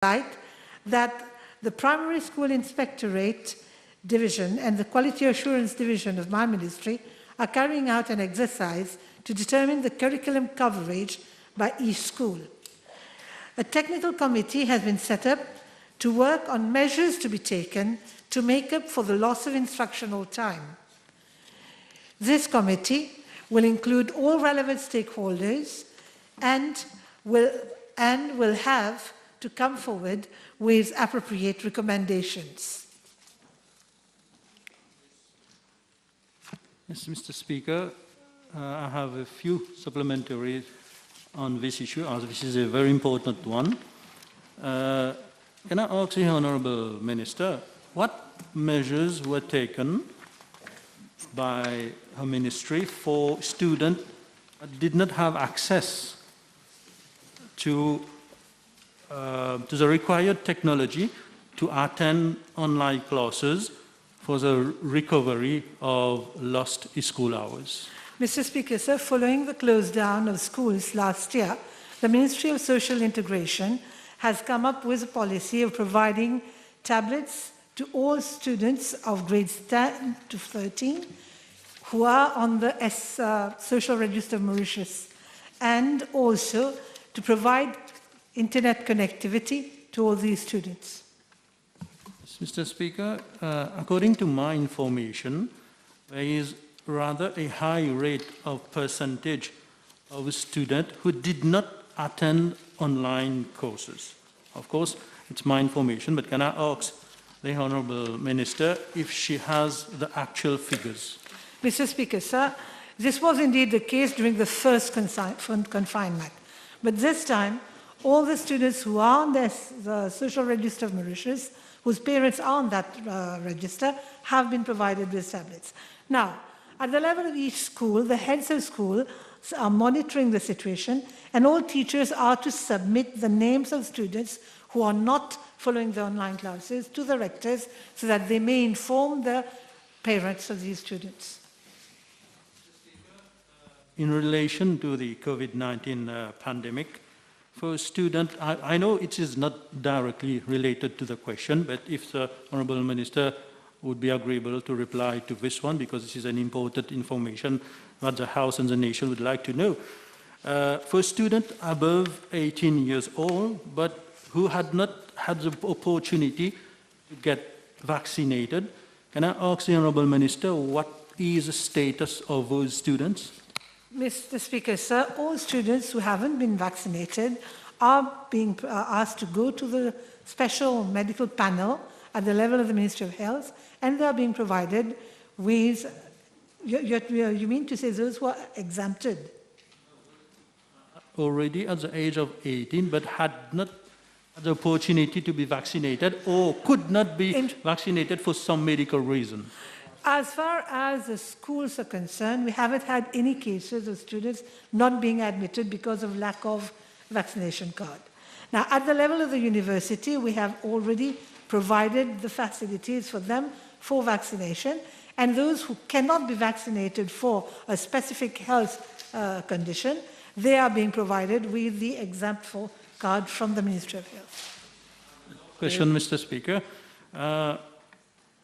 highlight that the Primary School Inspectorate Division and the Quality Assurance Division of my ministry are carrying out an exercise to determine the curriculum coverage by each school. A technical committee has been set up to work on measures to be taken to make up for the loss of instructional time. This committee will include all relevant stakeholders and will have to come forward with appropriate recommendations. Yes, Mr. Speaker, I have a few supplementaries on this issue, as this is a very important one. Can I ask the Honourable Minister, what measures were taken by her ministry for students that did not have access to the required technology to attend online classes for the recovery of lost school hours? Mr. Speaker, sir, following the close down of schools last year, the Ministry of Social Integration has come up with a policy of providing tablets to all students of grades 10 to 13 who are on the Social Register of Mauritius, and also to provide internet connectivity to all these students. Mr. Speaker, according to my information, there is rather a high rate of percentage of students who did not attend online courses. Of course, it's my information, but can I ask the Honourable Minister if she has the actual figures? Mr. Speaker, sir, this was indeed the case during the first confinement. But this time, all the students who are on the Social Register of Mauritius, whose parents are on that register, have been provided with tablets. Now, at the level of each school, the heads of school are monitoring the situation, and all teachers are to submit the names of students who are not following the online classes to the rectors so that they may inform the parents of these students. In relation to the COVID-19 pandemic, for students, I know it is not directly related to the question, but if the Honourable Minister would be agreeable to reply to this one, because this is an important information that the House and the nation would like to know. For students above 18 years old, but who had not had the opportunity to get vaccinated, can I ask the Honourable Minister what is the status of those students? Mr. Speaker, sir, all students who haven't been vaccinated are being asked to go to the special medical panel at the level of the Ministry of Health, and they are being provided with, you mean to say those who are exempted? Already at the age of 18, but had not had the opportunity to be vaccinated or could not be vaccinated for some medical reason. As far as the schools are concerned, we haven't had any cases of students not being admitted because of lack of vaccination card. Now, at the level of the university, we have already provided the facilities for them for vaccination, and those who cannot be vaccinated for a specific health condition, they are being provided with the exempt card from the Ministry of Health. Question, Mr. Speaker.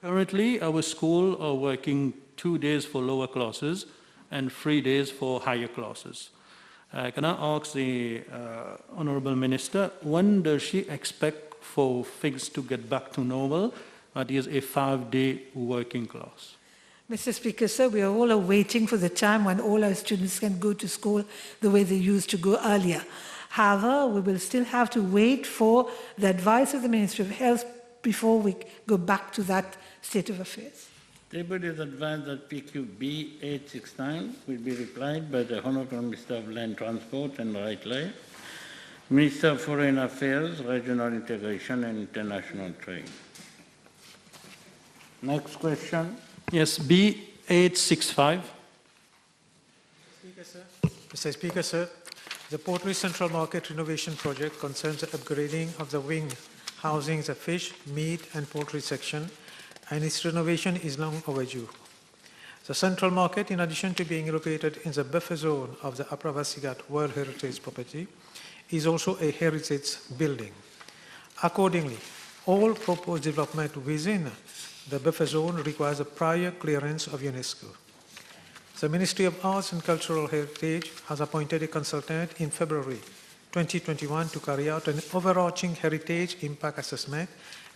Currently, our school are working 2 days for lower classes and 3 days for higher classes. Can I ask the Honourable Minister, when does she expect for things to get back to normal? That is a 5-day working class. Mr. Speaker, sir, we are all waiting for the time when all our students can go to school the way they used to go earlier. However, we will still have to wait for the advice of the Ministry of Health before we go back to that state of affairs. Table is advised that PQB 869 will be replied by the Honourable Minister of Land Transport and Right Life, Minister of Foreign Affairs, Regional Integration and International Trade. Next question. Yes, B865. Mr. Speaker, sir, the Portray Central Market Renovation Project concerns the upgrading of the wing housing the fish, meat and poultry section, and its renovation is long overdue. The Central Market, in addition to being located in the buffer zone of the Upper Vasigat World Heritage Property, is also a heritage building. Accordingly, all proposed development within the buffer zone requires a prior clearance of UNESCO. The Ministry of Arts and Cultural Heritage has appointed a consultant in February 2021 to carry out an overarching heritage impact assessment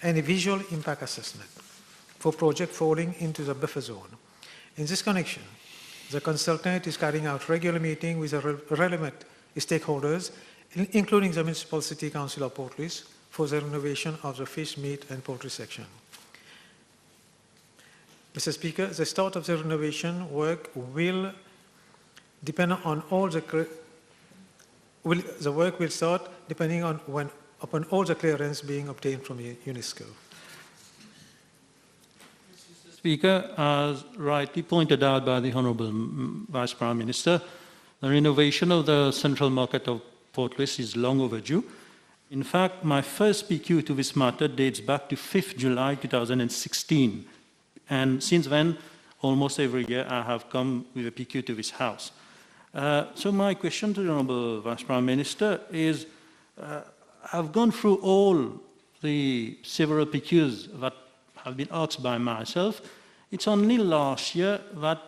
and a visual impact assessment for projects falling into the buffer zone. In this connection, the consultant is carrying out regular meetings with the relevant stakeholders, including the Municipal City Council of Port Louis, for the renovation of the fish, meat, and poultry section. Mr. Speaker, the start of the renovation work will depend on all the work will start depending on upon all the clearance being obtained from UNESCO. Mr. Speaker, as rightly pointed out by the Honourable Vice Prime Minister, the renovation of the central market of Port Louis is long overdue. In fact, my first PQ to this matter dates back to 5th July 2016. And since then, almost every year, I have come with a PQ to this House. So my question to the Honourable Vice Prime Minister is, I've gone through all the several PQs that have been asked by myself. It's only last year that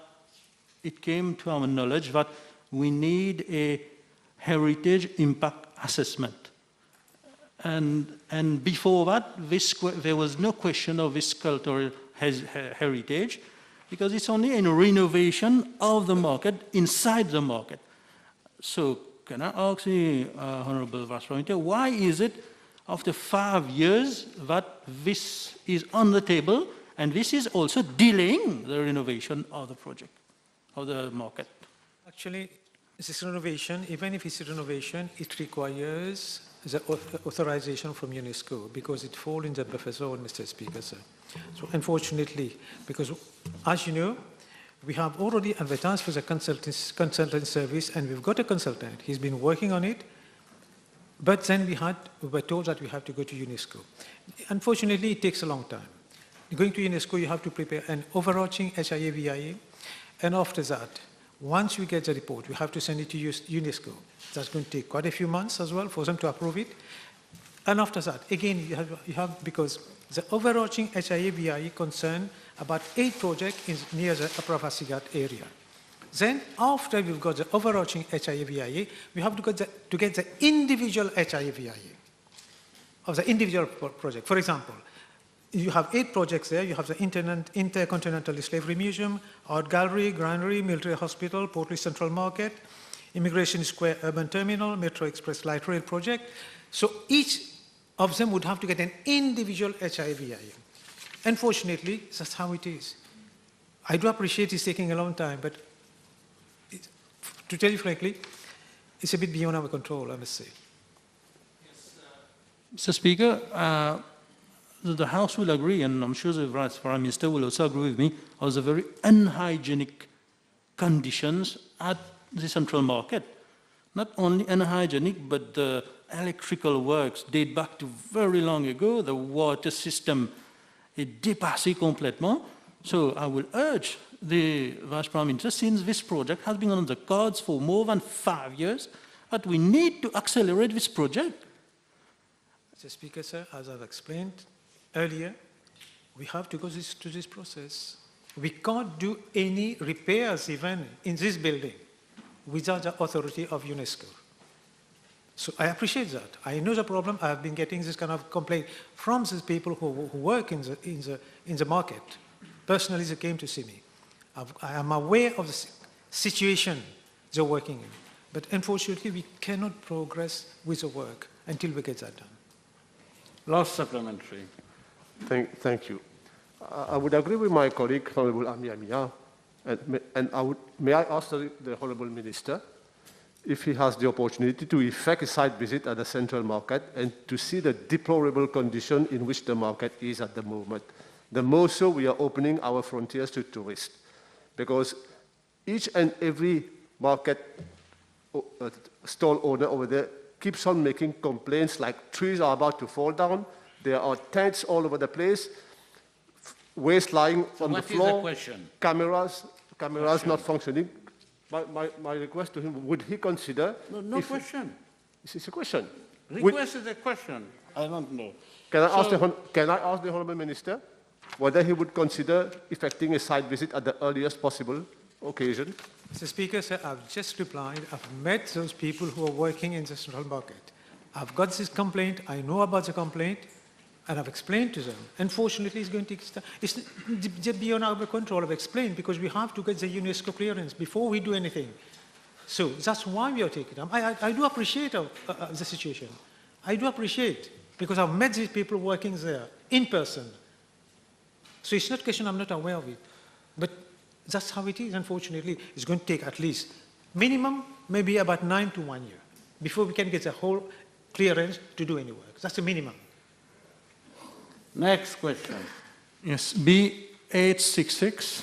it came to our knowledge that we need a heritage impact assessment. And before that, there was no question of this cultural heritage, because it's only a renovation of the market, inside the market. So can I ask the Honourable Vice Prime Minister, why is it after 5 years that this is on the table, and this is also delaying the renovation of the project, of the market? Actually, this renovation, even if it's a renovation, it requires the authorization from UNESCO because it falls in the buffer zone, Mr. Speaker, sir. So unfortunately, because as you know, we have already advertised for the consultant service and we've got a consultant. He's been working on it, but then we were told that we have to go to UNESCO. Unfortunately, it takes a long time. Going to UNESCO, you have to prepare an overarching HIA-VIA, and after that, once we get the report, we have to send it to UNESCO. That's going to take quite a few months as well for them to approve it. And after that, again, you have because the overarching HIA-VIA concern about 8 projects near the Upper Fasigat area. Then, after we've got the overarching HIA-VIA, we have to get the individual HIA-VIA of the individual project. For example, you have 8 projects there. You have the Intercontinental Slavery Museum, Art Gallery, Granary, Military Hospital, Port Louis Central Market, Immigration Square Urban Terminal, Metro Express Light Rail Project. So each of them would have to get an individual HIA-VIA. Unfortunately, that's how it is. I do appreciate it's taking a long time, but to tell you frankly, it's a bit beyond our control, I must say. Yes, Mr. Speaker, the House will agree, and I'm sure the Vice Prime Minister will also agree with me, of the very unhygienic conditions at the central market. Not only unhygienic, but the electrical works date back to very long ago. The water system est dépassé complètement. So I will urge the Vice Prime Minister, since this project has been on the cards for more than 5 years, that we need to accelerate this project. Mr. Speaker, sir, as I've explained earlier, we have to go through this process. We can't do any repairs even in this building without the authority of UNESCO. So I appreciate that. I know the problem. I have been getting this kind of complaint from these people who work in the market. Personally, they came to see me. I am aware of the situation they're working in. But unfortunately, we cannot progress with the work until we get that done. Last supplementary. Thank you. I would agree with my colleague, Honorable Ami Amia, and may I ask the Honorable Minister if he has the opportunity to effect a site visit at the central market and to see the deplorable condition in which the market is at the moment. The more so we are opening our frontiers to tourists, because each and every market stall owner over there keeps on making complaints like trees are about to fall down, there are tents all over the place, waste lying on the floor, what is the question? Cameras not functioning. My request to him, would he consider... No question. This is a question. Request is a question. I don't know. Can I ask the Honourable Minister whether he would consider effecting a site visit at the earliest possible occasion? Mr. Speaker, sir, I've just replied. I've met those people who are working in the central market. I've got this complaint. I know about the complaint, and I've explained to them. Unfortunately, it's going to take time. It's just beyond our control. I've explained because we have to get the UNESCO clearance before we do anything. So that's why we are taking time. I do appreciate the situation. I do appreciate, because I've met these people working there in person. So it's not a question I'm not aware of it. But that's how it is, unfortunately. It's going to take at least minimum, maybe about 9 to 1 year before we can get the whole clearance to do any work. That's the minimum. Next question. Yes, B866.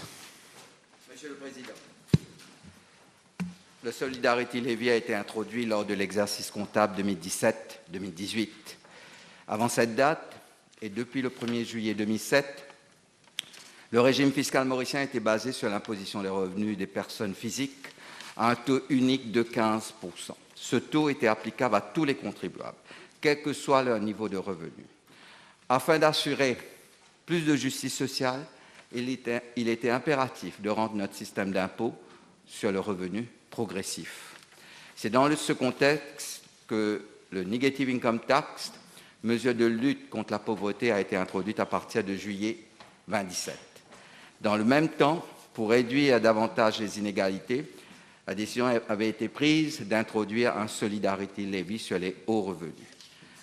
Monsieur le Président, le Solidarity Levy a été introduit lors de l'exercice comptable 2017-2018. Avant cette date, et depuis le 1er juillet 2007, le régime fiscal mauricien était basé sur l'imposition des revenus des personnes physiques à un taux unique de 15%. Ce taux était applicable à tous les contribuables, quel que soit leur niveau de revenu. Afin d'assurer plus de justice sociale, il était impératif de rendre notre système d'impôt sur le revenu progressif. C'est dans ce contexte que le Negative Income Tax, mesure de lutte contre la pauvreté, a été introduite à partir de juillet 2017. Dans le même temps, pour réduire davantage les inégalités, la décision avait été prise d'introduire un Solidarity Levy sur les hauts revenus.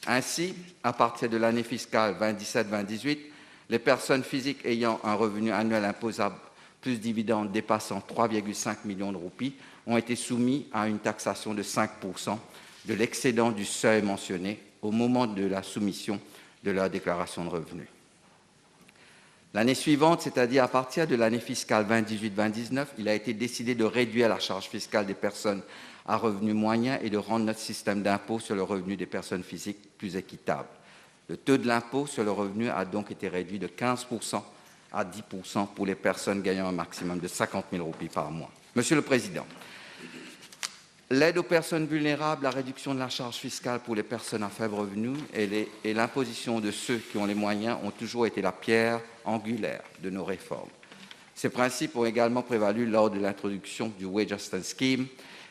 Ainsi, à partir de l'année fiscale 2017-2018, les personnes physiques ayant un revenu annuel imposable plus dividendes dépassant 3,5 millions de roupies ont été soumis à une taxation de 5% de l'excédent du seuil mentionné au moment de la soumission de leur déclaration de revenus. L'année suivante, c'est-à-dire à partir de l'année fiscale 2018-2019, il a été décidé de réduire la charge fiscale des personnes à revenus moyens et de rendre notre système d'impôt sur le revenu des personnes physiques plus équitable. Le taux de l'impôt sur le revenu a donc été réduit de 15% à 10% pour les personnes gagnant un maximum de 50 000 roupies par mois. Monsieur le Président, l'aide aux personnes vulnérables, la réduction de la charge fiscale pour les personnes à faible revenu et l'imposition de ceux qui ont les moyens ont toujours été la pierre angulaire de nos réformes. Ces principes ont également prévalu lors de l'introduction du Wage Assistance Scheme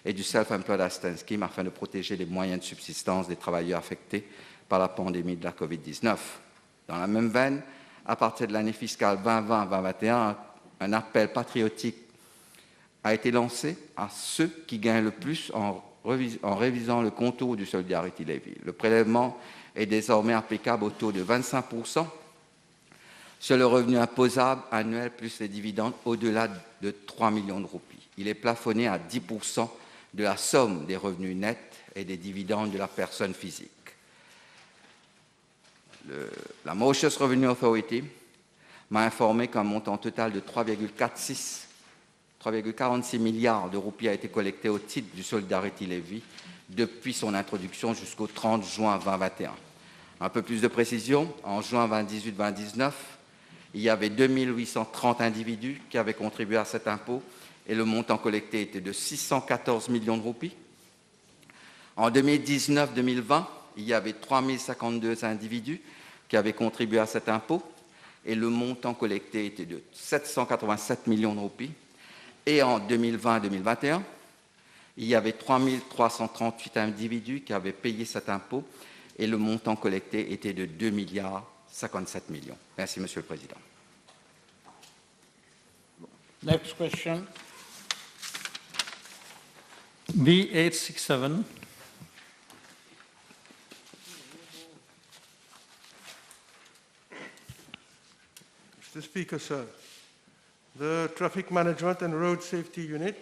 et du Self-Employed Assistance Scheme afin de protéger les moyens de subsistance des travailleurs affectés par la pandémie de la COVID-19. Dans la même veine, à partir de l'année fiscale 2020-2021, un appel patriotique a été lancé à ceux qui gagnent le plus en révisant le contour du Solidarity Levy. Le prélèvement est désormais applicable au taux de 25% sur le revenu imposable annuel plus les dividendes au-delà de 3 millions de roupies. Il est plafonné à 10% de la somme des revenus nets et des dividendes de la personne physique. La Mauritius Revenue Authority m'a informé qu'un montant total de 3,46 milliards de roupies a été collecté au titre du Solidarity Levy depuis son introduction jusqu'au 30 juin 2021. Un peu plus de précision, en juin 2018-2019, il y avait 2830 individus qui avaient contribué à cet impôt et le montant collecté était de 614 millions de roupies. En 2019-2020, il y avait 3052 individus qui avaient contribué à cet impôt et le montant collecté était de 787 millions de roupies. Et en 2020-2021, il y avait 3338 individus qui avaient payé cet impôt et le montant collecté était de 2 milliards 57 millions. Merci, Monsieur le Président. Next question. B867. Mr. Speaker, sir, the Traffic Management and Road Safety Unit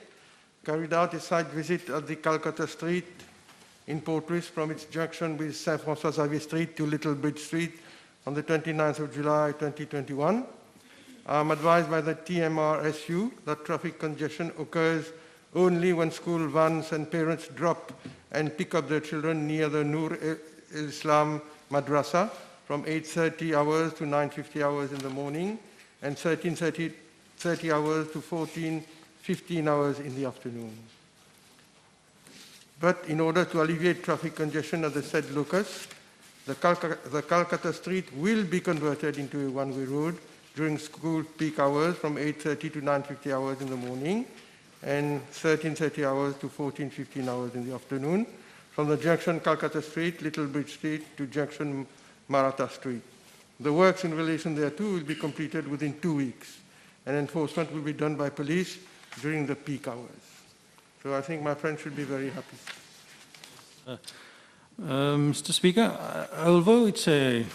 carried out a site visit at the Calcutta Street in Portruis from its junction with Saint François Xavier Street to Little Bridge Street on the 29th of July 2021. I'm advised by the TMRSU that traffic congestion occurs only when school vans and parents drop and pick up their children near the Nur Islam Madrasa from 8:30 hours to 9:50 hours in the morning and 13:30 hours to 14:15 hours in the afternoon. But in order to alleviate traffic congestion at the said locus, The Calcutta Street will be converted into a one-way road during school peak hours from 8:30 to 9:50 hours in the morning and 13:30 hours to 14:15 hours in the afternoon, from the junction Calcutta Street, Little Bridge Street to junction Maratha Street. The works in relation thereto will be completed within 2 weeks, and enforcement will be done by police during the peak hours. So I think my friends should be very happy. Mr. Speaker, although I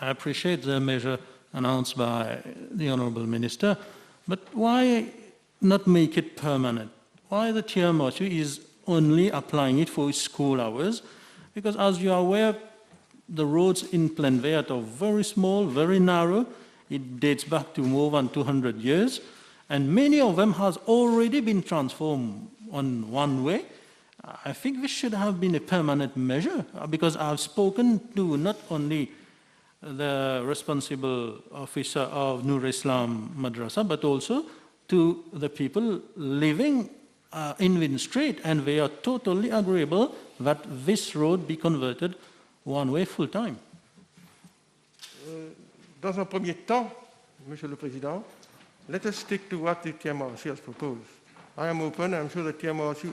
appreciate the measure announced by the Honourable Minister, but why not make it permanent? Why the TMRC is only applying it for school hours? Because as you are aware, the roads in Plainvert are very small, very narrow. It dates back to more than 200 years, and many of them has already been transformed on one way. I think this should have been a permanent measure, because I've spoken to not only the responsible officer of Nur Islam Madrasa, but also to the people living in Wynn Street, and they are totally agreeable that this road be converted one way full time. Dans un premier temps, Monsieur le Président, let us stick to what the TMRC has proposed. I am open, I'm sure the TMRC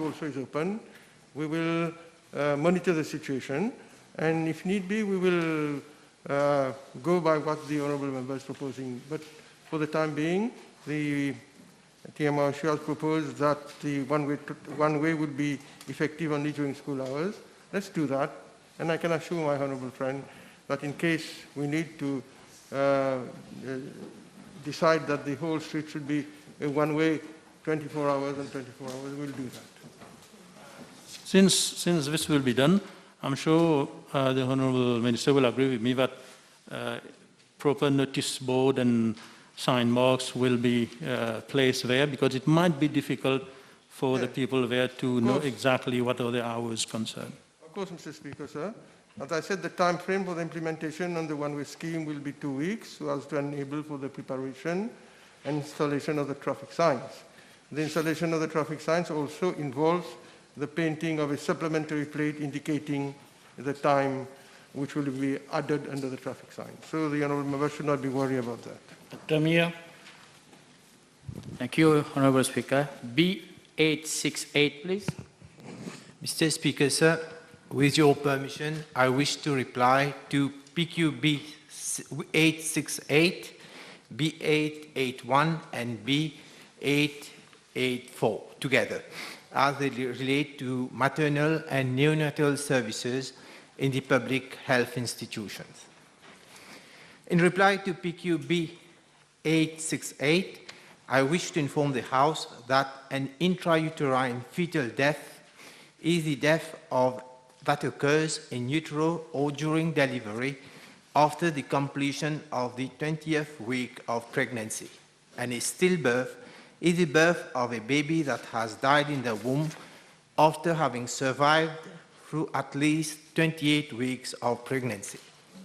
also is open. We will monitor the situation, and if need be, we will go by what the Honourable Member is proposing. But for the time being, the TMRC has proposed that the one way would be effective only during school hours. Let's do that, and I can assure my honourable friend that in case we need to decide that the whole street should be a one-way 24 hours and 24 hours, we'll do that. Since this will be done, I'm sure the Honourable Minister will agree with me that proper notice board and sign marks will be placed there, because it might be difficult for the people there to know exactly what are the hours concerned. Of course, Mr. Speaker, sir. As I said, the time frame for the implementation on the one-way scheme will be 2 weeks, so as to enable for the preparation and installation of the traffic signs. The installation of the traffic signs also involves the painting of a supplementary plate indicating the time which will be added under the traffic sign. So the Honourable Member should not be worried about that. Dr. Mia. Thank you, Honourable Speaker. B868, please. Mr. Speaker, sir, with your permission, I wish to reply to PQB 868, B881, and B884 together, as they relate to maternal and neonatal services in the public health institutions. In reply to PQB 868, I wish to inform the House that an intrauterine fetal death is the death that occurs in utero or during delivery after the completion of the 20th week of pregnancy, and a stillbirth is the birth of a baby that has died in the womb after having survived through at least 28 weeks of pregnancy.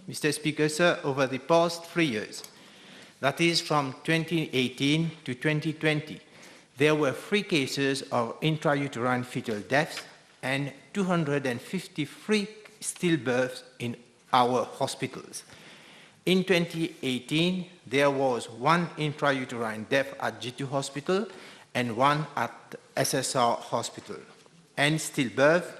Mr. Speaker, sir, over the past 3 years, that is from 2018 to 2020, there were 3 cases of intrauterine fetal deaths and 253 stillbirths in our hospitals. In 2018, there was 1 intrauterine death at G2 Hospital and 1 at SSR Hospital. And stillbirth,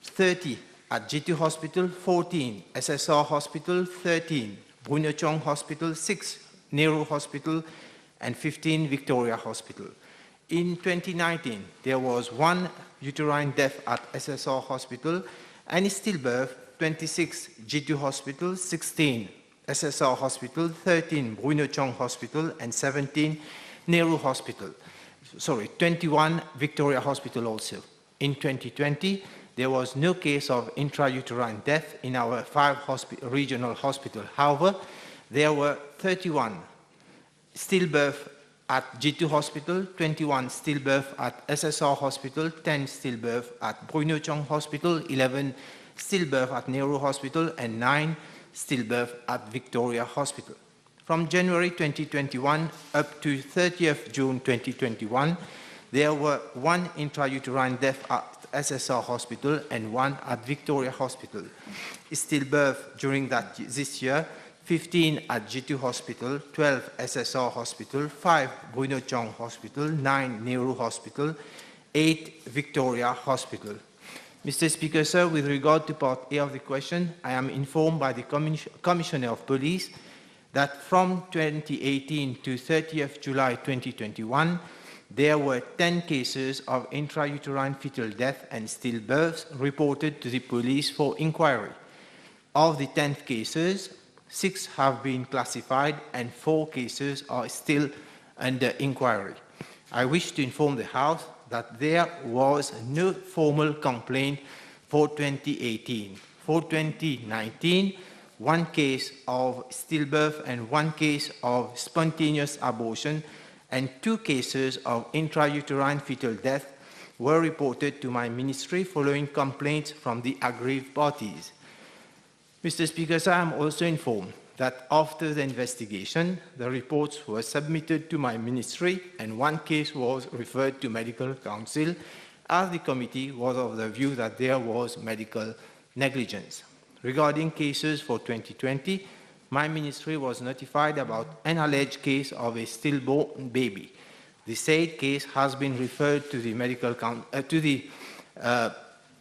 30 at G2 Hospital, 14 SSR Hospital, 13 Bruno Chong Hospital, 6 Nehru Hospital, and 15 Victoria Hospital. In 2019, there was 1 uterine death at SSR Hospital and stillbirth, 26 G2 Hospital, 16 SSR Hospital, 13 Bruno Chong Hospital, and 17 Nehru Hospital. 21 Victoria Hospital also. In 2020, there was no case of intrauterine death in our 5 regional hospitals. However, there were 31 stillbirths at G2 Hospital, 21 stillbirths at SSR Hospital, 10 stillbirths at Bruno Chong Hospital, 11 stillbirths at Nehru Hospital, and 9 stillbirths at Victoria Hospital. From January 2021 up to 30th June 2021, there were 1 intrauterine death at at SSR Hospital and 1 at Victoria Hospital. Stillbirth during this year, 15 at G2 Hospital, 12 SSR Hospital, 5 Bruno Chong Hospital, 9 Nehru Hospital, 8 Victoria Hospital. Mr. Speaker, sir, with regard to part A of the question, I am informed by the Commissioner of Police that from 2018 to 30th July 2021, there were 10 cases of intrauterine fetal death and stillbirths reported to the police for inquiry. Of the 10 cases, 6 have been classified and 4 cases are still under inquiry. I wish to inform the House that there was no formal complaint for 2018. For 2019, 1 case of stillbirth and 1 case of spontaneous abortion and 2 cases of intrauterine fetal death were reported to my ministry following complaints from the aggrieved parties. Mr. Speaker, sir, I am also informed that after the investigation, the reports were submitted to my ministry and 1 case was referred to Medical Council as the committee was of the view that there was medical negligence. Regarding cases for 2020, my ministry was notified about an alleged case of a stillborn baby. The said case has been referred to the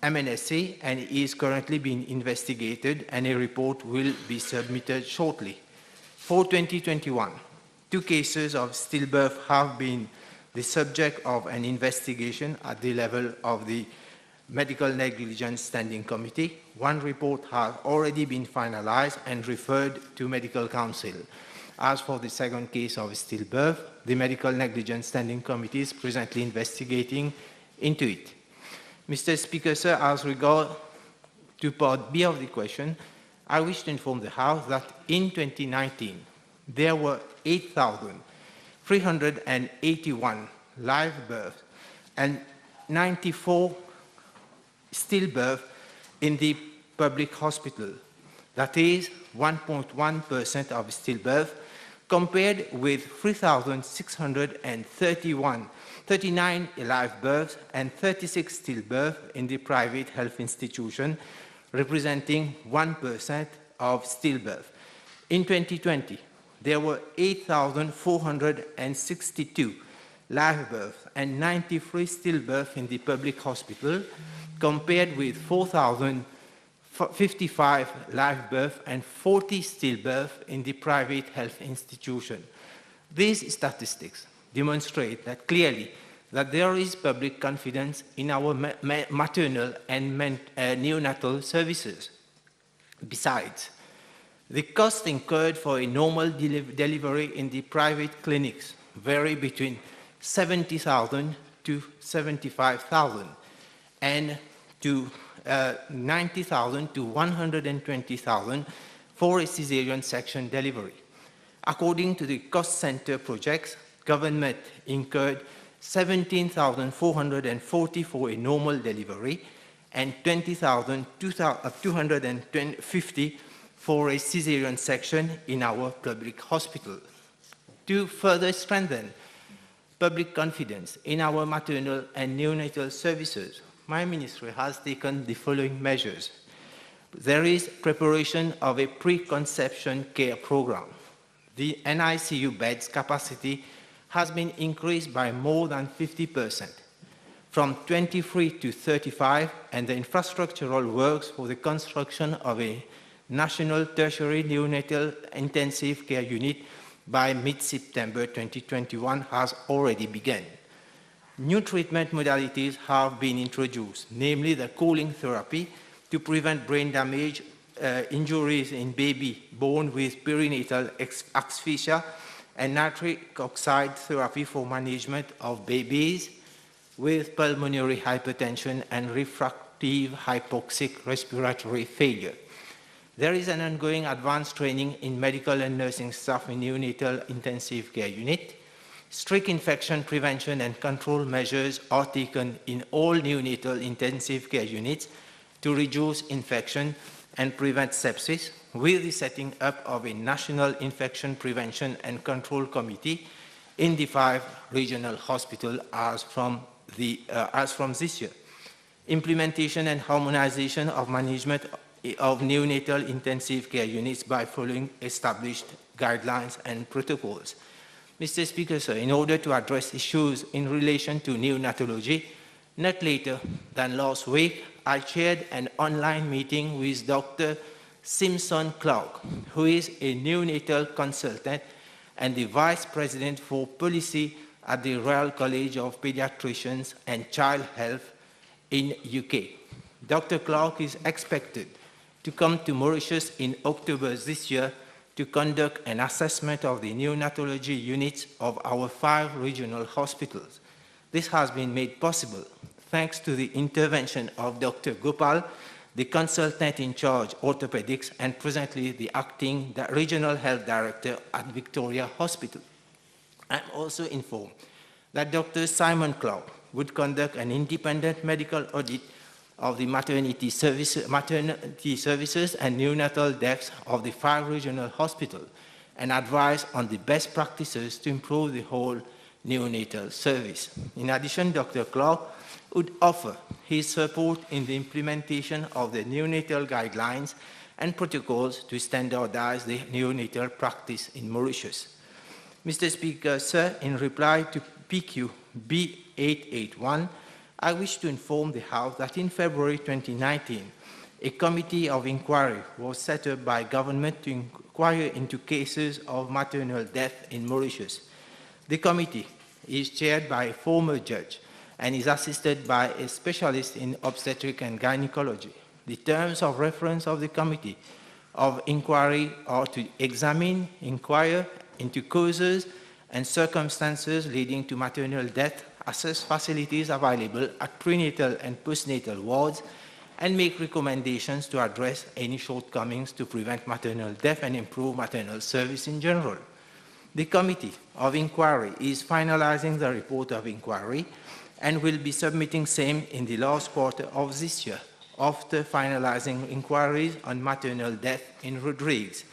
MNSA and is currently being investigated, and a report will be submitted shortly. For 2021, 2 cases of stillbirth have been the subject of an investigation at the level of the Medical Negligence Standing Committee. 1 report has already been finalized and referred to Medical Council. As for the 2nd case of stillbirth, the Medical Negligence Standing Committee is presently investigating into it. Mr. Speaker, sir, as regard to part B of the question, I wish to inform the House that in 2019, there were 8,381 live births and 94 stillbirths in the public hospital. That is 1.1% of stillbirth, compared with 3,639 live births and 36 stillbirths in the private health institution, representing 1% of stillbirth. In 2020, there were 8,462 live births and 93 stillbirths in the public hospital, compared with 4,055 live births and 40 stillbirths in the private health institution. These statistics demonstrate that clearly that there is public confidence in our maternal and neonatal services. Besides, the costs incurred for a normal delivery in the private clinics vary between 70,000 to 75,000 and to 90,000 to 120,000 for a cesarean section delivery. According to the cost center projects, government incurred 17,440 for a normal delivery and 20,250 for a cesarean section in our public hospital. To further strengthen public confidence in our maternal and neonatal services, my ministry has taken the following measures. There is preparation of a preconception care program. The NICU beds capacity has been increased by more than 50%, from 23 to 35, and the infrastructural works for the construction of a national tertiary neonatal intensive care unit by mid-September 2021 has already begun. New treatment modalities have been introduced, namely the cooling therapy to prevent brain damage, injuries in baby born with perinatal asphyxia, and nitric oxide therapy for management of babies with pulmonary hypertension and refractive hypoxic respiratory failure. There is an ongoing advanced training in medical and nursing staff in neonatal intensive care unit. Strict infection prevention and control measures are taken in all neonatal intensive care units to reduce infection and prevent sepsis, with the setting up of a national infection prevention and control committee in the 5 regional hospitals as from this year. implementation and harmonization of management of neonatal intensive care units by following established guidelines and protocols. Mr. Speaker, sir, in order to address issues in relation to neonatology, not later than last week, I chaired an online meeting with Dr. Simpson Clark, who is a neonatal consultant and the Vice President for Policy at the Royal College of Pediatricians and Child Health in UK. Dr. Clark is expected to come to Mauritius in October this year to conduct an assessment of the neonatology units of our 5 regional hospitals. This has been made possible thanks to the intervention of Dr. Gopal, the consultant in charge orthopedics and presently the acting regional health director at Victoria Hospital. I'm also informed that Dr. Simon Clark would conduct an independent medical audit of the maternity services and neonatal deaths of the 5 regional hospitals and advise on the best practices to improve the whole neonatal service. In addition, Dr. Clark would offer his support in the implementation of the neonatal guidelines and protocols to standardize the neonatal practice in Mauritius. Mr. Speaker, sir, in reply to PQ B881, I wish to inform the House that in February 2019, a committee of inquiry was set up by government to inquire into cases of maternal death in Mauritius. The committee is chaired by a former judge and is assisted by a specialist in obstetric and gynecology. The terms of reference of the committee of inquiry are to examine, inquire into causes and circumstances leading to maternal death, assess facilities available at prenatal and postnatal wards, and make recommendations to address any shortcomings to prevent maternal death and improve maternal service in general. The committee of inquiry is finalizing the report of inquiry and will be submitting same in the last quarter of this year, after finalizing inquiries on maternal death in Rodrigues.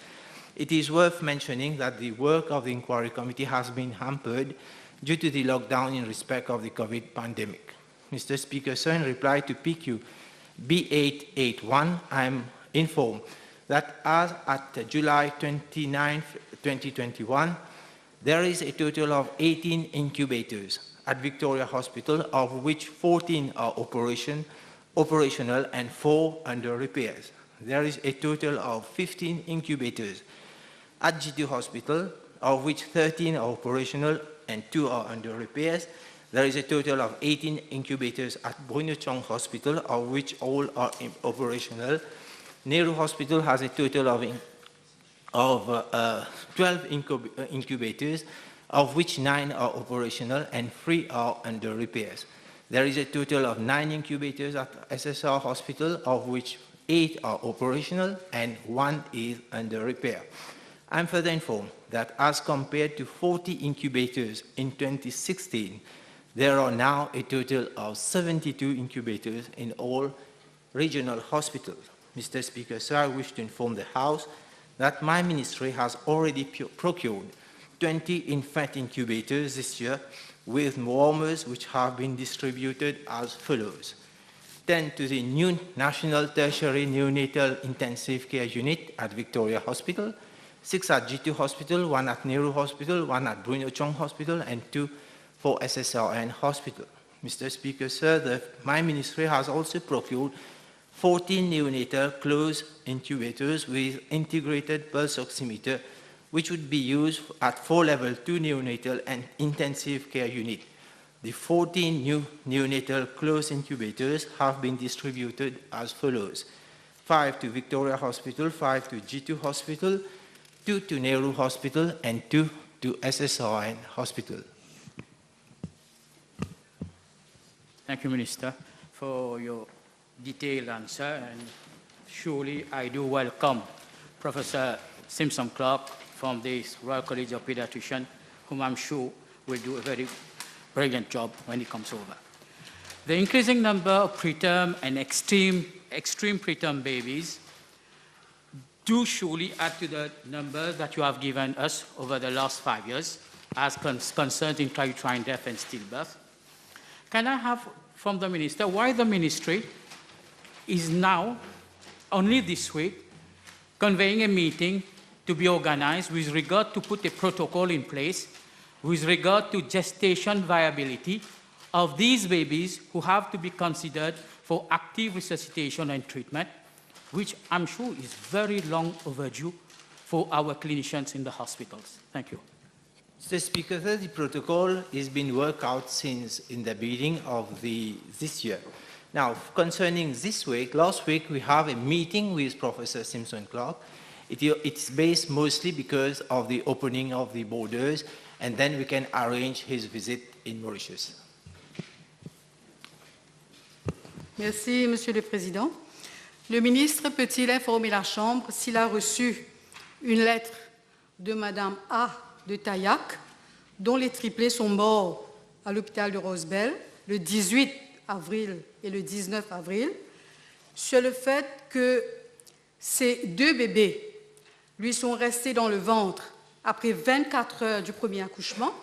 It is worth mentioning that the work of the inquiry committee has been hampered due to the lockdown in respect of the COVID pandemic. Mr. Speaker, sir, in reply to PQ B881, I am informed that as at July 29, 2021, there is a total of 18 incubators at Victoria Hospital, of which 14 are operational and 4 under repairs. There is a total of 15 incubators at G2 Hospital, of which 13 are operational and 2 are under repairs. There is a total of 18 incubators at Bruno Chong Hospital, of which all are operational. Nehru Hospital has a total of 12 incubators, of which 9 are operational and 3 are under repairs. There is a total of 9 incubators at SSR Hospital, of which 8 are operational and 1 is under repair. I'm further informed that as compared to 40 incubators in 2016, there are now a total of 72 incubators in all regional hospitals. Mr. Speaker, sir, I wish to inform the House that my ministry has already procured 20 infant incubators this year with warmers which have been distributed as follows: 10 to the new National Tertiary Neonatal Intensive Care Unit at Victoria Hospital, 6 at G2 Hospital, 1 at Nehru Hospital, 1 at Bruno Chong Hospital, and 2 for SSRN Hospital. Mr. Speaker, sir, my ministry has also procured 14 neonatal closed incubators with integrated pulse oximeter, which would be used at 4 level 2 neonatal and intensive care unit. The 14 new neonatal closed incubators have been distributed as follows: 5 to Victoria Hospital, 5 to G2 Hospital, 2 to Nehru Hospital, and 2 to SSRN Hospital. Thank you, Minister, for your detailed answer, and surely I do welcome Professor Simpson Clark from the Royal College of Pediatricians, whom I'm sure will do a very brilliant job when he comes over. The increasing number of preterm and extreme preterm babies do surely add to the number that you have given us over the last 5 years as concerns in intrauterine death and stillbirth. Can I have from the Minister why the Ministry is now, only this week, convening a meeting to be organized with regard to put a protocol in place with regard to gestation viability of these babies who have to be considered for active resuscitation and treatment, which I'm sure is very long overdue for our clinicians in the hospitals. Thank you. Mr. Speaker, the protocol has been worked out since in the beginning of this year. Now, concerning this week, last week we have a meeting with Professor Simpson-Clark. It's based mostly because of the opening of the borders, and then we can arrange his visit in Mauritius. Merci, Monsieur le Président. Le ministre peut-il informer la Chambre s'il a reçu une lettre de Madame A de Taillac, dont les triplés sont morts à l'hôpital de Rosebel le 18 avril et le 19 avril, sur le fait que ces deux bébés lui sont restés dans le ventre après 24 heures du premier accouchement,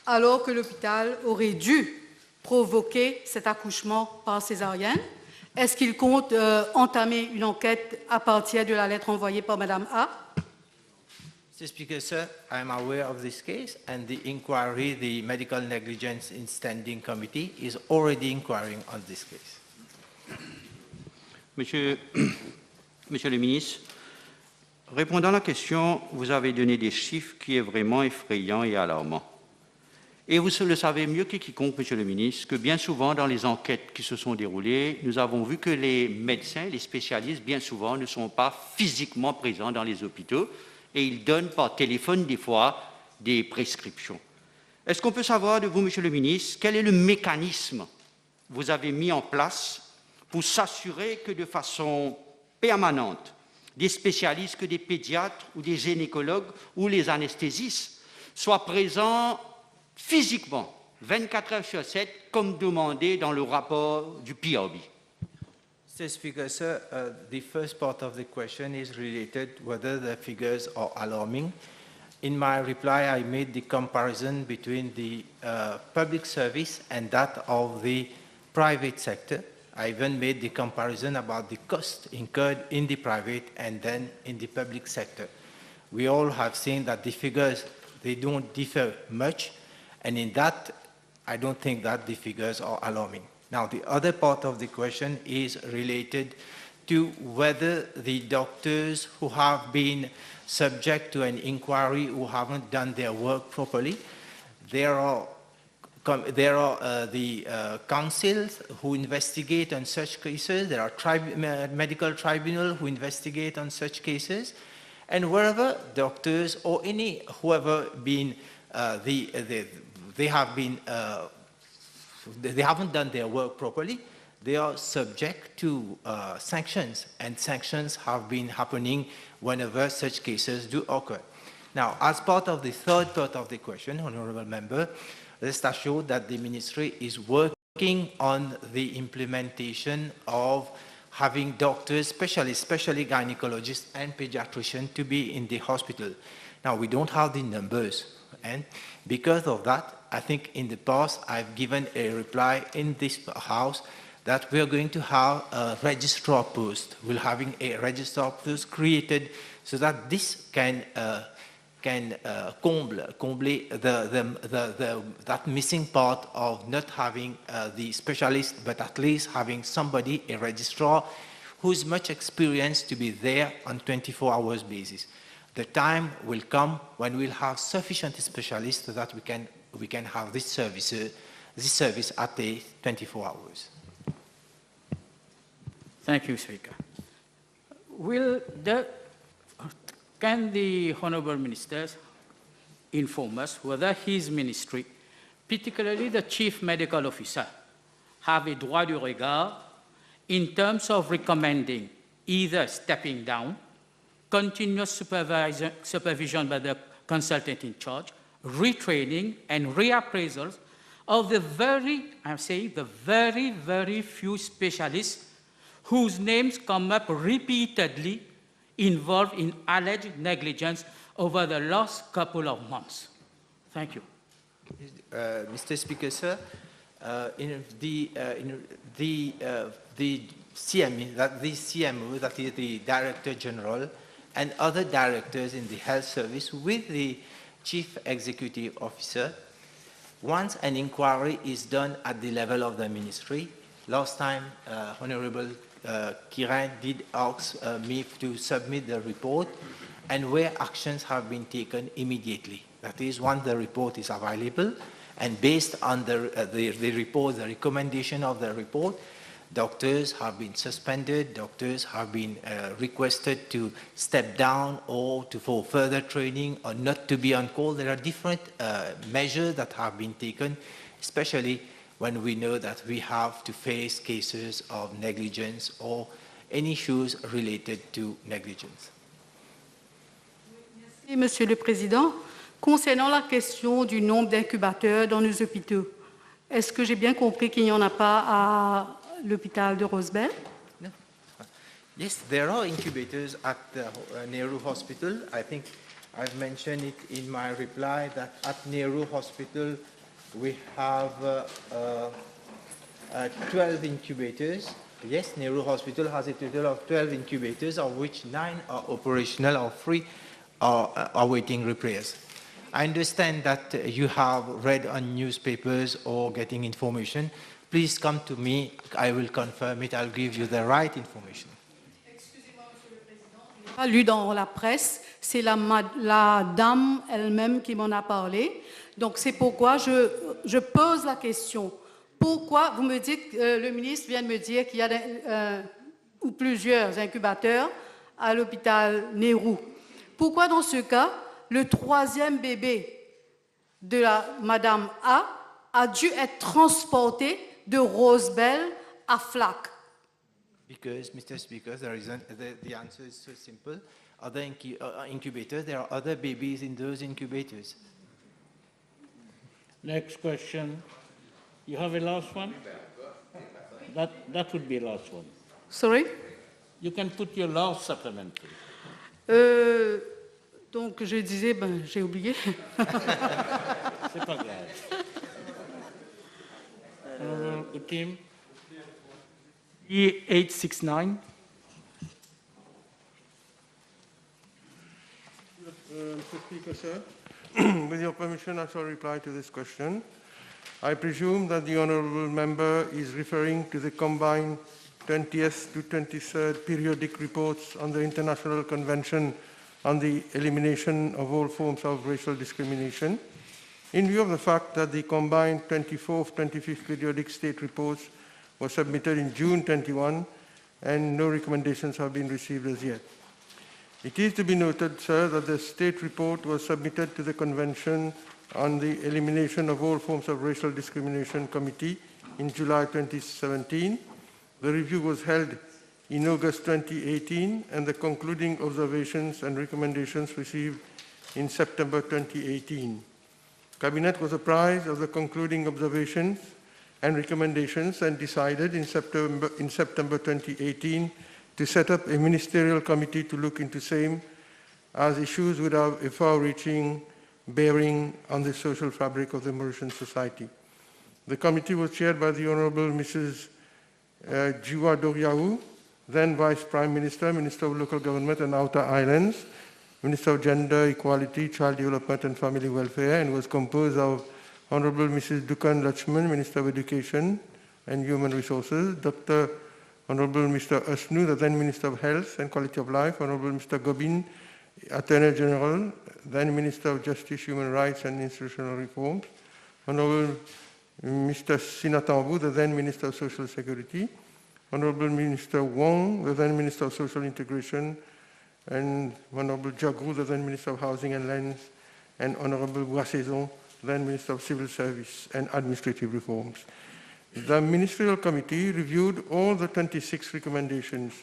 alors que l'hôpital aurait dû provoquer cet accouchement par césarienne. Est-ce qu'il compte entamer une enquête à partir de la lettre envoyée par Madame A? Mr. Speaker, sir, I am aware of this case, and the inquiry, the Medical Negligence in Standing Committee, is already inquiring on this case. Monsieur le ministre, répondant à la question, vous avez donné des chiffres qui sont vraiment effrayants et alarmants. Et vous le savez mieux que quiconque, Monsieur le ministre, que bien souvent, dans les enquêtes qui se sont déroulées, nous avons vu que les médecins, les spécialistes, bien souvent, ne sont pas physiquement présents dans les hôpitaux et ils donnent par téléphone, des fois, des prescriptions. Est-ce qu'on peut savoir de vous, Monsieur le ministre, quel est le mécanisme que vous avez mis en place pour s'assurer que de façon permanente, des spécialistes, que des pédiatres ou des gynécologues ou les anesthésistes soient présents physiquement, 24 heures sur 7, comme demandé dans le rapport du PRB? Mr. Speaker, sir, the first part of the question is related whether the figures are alarming. In my reply, I made the comparison between the public service and that of the private sector. I even made the comparison about the cost incurred in the private and then in the public sector. We all have seen that the figures, they don't differ much, and in that, I don't think that the figures are alarming. Now, the other part of the question is related to whether the doctors who have been subject to an inquiry who haven't done their work properly, there are the councils who investigate on such cases, there are medical tribunals who investigate on such cases, and wherever doctors or any whoever been they haven't done their work properly, they are subject to sanctions, and sanctions have been happening whenever such cases do occur. Now, as part of the third part of the question, Honourable Member, rest assured that the Ministry is working on the implementation of having doctors, especially gynecologists and pediatricians, to be in the hospital. Now, we don't have the numbers, and because of that, I think in the past I've given a reply in this House that we are going to have a registrar post. We're having a registrar post created so that this can comble that missing part of not having the specialist, but at least having somebody, a registrar, who's much experienced to be there on 24 hours basis. The time will come when we'll have sufficient specialists so that we can have this service at the 24 hours. Thank you, Speaker. Can the Honourable Ministers inform us whether his ministry, particularly the Chief Medical Officer, have a droit du regard in terms of recommending either stepping down, continuous supervision by the consultant in charge, retraining and reappraisals of the very few specialists whose names come up repeatedly involved in alleged negligence over the last couple of months? Thank you. Mr. Speaker, sir, the CME, the CMO, that is the Director General, and other directors in the health service with the Chief Executive Officer. Once an inquiry is done at the level of the ministry, last time Honorable Kiran did ask me to submit the report, and where actions have been taken immediately. That is, once the report is available, and based on the report, the recommendation of the report, doctors have been suspended, doctors have been requested to step down or for further training or not to be on call. There are different measures that have been taken, especially when we know that we have to face cases of negligence or any issues related to negligence. Merci, Monsieur le Président. Concernant la question du nombre d'incubateurs dans nos hôpitaux, est-ce que j'ai bien compris qu'il n'y en a pas à l'hôpital de Rosebel? No. Yes, there are incubators at the Nehru Hospital. I think I've mentioned it in my reply that at Nehru Hospital we have 12 incubators. Yes, Nehru Hospital has a total of 12 incubators, of which 9 are operational or 3 are awaiting repairs. I understand that you have read on newspapers or getting information. Please come to me, I will confirm it, I'll give you the right information. Excusez-moi, Monsieur le Président, je n'ai pas lu dans la presse, c'est la dame elle-même qui m'en a parlé. Donc c'est pourquoi je pose la question. Pourquoi vous me dites, le ministre vient de me dire qu'il y a ou plusieurs incubateurs à l'hôpital Nehru. Pourquoi dans ce cas, le 3e bébé de la Madame a dû être transporté de Rosebel à Flac? Because, Mr. Speaker, the answer is so simple. Other incubators, there are other babies in those incubators. Next question. You have a last one? That would be a last one. Sorry? You can put your last supplementary. Donc je disais, j'ai oublié. C'est pas grave. Team. E869. Mr. Speaker, sir, with your permission, I shall reply to this question. I presume that the honourable member is referring to the combined 20th to 23rd periodic reports on the International Convention on the Elimination of All Forms of Racial Discrimination. In view of the fact that the combined 24th, 25th periodic state reports were submitted in June 21 and no recommendations have been received as yet. It is to be noted, sir, that the state report was submitted to the Convention on the Elimination of All Forms of Racial Discrimination Committee in July 2017. The review was held in August 2018 and the concluding observations and recommendations received in September 2018. Cabinet was apprised of the concluding observations and recommendations and decided in September 2018 to set up a ministerial committee to look into same as issues would have a far-reaching bearing on the social fabric of the Mauritian society. The committee was chaired by the Honourable Mrs. Jiwa Doriaou, then Vice Prime Minister, Minister of Local Government and Outer Islands, Minister of Gender, Equality, Child Development and Family Welfare, and was composed of Honourable Mrs. Dukan Lachman, Minister of Education and Human Resources, Dr. Honourable Mr. Asnu, the then Minister of Health and Quality of Life, Honourable Mr. Gobin, Attorney General, then Minister of Justice, Human Rights and Institutional Reforms, Honourable Mr. Sinatambu, the then Minister of Social Security, Honourable Minister Wong, the then Minister of Social Integration, and Honourable Jagru, the then Minister of Housing and Lands, and Honourable Boissaison, then Minister of Civil Service and Administrative Reforms. The Ministerial Committee reviewed all the 26 recommendations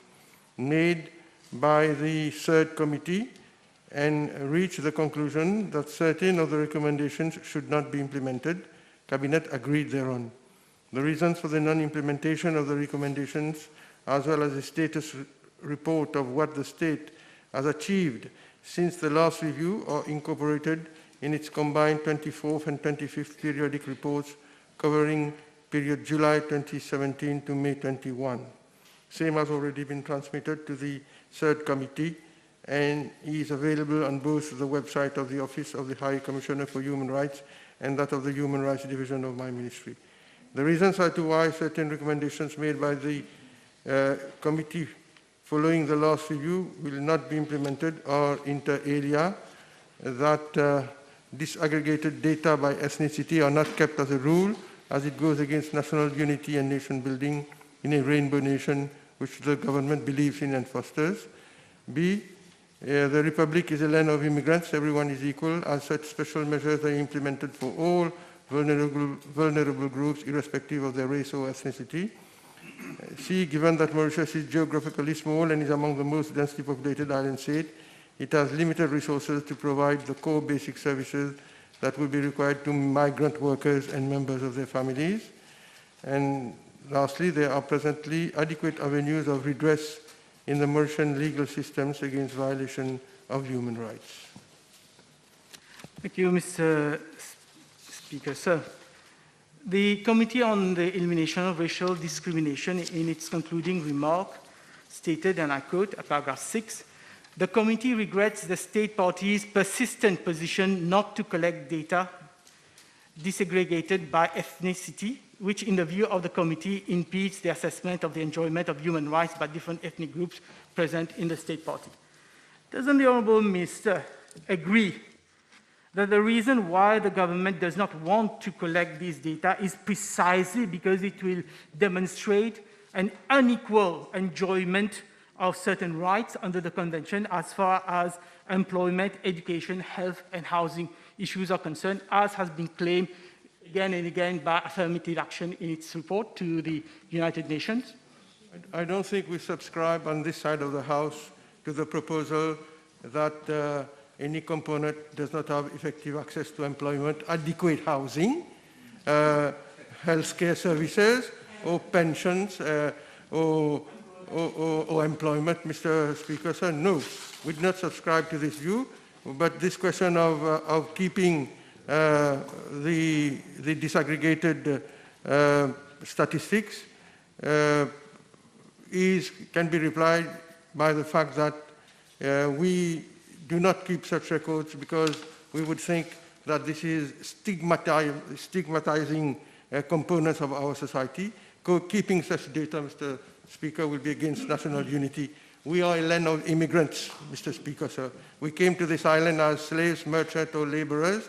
made by the third committee and reached the conclusion that certain of the recommendations should not be implemented. Cabinet agreed thereon. The reasons for the non-implementation of the recommendations, as well as the status report of what the state has achieved since the last review, are incorporated in its combined 24th and 25th periodic reports covering period July 2017 to May 21. Same has already been transmitted to the third committee and is available on both the website of the Office of the High Commissioner for Human Rights and that of the Human Rights Division of my ministry. The reasons as to why certain recommendations made by the committee following the last review will not be implemented are inter alia, that disaggregated data by ethnicity are not kept as a rule, as it goes against national unity and nation building in a rainbow nation which the government believes in and fosters. B, the Republic is a land of immigrants, everyone is equal, as such special measures are implemented for all vulnerable groups irrespective of their race or ethnicity. C, given that Mauritius is geographically small and is among the most densely populated island states, it has limited resources to provide the core basic services that will be required to migrant workers and members of their families. And lastly, there are presently adequate avenues of redress in the Mauritian legal systems against violation of human rights. Thank you, Mr. Speaker. Sir, the Committee on the Elimination of Racial Discrimination in its concluding remark stated, and I quote, paragraph 6, the committee regrets the state party's persistent position not to collect data disaggregated by ethnicity, which in the view of the committee impedes the assessment of the enjoyment of human rights by different ethnic groups present in the state party. Doesn't the Honourable Minister agree that the reason why the government does not want to collect these data is precisely because it will demonstrate an unequal enjoyment of certain rights under the Convention as far as employment, education, health, and housing issues are concerned, as has been claimed again and again by Affirmative Action in its report to the United Nations? I don't think we subscribe on this side of the House to the proposal that any component does not have effective access to employment, adequate housing, healthcare services, or pensions, or employment, Mr. Speaker, sir. No, we do not subscribe to this view, but this question of keeping the disaggregated statistics can be replied by the fact that we do not keep such records because we would think that this is stigmatizing components of our society. Keeping such data, Mr. Speaker, will be against national unity. We are a land of immigrants, Mr. Speaker, sir. We came to this island as slaves, merchants, or laborers.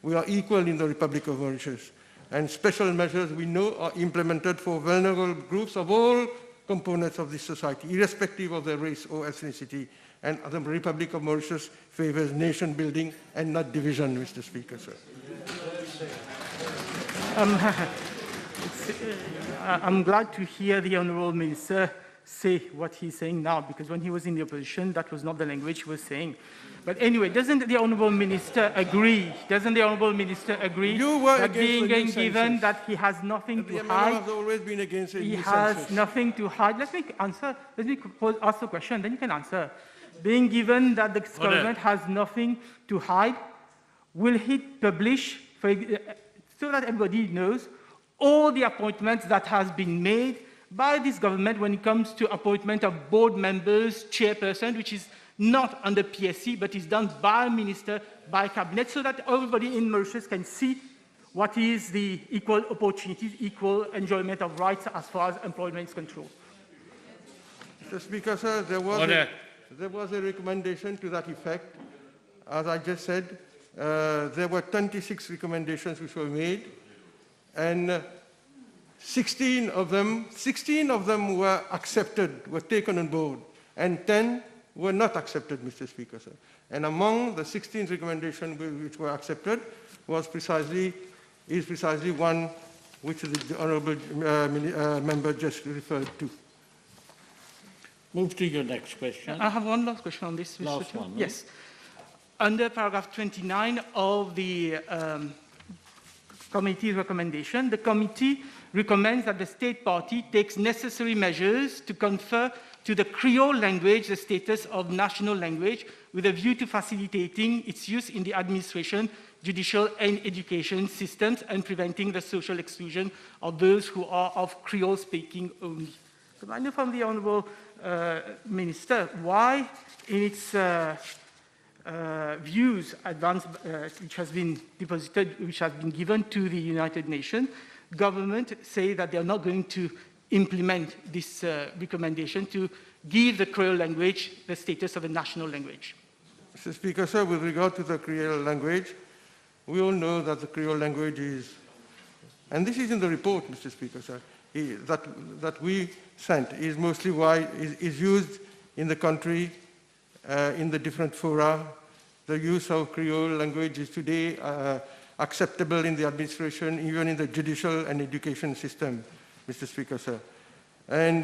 We are equal in the Republic of Mauritius. And special measures we know are implemented for vulnerable groups of all components of this society, irrespective of their race or ethnicity. And the Republic of Mauritius favors nation building and not division, Mr. Speaker, sir. I'm glad to hear the Honourable Minister say what he's saying now, because when he was in the opposition, that was not the language he was saying. But anyway, doesn't the Honourable Minister agree? Doesn't the Honourable Minister agree that being given that he has nothing to hide, has always been against he has nothing to hide? Let me answer. Let me ask the question, then you can answer. Being given that the government has nothing to hide, will he publish, so that everybody knows, all the appointments that has been made by this government when it comes to appointment of board members, chairperson, which is not under PSC, but is done by minister, by cabinet, so that everybody in Mauritius can see what is the equal opportunities, equal enjoyment of rights as far as employment is controlled. Mr. Speaker, sir, there was a recommendation to that effect. As I just said, there were 26 recommendations which were made, and 16 of them were accepted, were taken on board, and 10 were not accepted, Mr. Speaker, sir. And among the 16 recommendations which were accepted is precisely one which the Honourable Member just referred to. Move to your next question. I have one last question on this, Mr. Last one, yes. Under paragraph 29 of the committee's recommendation, the committee recommends that the state party takes necessary measures to confer to the Creole language the status of national language with a view to facilitating its use in the administration, judicial and education systems and preventing the social exclusion of those who are of Creole speaking only. So I know from the Honourable Minister why in its views advanced, which has been deposited, which has been given to the United Nations, government say that they are not going to implement this recommendation to give the Creole language the status of a national language. Mr. Speaker, sir, with regard to the Creole language, we all know that the Creole language is, and this is in the report, Mr. Speaker, sir, that we sent, is mostly is used in the country, in the different fora. The use of Creole language is today acceptable in the administration, even in the judicial and education system, Mr. Speaker, sir. And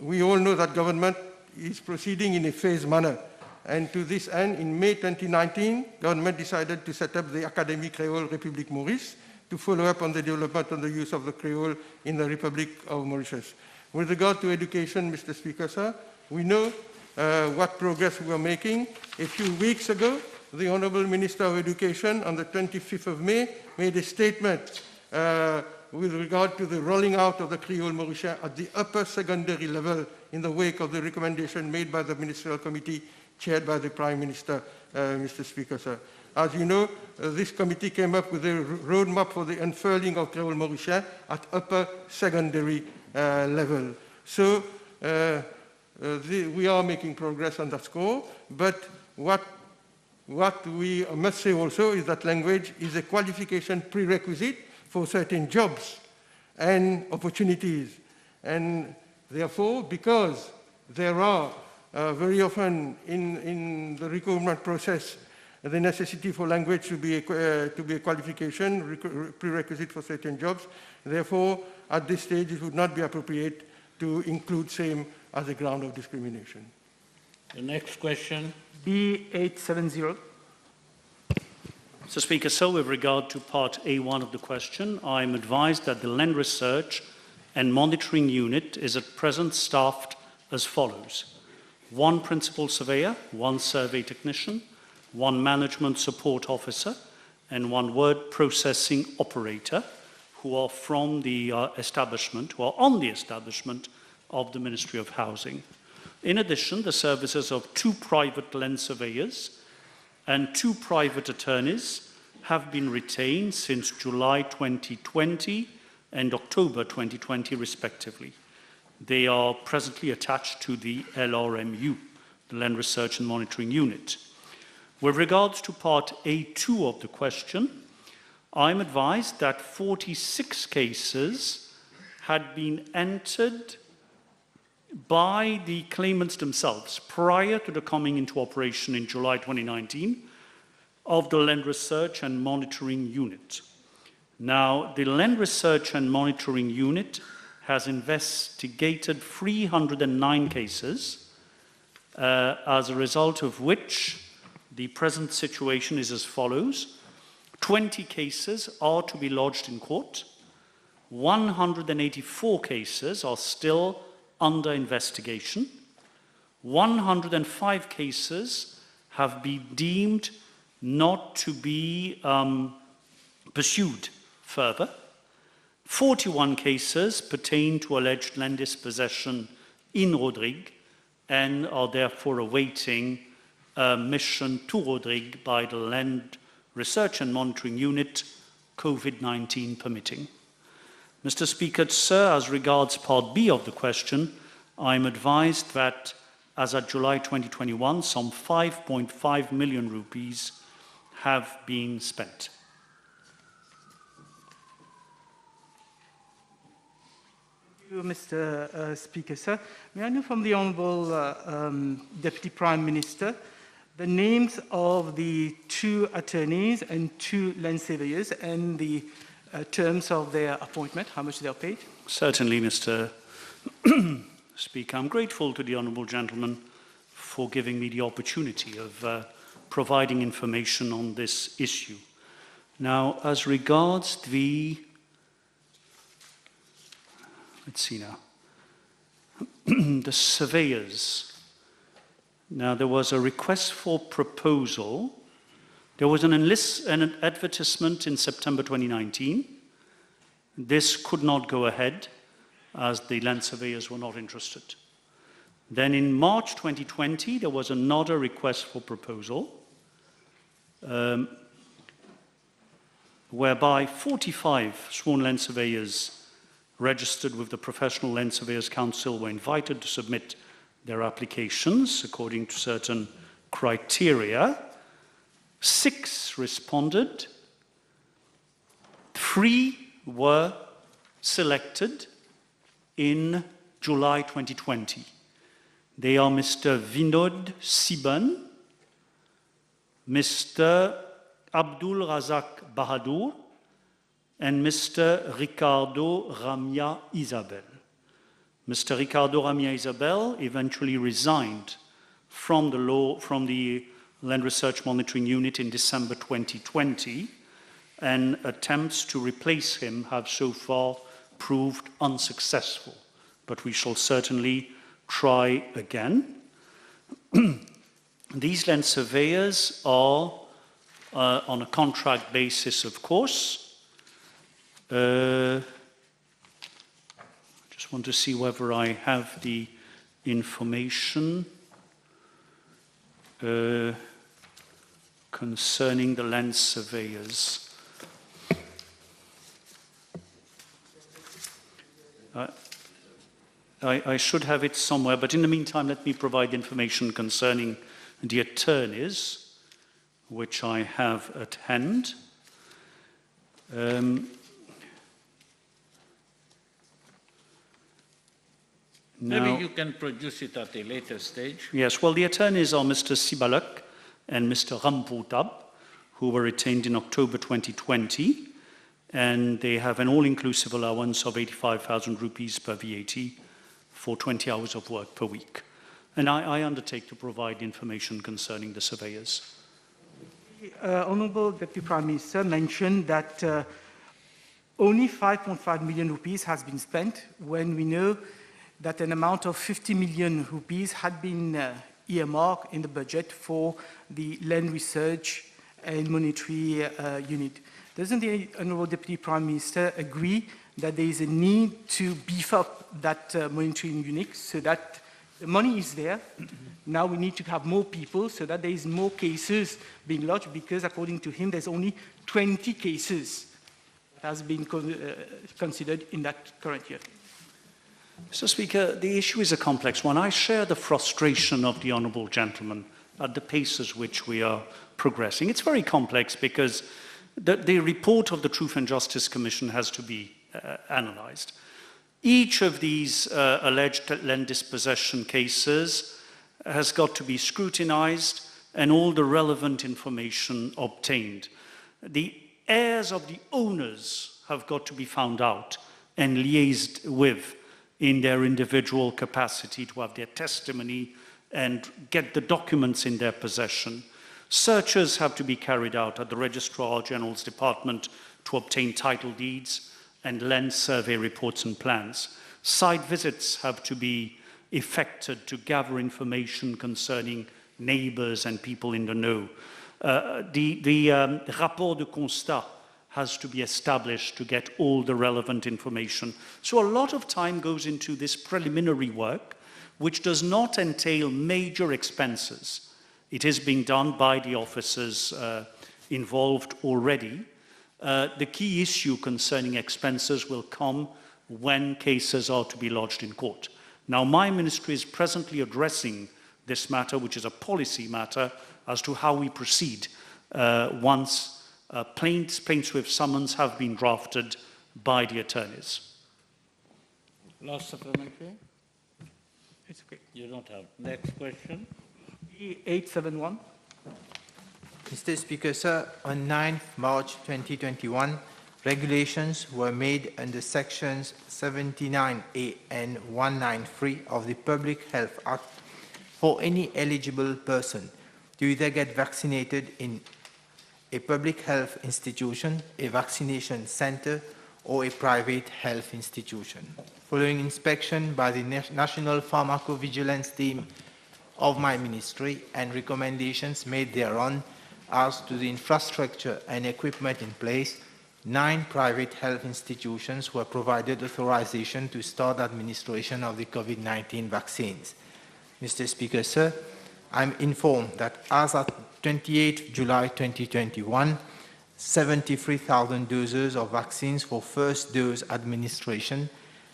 we all know that government is proceeding in a phased manner. And to this end, in May 2019, government decided to set up the Académie Creole République Maurice to follow up on the development of the use of the Creole in the Republic of Mauritius. With regard to education, Mr. Speaker, sir, we know what progress we are making. A few weeks ago, the Honourable Minister of Education on the 25th of May made a statement with regard to the rolling out of the Creole Mauritian at the upper secondary level in the wake of the recommendation made by the Ministerial Committee chaired by the Prime Minister, Mr. Speaker, sir. As you know, this committee came up with a roadmap for the unfurling of Creole Mauritian at upper secondary level. So we are making progress on that score, but what we must say also is that language is a qualification prerequisite for certain jobs and opportunities. And therefore, because there are very often in the recruitment process the necessity for language to be a qualification prerequisite for certain jobs, therefore, at this stage, it would not be appropriate to include same as a ground of discrimination. The next question. B870. Mr. Speaker, so with regard to part A1 of the question, I'm advised that the Land Research and Monitoring Unit is at present staffed as follows: 1 principal surveyor, 1 survey technician, 1 management support officer, and 1 word processing operator who are from the establishment, who are on the establishment of the Ministry of Housing. In addition, the services of 2 private land surveyors and 2 private attorneys have been retained since July 2020 and October 2020, respectively. They are presently attached to the LRMU, the Land Research and Monitoring Unit. With regards to part A2 of the question, I'm advised that 46 cases had been entered by the claimants themselves prior to the coming into operation in July 2019 of the Land Research and Monitoring Unit. Now, the Land Research and Monitoring Unit has investigated 309 cases, as a result of which the present situation is as follows. 20 cases are to be lodged in court. 184 cases are still under investigation. 105 cases have been deemed not to be pursued further. 41 cases pertain to alleged land dispossession in Rodrigue and are therefore awaiting mission to Rodrigue by the Land Research and Monitoring Unit, COVID-19 permitting. Mr. Speaker, sir, as regards part B of the question, I'm advised that as of July 2021, some 5.5 million rupees have been spent. Thank you, Mr. Speaker, sir. May I know from the Honourable Deputy Prime Minister the names of the 2 attorneys and 2 land surveyors and the terms of their appointment, how much they are paid? Certainly, Mr. Speaker. I'm grateful to the Honourable Gentleman for giving me the opportunity of providing information on this issue. Now, as regards the, let's see now, the surveyors, Now, there was a request for proposal. There was an advertisement in September 2019. This could not go ahead as the land surveyors were not interested. Then in March 2020, there was another request for proposal, whereby 45 sworn land surveyors registered with the Professional Land Surveyors Council were invited to submit their applications according to certain criteria. 6 responded. 3 were selected in July 2020. They are Mr. Vinod Siban, Mr. Abdul Razak Bahadur, and Mr. Ricardo Ramia Isabel. Mr. Ricardo Ramia Isabel eventually resigned from the Land Research Monitoring Unit in December 2020, and attempts to replace him have so far proved unsuccessful. But we shall certainly try again. These land surveyors are on a contract basis, of course. I just want to see whether I have the information concerning the land surveyors. I should have it somewhere, but in the meantime, let me provide information concerning the attorneys, which I have at hand. Maybe you can produce it at a later stage. Yes, well, the attorneys are Mr. Sibalak and Mr. Ramputab, who were retained in October 2020, and they have an all-inclusive allowance of 85,000 rupees per VAT for 20 hours of work per week. And I undertake to provide information concerning the surveyors. Honourable Deputy Prime Minister mentioned that only 5.5 million rupees has been spent when we know that an amount of 50 million rupees had been earmarked in the budget for the Land Research and Monitoring Unit. Doesn't the Honourable Deputy Prime Minister agree that there is a need to beef up that monitoring unit so that the money is there? Now we need to have more people so that there is more cases being lodged, because according to him, there's only 20 cases that has been considered in that current year. Mr. Speaker, the issue is a complex one. I share the frustration of the honourable gentleman at the pace at which we are progressing. It's very complex because the report of the Truth and Justice Commission has to be analysed. Each of these alleged land dispossession cases has got to be scrutinised and all the relevant information obtained. The heirs of the owners have got to be found out and liaised with in their individual capacity to have their testimony and get the documents in their possession. Searches have to be carried out at the Registrar General's Department to obtain title deeds and land survey reports and plans. Site visits have to be effected to gather information concerning neighbours and people in the know. The rapport de constat has to be established to get all the relevant information. So a lot of time goes into this preliminary work, which does not entail major expenses. It is being done by the officers involved already. The key issue concerning expenses will come when cases are to be lodged in court. Now, my ministry is presently addressing this matter, which is a policy matter, as to how we proceed once plaints with summons have been drafted by the attorneys. Last supplementary? It's okay. You don't have. Next question. 871. Mr. Speaker, sir, on 9th March 2021, regulations were made under sections 79A and 193 of the Public Health Act for any eligible person to either get vaccinated in a public health institution, a vaccination center, or a private health institution. Following inspection by the National Pharmacovigilance Team of my ministry and recommendations made thereon as to the infrastructure and equipment in place, 9 private health institutions were provided authorization to start administration of the COVID-19 vaccines. Mr. Speaker, sir, I'm informed that as of 28 July 2021, 73,000 doses of vaccines for first dose administration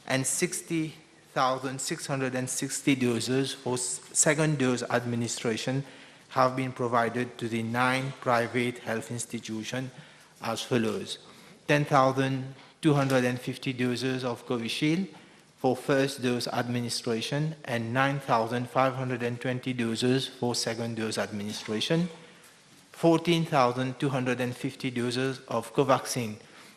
and 60,660 doses for second dose administration have been provided to the 9 private health institutions as follows: 10,250 doses of Covishield for first dose administration and 9,520 doses for second dose administration, 14,250 doses of Covaxin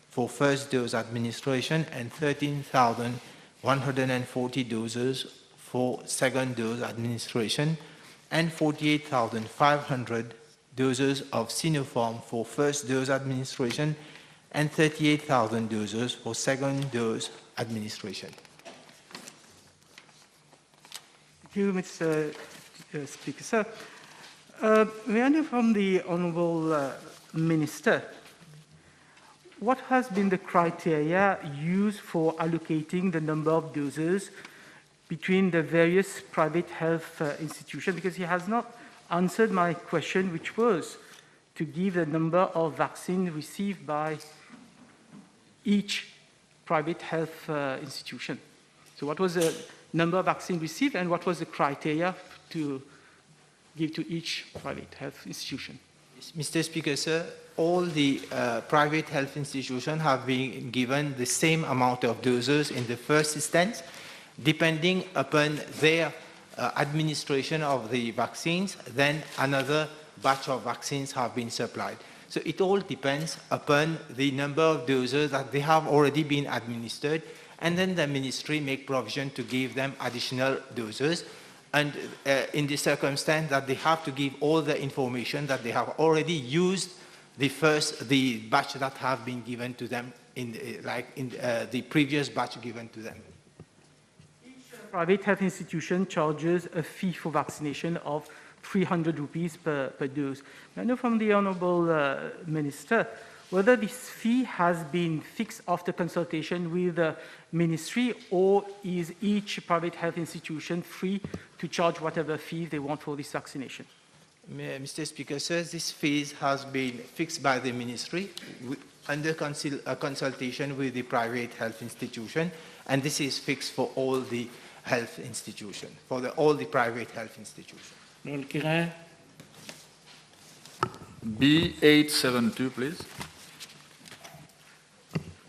for first dose administration and 13,140 doses for second dose administration, and 48,500 doses of Sinopharm for first dose administration and 38,000 doses for second dose administration. Thank you, Mr. Speaker. Sir, may I know from the Honourable Minister, what has been the criteria used for allocating the number of doses between the various private health institutions? Because he has not answered my question, which was to give the number of vaccines received by each private health institution. So what was the number of vaccines received and what was the criteria to give to each private health institution? Mr. Speaker, sir, all the private health institutions have been given the same amount of doses in the first instance, depending upon their administration of the vaccines. Then another batch of vaccines have been supplied. So it all depends upon the number of doses that they have already been administered, and then the ministry make provision to give them additional doses. And in the circumstance that they have to give all the information that they have already used the batch that have been given to them in the previous batch given to them. Each private health institution charges a fee for vaccination of 300 rupees per dose. I know from the Honourable Minister whether this fee has been fixed after consultation with the ministry, or is each private health institution free to charge whatever fee they want for this vaccination? Mr. Speaker, sir, this fee has been fixed by the ministry under consultation with the private health institution, and this is fixed for all the health institutions, for all the private health institutions. B872, please.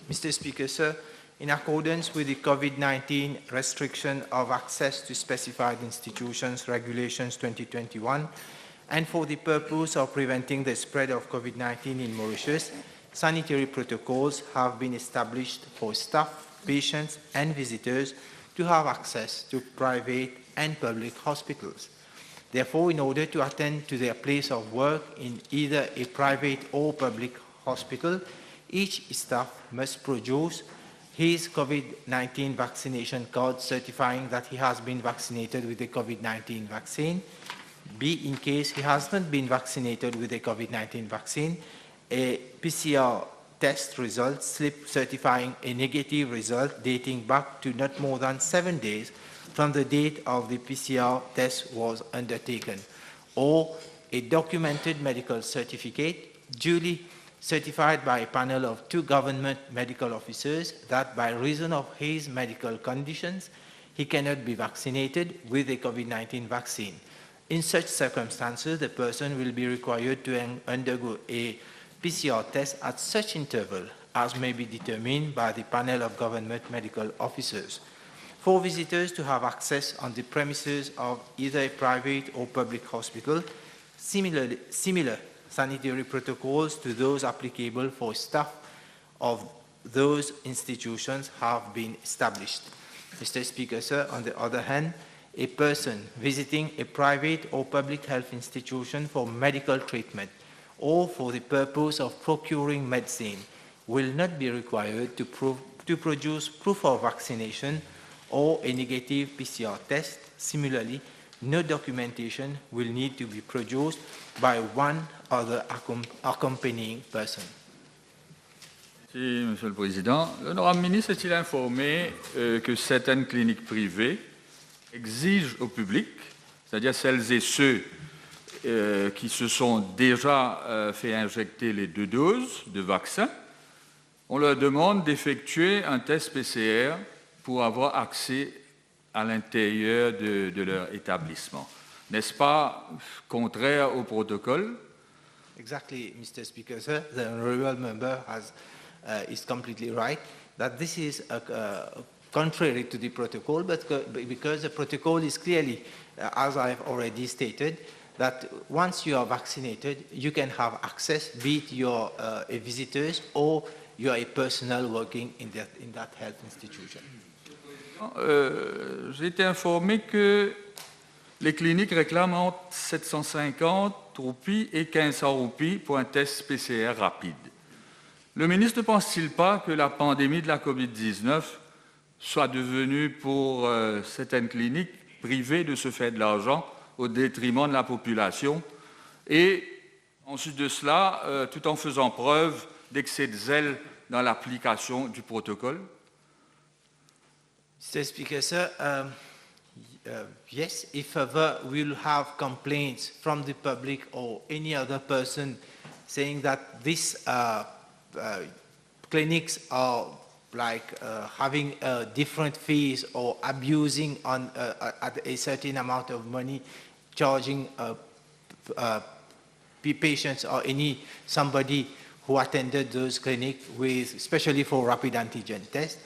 Mr. Speaker, sir, in accordance with the COVID-19 restriction of access to specified institutions regulations 2021, and for the purpose of preventing the spread of COVID-19 in Mauritius, sanitary protocols have been established for staff, patients, and visitors to have access to private and public hospitals. Therefore, in order to attend to their place of work in either a private or public hospital, each staff must produce his COVID-19 vaccination card certifying that he has been vaccinated with the COVID-19 vaccine. B, in case he has not been vaccinated with the COVID-19 vaccine, a PCR test result slip certifying a negative result dating back to not more than 7 days from the date of the PCR test was undertaken, or a documented medical certificate duly certified by a panel of 2 government medical officers that by reason of his medical conditions, he cannot be vaccinated with the COVID-19 vaccine. In such circumstances, the person will be required to undergo a PCR test at such interval as may be determined by the panel of government medical officers. For visitors to have access on the premises of either a private or public hospital, similar sanitary protocols to those applicable for staff of those institutions have been established. Mr. Speaker, sir, on the other hand, a person visiting a private or public health institution for medical treatment or for the purpose of procuring medicine will not be required to produce proof of vaccination or a negative PCR test. Similarly, no documentation will need to be produced by one other accompanying person. Merci, Monsieur le Président. L'honorable ministre est-il informé que certaines cliniques privées exigent au public, c'est-à-dire celles et ceux qui se sont déjà fait injecter les 2 doses de vaccin, on leur demande d'effectuer un test PCR pour avoir accès à l'intérieur de leur établissement. N'est-ce pas contraire au protocole? Exactly, Mr. Speaker, sir. The honourable member is completely right that this is contrary to the protocol, but because the protocol is clearly, as I've already stated, that once you are vaccinated, you can have access, be it you're a visitor or you are a personnel working in that health institution. J'ai été informé que les cliniques réclament entre 750 roupies et 1500 roupies pour un test PCR rapide. Le ministre ne pense-t-il pas que la pandémie de la COVID-19 soit devenue pour certaines cliniques privées de se faire de l'argent au détriment de la population et ensuite de cela, tout en faisant preuve d'excès de zèle dans l'application du protocole? Mr. Speaker, sir, yes, if ever we'll have complaints from the public or any other person saying that these clinics are like having different fees or abusing on at a certain amount of money, charging patients or somebody who attended those clinics with, especially for rapid antigen test,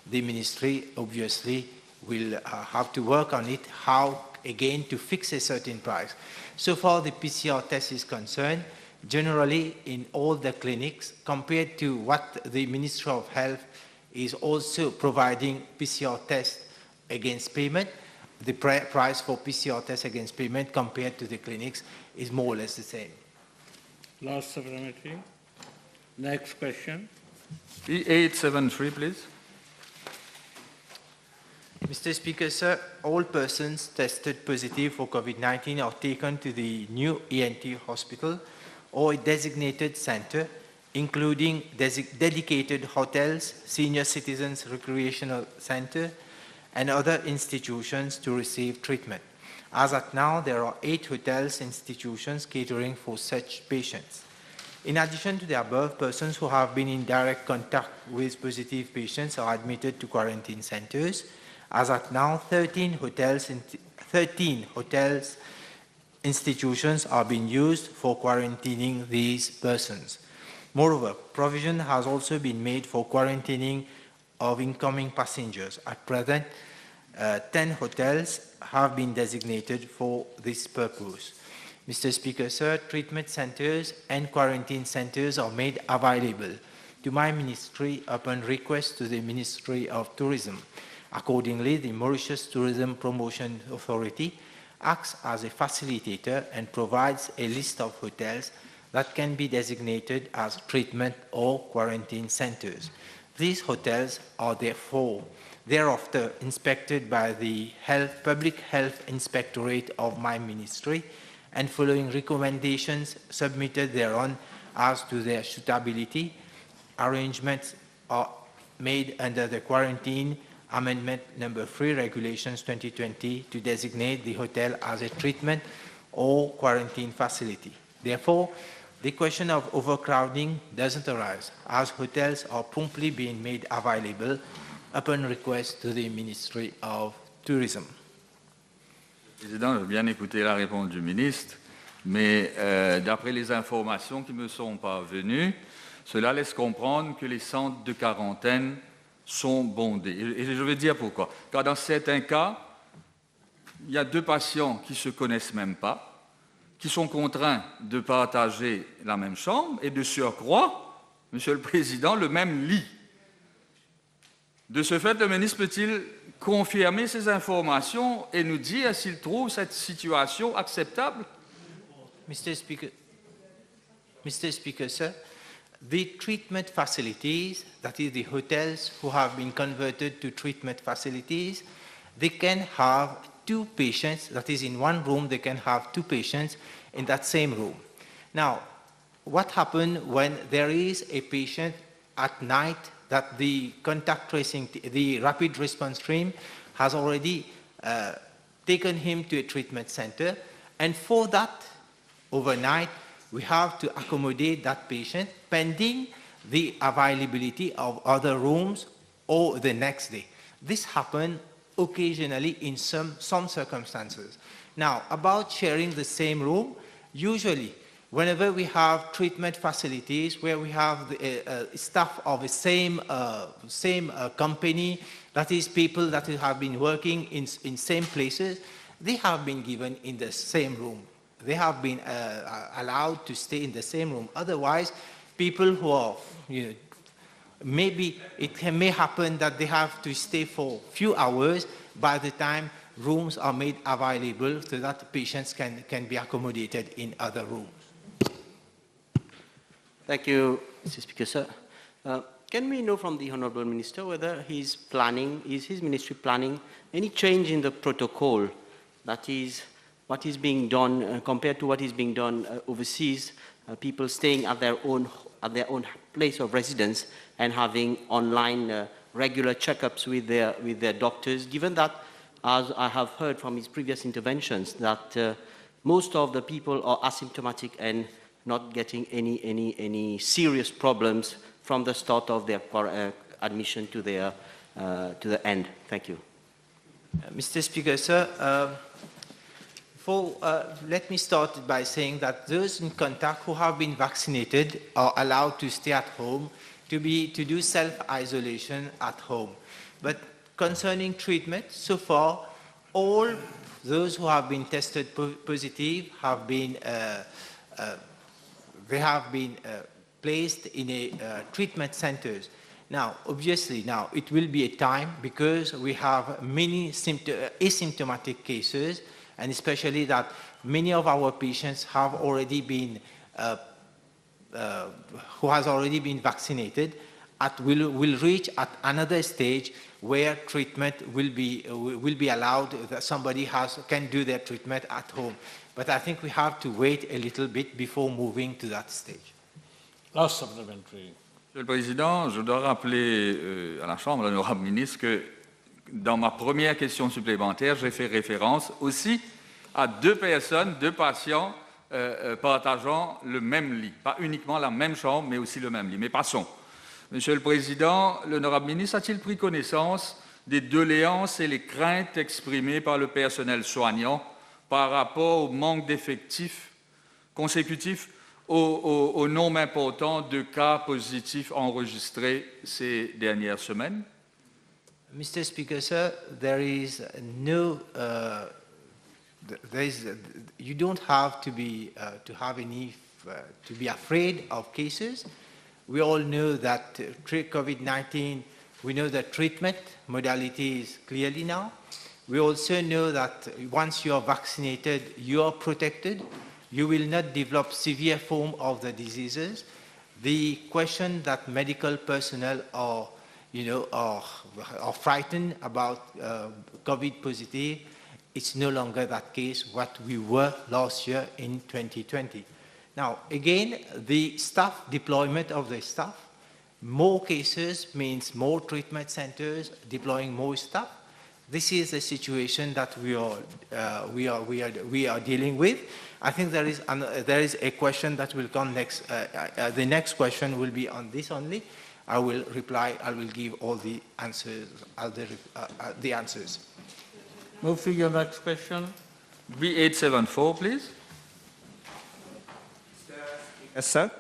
the ministry obviously will have to work on it, how again to fix a certain price. So far the PCR test is concerned, generally in all the clinics, compared to what the Ministry of Health is also providing PCR test against payment, the price for PCR test against payment compared to the clinics is more or less the same. Last supplementary. Next question. E873, please. Mr. Speaker, sir, all persons tested positive for COVID-19 are taken to the new ENT hospital or a designated center, including dedicated hotels, senior citizens recreational center, and other institutions to receive treatment. As at now, there are 8 hotels institutions catering for such patients. In addition to the above, persons who have been in direct contact with positive patients are admitted to quarantine centers. As at now, 13 hotels institutions are being used for quarantining these persons. Moreover, provision has also been made for quarantining of incoming passengers. At present, 10 hotels have been designated for this purpose. Mr. Speaker, sir, treatment centers and quarantine centers are made available to my ministry upon request to the Ministry of Tourism. Accordingly, the Mauritius Tourism Promotion Authority acts as a facilitator and provides a list of hotels that can be designated as treatment or quarantine centers. These hotels are thereafter inspected by the Public Health Inspectorate of my ministry, and following recommendations submitted thereon as to their suitability, arrangements are made under the Quarantine Amendment Number 3 Regulations 2020 to designate the hotel as a treatment or quarantine facility. Therefore, the question of overcrowding doesn't arise, as hotels are promptly being made available upon request to the Ministry of Tourism. Président, j'ai bien écouté la réponse du ministre, mais d'après les informations qui me sont parvenues, cela laisse comprendre que les centres de quarantaine sont bondés. Et je vais dire pourquoi. Car dans certains cas, il y a 2 patients qui ne se connaissent même pas, qui sont contraints de partager la même chambre et de surcroît, Monsieur le Président, le même lit. De ce fait, le ministre peut-il confirmer ces informations et nous dire s'il trouve cette situation acceptable? Mr. Speaker, sir, the treatment facilities, that is the hotels who have been converted to treatment facilities, they can have 2 patients, that is in one room they can have 2 patients in that same room. Now, what happens when there is a patient at night that the contact tracing, the rapid response team has already taken him to a treatment center, and for that overnight, we have to accommodate that patient pending the availability of other rooms or the next day. This happens occasionally in some circumstances. Now, about sharing the same room, usually, whenever we have treatment facilities where we have the staff of the same company, that is people that have been working in same places, they have been given in the same room. They have been allowed to stay in the same room. Otherwise, people who are, maybe it may happen that they have to stay for a few hours by the time rooms are made available so that patients can be accommodated in other rooms. Thank you, Mr. Speaker, sir. Can we know from the Honourable Minister whether is his ministry planning any change in the protocol, that is, what is being done compared to what is being done overseas, people staying at their own place of residence and having online regular checkups with their doctors, given that, as I have heard from his previous interventions, that most of the people are asymptomatic and not getting any serious problems from the start of their admission to the end. Thank you. Mr. Speaker, sir, let me start by saying that those in contact who have been vaccinated are allowed to stay at home, to do self-isolation at home. But concerning treatment, so far, all those who have been tested positive have been placed in a treatment centers. Now, obviously, now it will be a time because we have many asymptomatic cases, and especially that many of our patients have already been, who has already been vaccinated, will reach at another stage where treatment will be allowed, that somebody can do their treatment at home. But I think we have to wait a little bit before moving to that stage. Last supplementary. Monsieur le Président, je dois rappeler à la Chambre, à l'honorable ministre, que dans ma première question supplémentaire, j'ai fait référence aussi à 2 personnes, 2 patients partageant le même lit. Pas uniquement la même chambre, mais aussi le même lit. Mais passons. Monsieur le Président, l'honorable ministre a-t-il pris connaissance des doléances et les craintes exprimées par le personnel soignant par rapport au manque d'effectifs consécutifs au nombre important de cas positifs enregistrés ces dernières semaines? Mr. Speaker, sir, there is no, you don't have to be to be afraid of cases. We all know that COVID-19, we know the treatment modalities clearly now. We also know that once you are vaccinated, you are protected. You will not develop severe form of the diseases. The question that medical personnel are frightened about COVID positive, it's no longer that case what we were last year in 2020. Now, again, the staff, deployment of the staff, more cases means more treatment centers, deploying more staff. This is the situation that we are dealing with. I think there is a question that will come next. The next question will be on this only. I will reply. I will give all the answers. The answers. Move to your next question. B874, please. Yes, sir.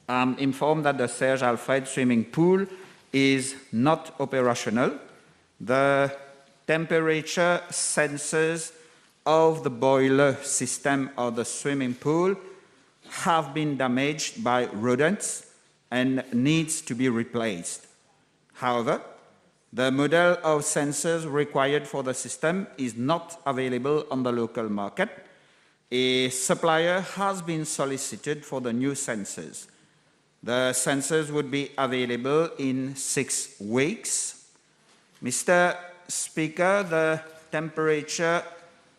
I'm informed that the Serge Alfred swimming pool is not operational. The temperature sensors of the boiler system of the swimming pool have been damaged by rodents and needs to be replaced. However, the model of sensors required for the system is not available on the local market. A supplier has been solicited for the new sensors. The sensors would be available in 6 weeks. Mr. Speaker, the temperature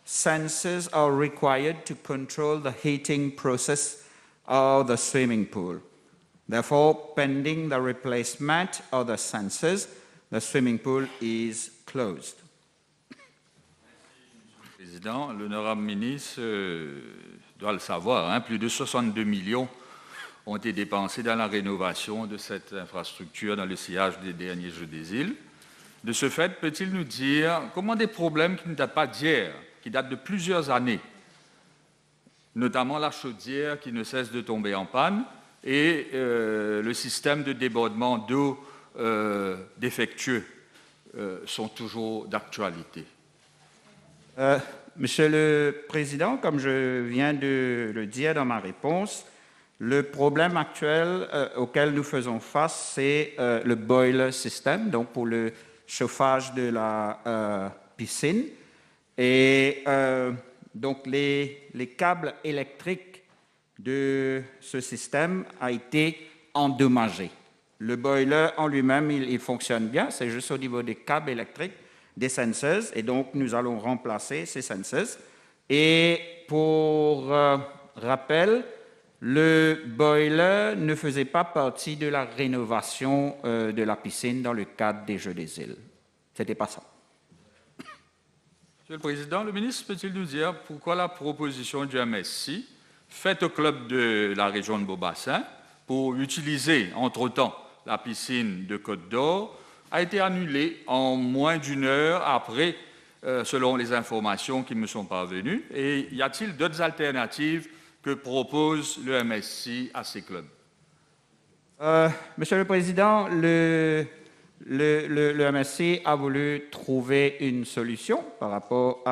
sensors are required to control the heating process of the swimming pool. Therefore, pending the replacement of the sensors, the swimming pool is closed. Président, l'honorable ministre doit le savoir, hein, plus de 62 millions ont été dépensés dans la rénovation de cette infrastructure dans le sillage des derniers Jeux des îles. De ce fait, peut-il nous dire comment des problèmes qui ne datent pas d'hier, qui datent de plusieurs années, notamment la chaudière qui ne cesse de tomber en panne et le système de débordement d'eau défectueux sont toujours d'actualité? Monsieur le Président, comme je viens de le dire dans ma réponse, le problème actuel auquel nous faisons face, c'est le boiler system, donc pour le chauffage de la piscine. Et donc les câbles électriques de ce système ont été endommagés. Le boiler en lui-même, il fonctionne bien, c'est juste au niveau des câbles électriques, des sensors, et donc nous allons remplacer ces sensors. Et pour rappel, le boiler ne faisait pas partie de la rénovation de la piscine dans le cadre des Jeux des îles. C'était pas ça. Monsieur le Président, le ministre peut-il nous dire pourquoi la proposition du MSC faite au club de la région de Beaubassin pour utiliser entre-temps la piscine de Côte d'Or a été annulée en moins d'une heure après, selon les informations qui me sont parvenues? Et y a-t-il d'autres alternatives que propose le MSC à ces clubs? Monsieur le Président, le MSC a voulu trouver une solution par rapport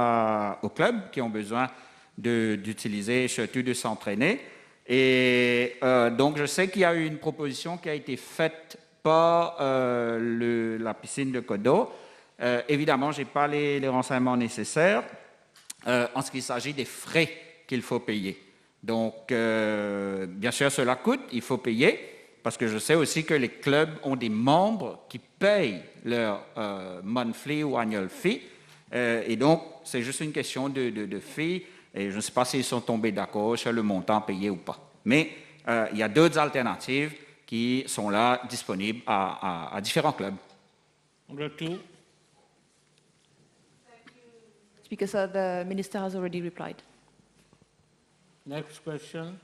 aux clubs qui ont besoin d'utiliser, surtout de s'entraîner. Et donc, je sais qu'il y a eu une proposition qui a été faite par la piscine de Côte d'Or. Évidemment, je n'ai pas les renseignements nécessaires en ce qui s'agit des frais qu'il faut payer. Donc, bien sûr, cela coûte, il faut payer, parce que je sais aussi que les clubs ont des membres qui payent leur monthly ou annual fee. Et donc, c'est juste une question de fee. Et je ne sais pas s'ils sont tombés d'accord sur le montant payé ou pas. Mais il y a d'autres alternatives qui sont là, disponibles à différents clubs. Speaker, sir, the Minister has already replied. Next question.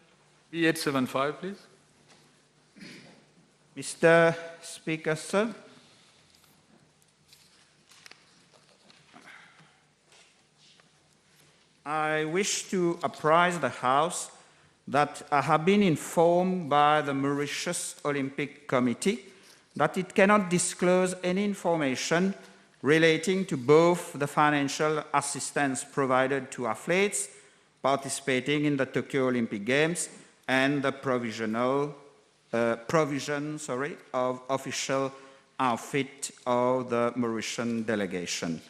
B875, please. Mr. Speaker, sir. I wish to apprise the House that I have been informed by the Mauritius Olympic Committee that it cannot disclose any information relating to both the financial assistance provided to athletes participating in the Tokyo Olympic Games and the provision of official outfit of the Mauritian delegation.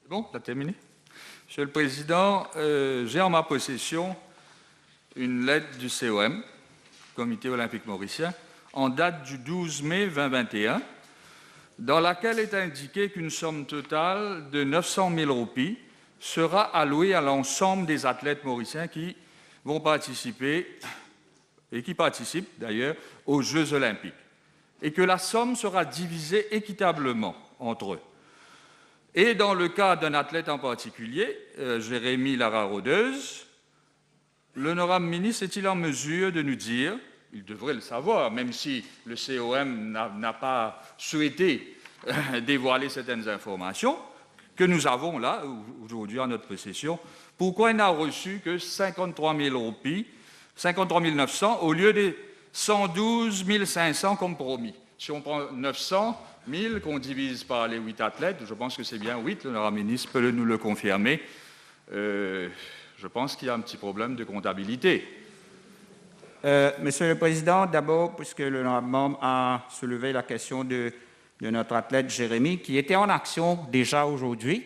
Bon, tu as terminé. Monsieur le Président, j'ai en ma possession une lettre du COM, Comité olympique mauricien, en date du 12 mai 2021, dans laquelle est indiqué qu'une somme totale de 900 000 roupies sera allouée à l'ensemble des athlètes mauriciens qui vont participer, et qui participent d'ailleurs, aux Jeux olympiques, et que la somme sera divisée équitablement entre eux. Et dans le cas d'un athlète en particulier, Jérémy Lara-Rodeuse, l'honorable ministre est-il en mesure de nous dire, il devrait le savoir, même si le COM n'a pas souhaité dévoiler certaines informations, que nous avons là, aujourd'hui, en notre possession, pourquoi il n'a reçu que 53 000 roupies, 53 900, au lieu des 112 500 comme promis. Si on prend 900 000 qu'on divise par les 8 athlètes, je pense que c'est bien 8, l'honorable ministre peut nous le confirmer. Je pense qu'il y a un petit problème de comptabilité. Monsieur le Président, d'abord, puisque l'honorable membre a soulevé la question de notre athlète Jérémy, qui était en action déjà aujourd'hui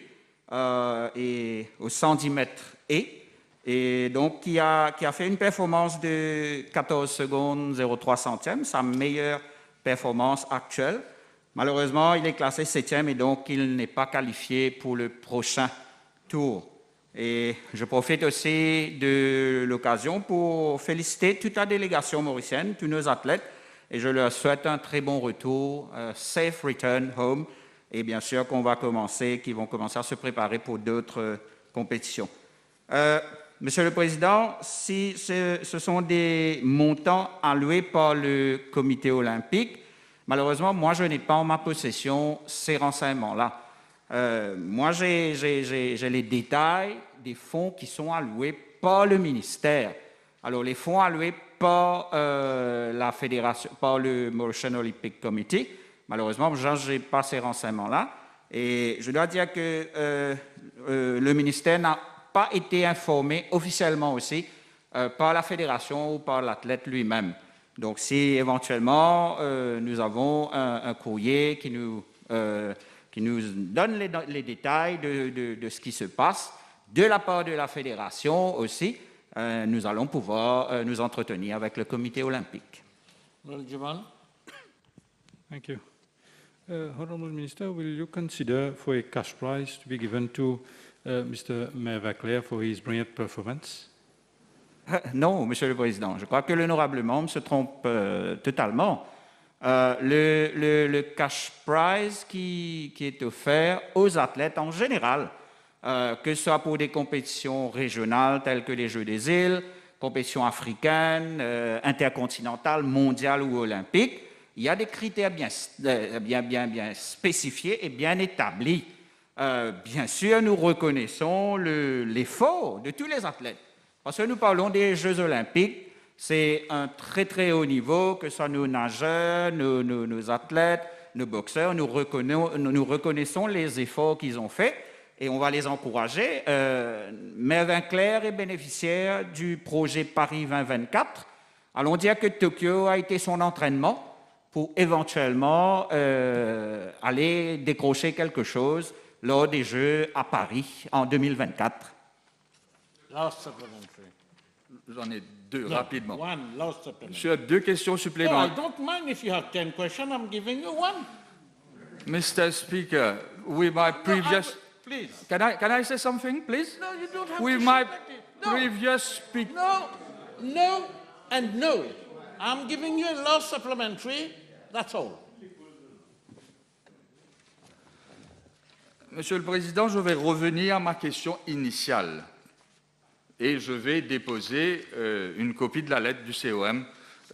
et au 110 mètres et donc qui a fait une performance de 14 secondes 03 centièmes, sa meilleure performance actuelle. Malheureusement, il est classé 7e et donc il n'est pas qualifié pour le prochain tour. Et je profite aussi de l'occasion pour féliciter toute la délégation mauricienne, tous nos athlètes, et je leur souhaite un très bon retour, safe return home, et bien sûr qu'ils vont commencer à se préparer pour d'autres compétitions. Monsieur le Président, si ce sont des montants alloués par le comité olympique, malheureusement, moi, je n'ai pas en ma possession ces renseignements-là. Moi, j'ai les détails des fonds qui sont alloués par le ministère. Alors, les fonds alloués par la fédération, par le Mauritian Olympic Committee, malheureusement, je n'ai pas ces renseignements-là. Et je dois dire que le ministère n'a pas été informé officiellement aussi par la fédération ou par l'athlète lui-même. Donc, si éventuellement nous avons un courrier qui nous donne les détails de ce qui se passe, de la part de la fédération aussi, nous allons pouvoir nous entretenir avec le comité olympique. Thank you. Honourable Minister, will you consider for a cash prize to be given to Mr. Mayor Vaclair for his brilliant performance? Non, Monsieur le Président, je crois que l'honorable membre se trompe totalement. Le cash prize qui est offert aux athlètes en général, que ce soit pour des compétitions régionales telles que les Jeux des îles, compétitions africaines, intercontinentales, mondiales ou olympiques, il y a des critères bien spécifiés et bien établis. Bien sûr, nous reconnaissons l'effort de tous les athlètes. Parce que nous parlons des Jeux olympiques, c'est un très très haut niveau, que ce soit nos nageurs, nos athlètes, nos boxeurs, nous reconnaissons les efforts qu'ils ont faits et on va les encourager. Mervyn Claire est bénéficiaire du projet Paris 2024. Allons dire que Tokyo a été son entraînement pour éventuellement aller décrocher quelque chose lors des Jeux à Paris en 2024. Last supplementary. J'en ai deux, rapidement. One, last supplementary. Monsieur, deux questions No, I supplémentaires. don't mind if you have 10 questions, I'm giving you one. Mr. Speaker, with my previous... Please. Can I say something, please? No, you don't have With to my shout at it. No. previous speak... No, and no. I'm giving you a last supplementary, that's all. Monsieur le Président, je vais revenir à ma question initiale et je vais déposer une copie de la lettre du COM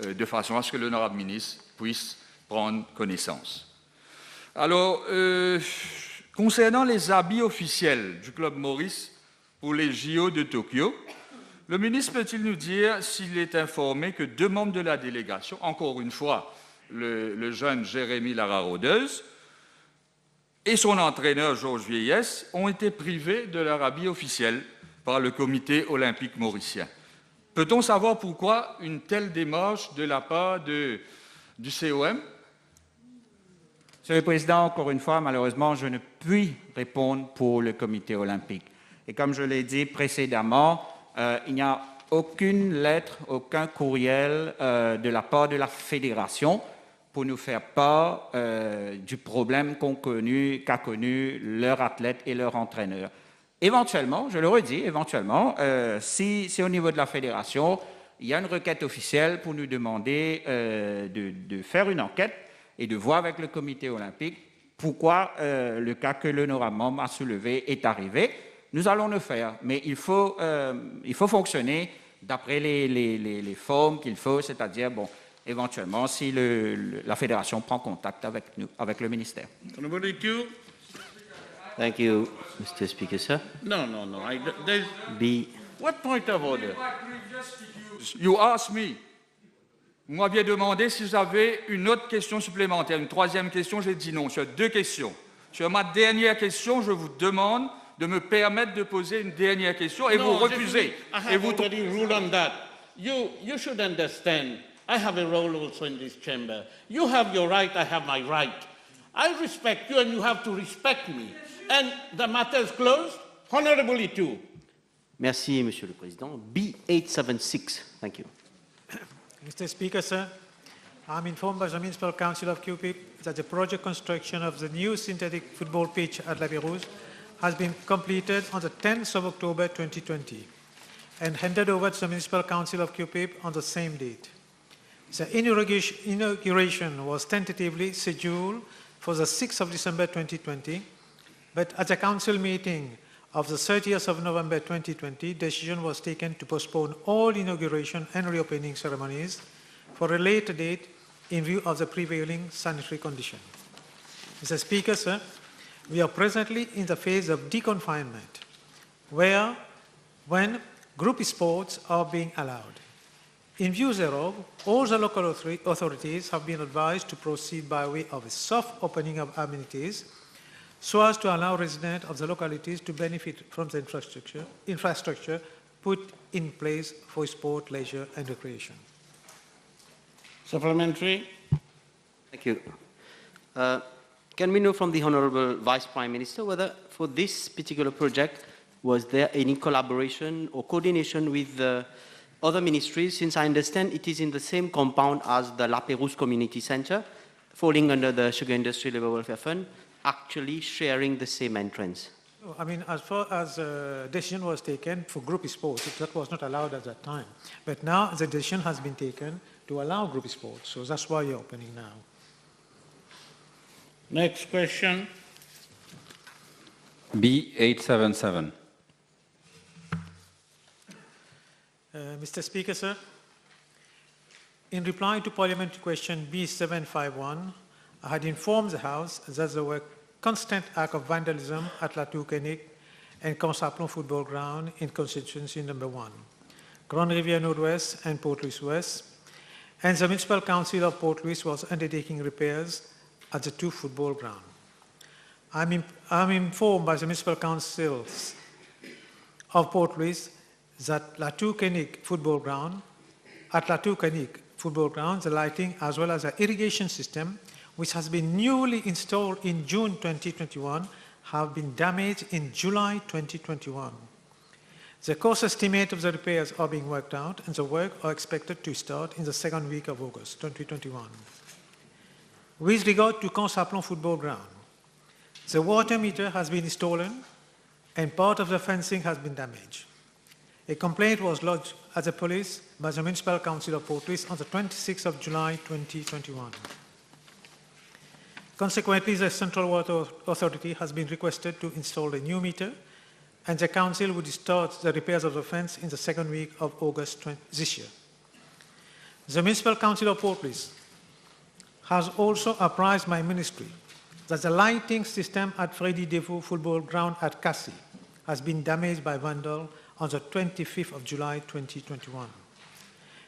de façon à ce que l'honorable ministre puisse prendre connaissance. Alors, concernant les habits officiels du Club Maurice pour les JO de Tokyo, le ministre peut-il nous dire s'il est informé que deux membres de la délégation, encore une fois, le jeune Jérémy Lara-Rodeuse et son entraîneur Georges Vieillesse, ont été privés de leur habit officiel par le comité olympique mauricien. Peut-on savoir pourquoi une telle démarche de la part du COM? Monsieur le Président, encore une fois, malheureusement, je ne puis répondre pour le comité olympique. Et comme je l'ai dit précédemment, il n'y a aucune lettre, aucun courriel de la part de la fédération pour nous faire part du problème qu'a connu leur athlète et leur entraîneur. Éventuellement, je le redis, éventuellement, si au niveau de la fédération, il y a une requête officielle pour nous demander de faire une enquête et de voir avec le comité olympique pourquoi le cas que l'honorable membre a soulevé est arrivé, nous allons le faire. Mais il faut fonctionner d'après les formes qu'il faut, c'est-à-dire, bon, éventuellement, si la fédération prend contact avec nous, avec le ministère. Thank you, Mr. Speaker, sir. No. B. What point of order? You asked me. Vous m'aviez demandé si j'avais une autre question supplémentaire, une troisième question, j'ai dit non. Sur deux questions. Sur ma dernière question, je vous demande de me permettre de poser une dernière question et vous refusez. I have already ruled on that. You should understand. I have a role also in this chamber. You have your right, I have my right. I respect you and you have to respect me. And the matter is closed, honorably too. Merci, Monsieur le Président. B876. Thank you. Mr. Speaker, sir, I'm informed by the Municipal Council of QP that the project construction of the new synthetic football pitch at La Pérouse has been completed on the 10th of October 2020 and handed over to the Municipal Council of QP on the same date. The inauguration was tentatively scheduled for the 6th of December 2020, but at the council meeting of the 30th of November 2020, decision was taken to postpone all inauguration and reopening ceremonies for a later date in view of the prevailing sanitary condition. Mr. Speaker, sir, we are presently in the phase of deconfinement, when group sports are being allowed. In view thereof, all the local authorities have been advised to proceed by way of a soft opening of amenities so as to allow residents of the localities to benefit from the infrastructure put in place for sport, leisure, and recreation. Supplementary. Thank you. Can we know from the Honorable Vice Prime Minister whether for this particular project was there any collaboration or coordination with the other ministries, since I understand it is in the same compound as the La Pérouse Community Center, falling under the Sugar Industry Labour Welfare Fund, actually sharing the same entrance? I mean, as far as decision was taken for group sports, that was not allowed at that time. But now the decision has been taken to allow group sports, so that's why you're opening now. Next question. B877. Mr. Speaker, sir, in reply to Parliamentary question B751, I had informed the House that there were constant acts of vandalism at La Tour-Koenig and Consaplon football ground in constituency number 1, Grande Rivière Nord-Ouest and Port-Louis West, and the Municipal Council of Port-Louis was undertaking repairs at the 2 football grounds. I'm informed by the Municipal Councils of Port-Louis that La Tour-Koenig football ground, at La Tour-Koenig football ground, the lighting as well as the irrigation system, which has been newly installed in June 2021, have been damaged in July 2021. The cost estimate of the repairs are being worked out, and the work are expected to start in the second week of August 2021. With regard to Consaplon football ground, the water meter has been stolen and part of the fencing has been damaged. A complaint was lodged at the police by the Municipal Council of Port-Louis on the 26th of July 2021. Consequently, the Central Water Authority has been requested to install a new meter, and the Council would start the repairs of the fence in the second week of August this year. The Municipal Council of Port-Louis has also apprised my ministry that the lighting system at Freddy Deveau football ground at Cassis has been damaged by vandals on the 25th of July 2021.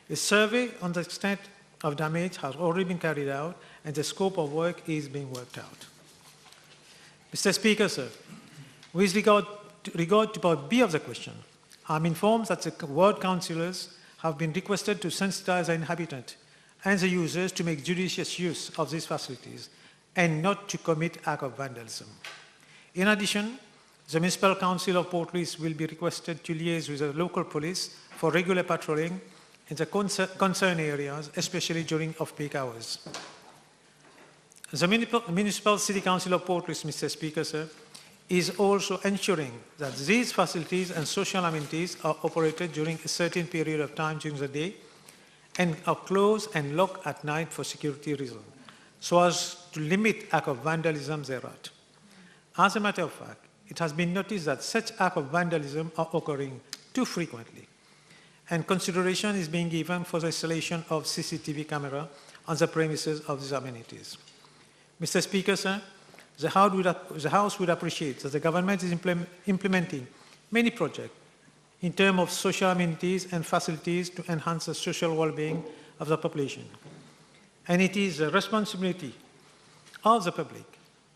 A survey on the extent of damage has already been carried out, and the scope of work is being worked out. Mr. Speaker, sir, with regard to part B of the question, I'm informed that the ward councillors have been requested to sensitize the inhabitants and the users to make judicious use of these facilities and not to commit acts of vandalism. In addition, the Municipal Council of Port-Louis will be requested to liaise with the local police for regular patrolling in the concerned areas, especially during off-peak hours. The Municipal City Council of Port-Louis, Mr. Speaker, sir, is also ensuring that these facilities and social amenities are operated during a certain period of time during the day and are closed and locked at night for security reasons, so as to limit acts of vandalism thereat. As a matter of fact, it has been noticed that such acts of vandalism are occurring too frequently, and consideration is being given for the installation of CCTV camera on the premises of these amenities. Mr. Speaker, sir, the House would appreciate that the government is implementing many projects in terms of social amenities and facilities to enhance the social well-being of the population. And it is the responsibility of the public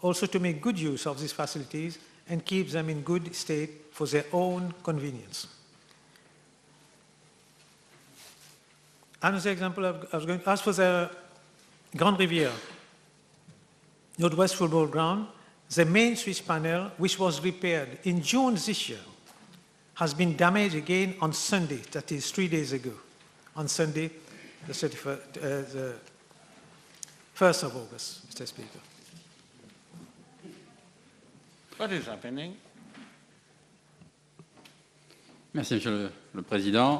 also to make good use of these facilities and keep them in good state for their own convenience. Another example I was going to ask for the Grande Rivière Nord-Ouest football ground, the main switch panel, which was repaired in June this year, has been damaged again on Sunday, that is 3 days ago. On Sunday, the 1st of August, Mr. Speaker. What is happening? Merci, Monsieur le Président.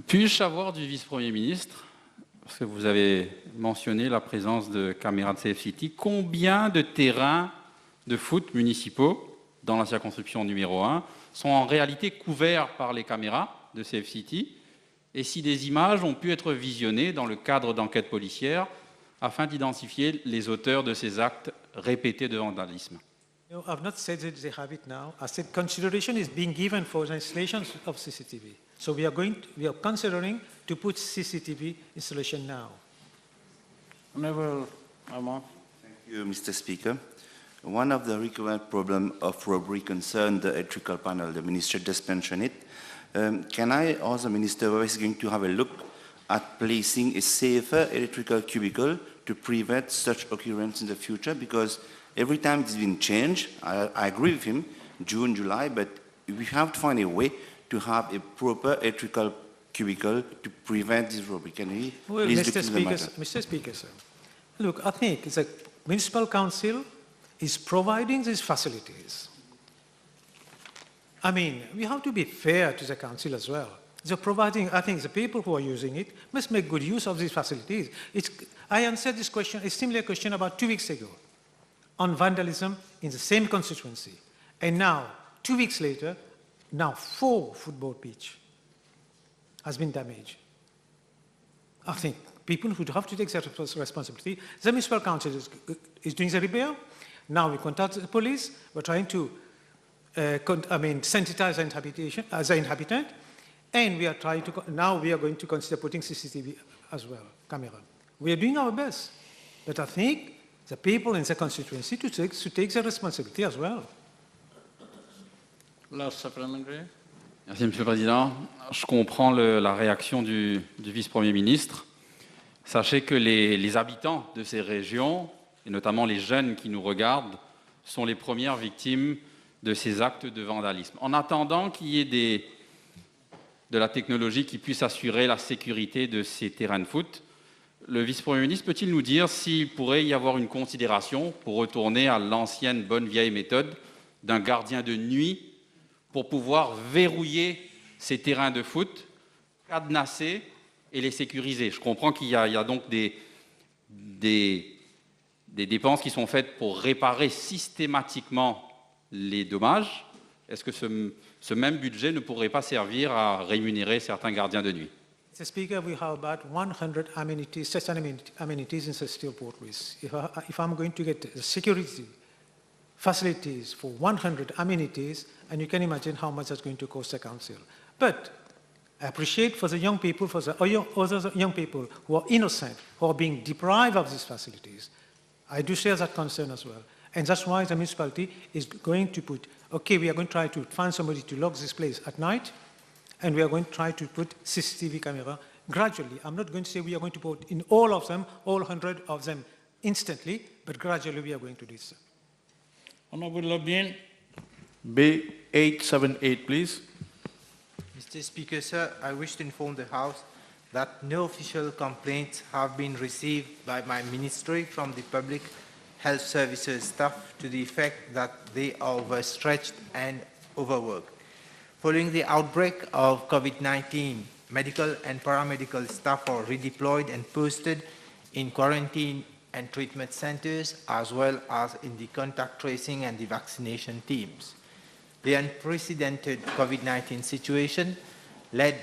Puis-je savoir du vice-premier ministre, parce que vous avez mentionné la présence de caméras de CFCity, combien de terrains de foot municipaux dans la circonscription numéro 1 sont en réalité couverts par les caméras de CFCity, et si des images ont pu être visionnées dans le cadre d'enquêtes policières afin d'identifier les auteurs de ces actes répétés de vandalisme. No, I've not said that they have it now. I said consideration is being given for the installation of CCTV. So we are considering to put CCTV installation now. Honourable Amon. Thank you, Mr. Speaker. One of the recurrent problems of robbery concerns the electrical panel. The Minister just mentioned it. Can I ask the Minister whether he's going to have a look at placing a safer electrical cubicle to prevent such occurrence in the future? Because every time it's been changed, I agree with him, June, July, but we have to find a way to have a proper electrical cubicle to prevent this robbery. Can he please look into the matter? Mr. Speaker, sir, look, I think it's a municipal council is providing these facilities. I mean, we have to be fair to the council as well. They're providing, I think the people who are using it must make good use of these facilities. I answered this question, a similar question about 2 weeks ago on vandalism in the same constituency. And now, 2 weeks later, now 4 football pitch has been damaged. I think people who have to take that responsibility, the municipal council is doing the repair. Now we contact the police, we're trying to sensitize the inhabitant, and we are trying to, now we are going to consider putting CCTV as well, camera. We are doing our best, but I think the people in the constituency to take the responsibility as well. Last supplementary. Merci, Monsieur le Président. Je comprends la réaction du vice-premier ministre. Sachez que les habitants de ces régions, et notamment les jeunes qui nous regardent, sont les premières victimes de ces actes de vandalisme. En attendant qu'il y ait de la technologie qui puisse assurer la sécurité de ces terrains de foot, le vice-premier ministre peut-il nous dire s'il pourrait y avoir une considération pour retourner à l'ancienne bonne vieille méthode d'un gardien de nuit pour pouvoir verrouiller ces terrains de foot, cadenasser et les sécuriser? Je comprends qu'il y a donc des dépenses qui sont faites pour réparer systématiquement les dommages. Est-ce que ce même budget ne pourrait pas servir à rémunérer certains gardiens de nuit? Mr. Speaker, we have about 100 amenities, such amenities in the city of Port Louis. If I'm going to get the security facilities for 100 amenities, and you can imagine how much that's going to cost the council. But I appreciate for the young people, for the other young people who are innocent, who are being deprived of these facilities. I do share that concern as well. And that's why the municipality is going to put, okay, we are going to try to find somebody to lock this place at night, and we are going to try to put CCTV camera gradually. I'm not going to say we are going to put in all of them, all 100 of them instantly, but gradually we are going to do so. Honourable Lobien. B878, please. Mr. Speaker, sir, I wish to inform the House that no official complaints have been received by my ministry from the public health services staff to the effect that they are overstretched and overworked. Following the outbreak of COVID-19, medical and paramedical staff are redeployed and posted in quarantine and treatment centers, as well as in the contact tracing and the vaccination teams. The unprecedented COVID-19 situation led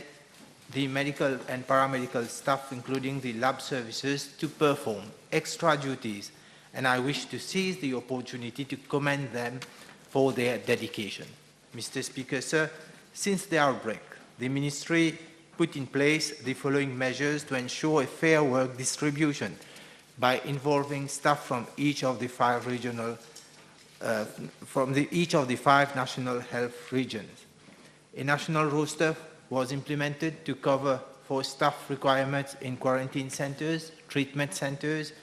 the medical and paramedical staff, including the lab services, to perform extra duties, and I wish to seize the opportunity to commend them for their dedication. Mr. Speaker, sir, since the outbreak, the Ministry put in place the following measures to ensure a fair work distribution by involving staff from each of the 5 regional each of the 5 national health regions. A national roster was implemented to cover for staff requirements in quarantine centers, treatment centers,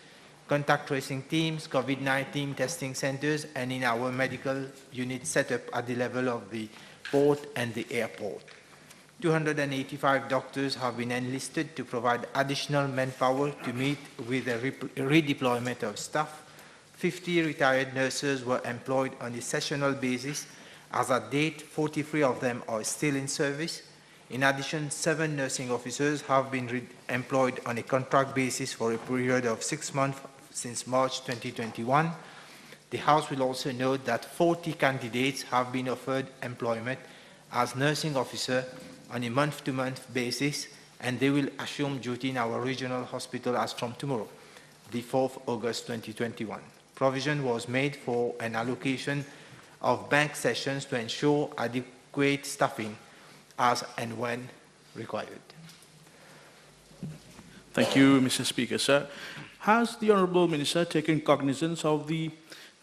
contact tracing teams, COVID-19 testing centers, and in our medical unit set up at the level of the port and the airport. 285 doctors have been enlisted to provide additional manpower to meet with the redeployment of staff. 50 retired nurses were employed on a sessional basis. As at date, 43 of them are still in service. In addition, 7 nursing officers have been employed on a contract basis for a period of 6 months since March 2021. The House will also note that 40 candidates have been offered employment as nursing officer on a month-to-month basis, and they will assume duty in our regional hospital as from tomorrow, the 4th August 2021. Provision was made for an allocation of bank sessions to ensure adequate staffing as and when required. Thank you, Mr. Speaker, sir. Has the Honourable Minister taken cognizance of the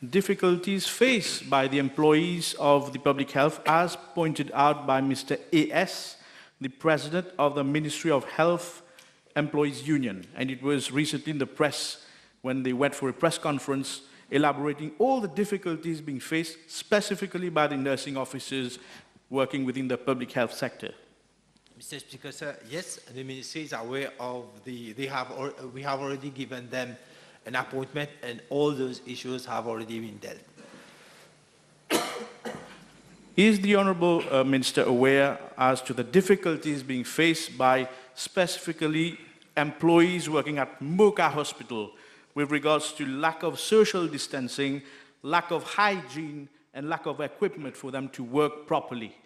difficulties faced by the employees of the public health, as pointed out by Mr. A.S., the President of the Ministry of Health Employees Union? And it was recently in the press when they went for a press conference elaborating all the difficulties being faced specifically by the nursing officers working within the public health sector. Mr. Speaker, sir, yes, the Ministry is aware of we have already given them an appointment, and all those issues have already been dealt. Is the Honourable Minister aware as to the difficulties being faced by specifically employees working at Mocha Hospital with regards to lack of social distancing, lack of hygiene, and lack of equipment for them to work properly?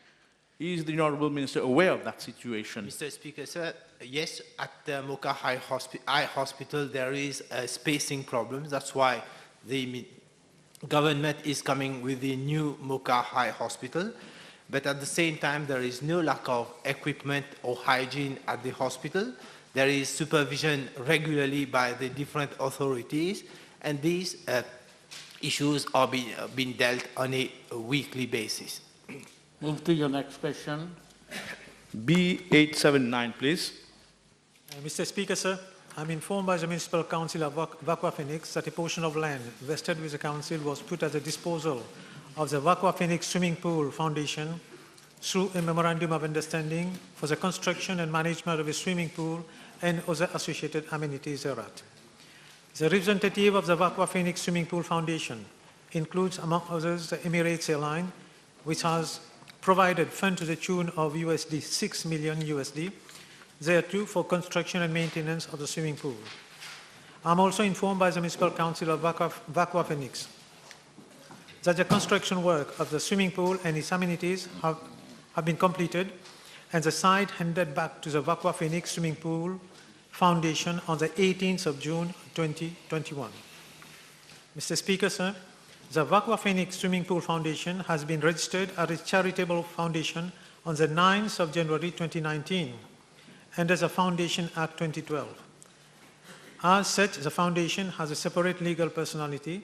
Is the Honourable Minister aware of that situation? Mr. Speaker, sir, yes, at the Mocha Eye Hospital there is a spacing problem. That's why the government is coming with the new Mocha Eye Hospital. But at the same time, there is no lack of equipment or hygiene at the hospital. There is supervision regularly by the different authorities, and these issues are being dealt on a weekly basis. Move to your next question. B879, please. Mr. Speaker, sir, I'm informed by the Municipal Council of Vakwa Phoenix that a portion of land vested with the Council was put at the disposal of the Vakwa Phoenix Swimming Pool Foundation through a Memorandum of Understanding for the construction and management of a swimming pool and other associated amenities thereat. The representative of the Vakwa Phoenix Swimming Pool Foundation includes, among others, the Emirates Airline, which has provided funds to the tune of USD 6 million USD, thereto for construction and maintenance of the swimming pool. I'm also informed by the Municipal Council of Vakwa Phoenix that the construction work of the swimming pool and its amenities have been completed, and the site handed back to the Vakwa Phoenix Swimming Pool Foundation on the 18th of June 2021. Mr. Speaker, sir, the Vakwa Phoenix Swimming Pool Foundation has been registered as a charitable foundation on the 9th of January 2019 under the Foundation Act 2012. As such, the foundation has a separate legal personality,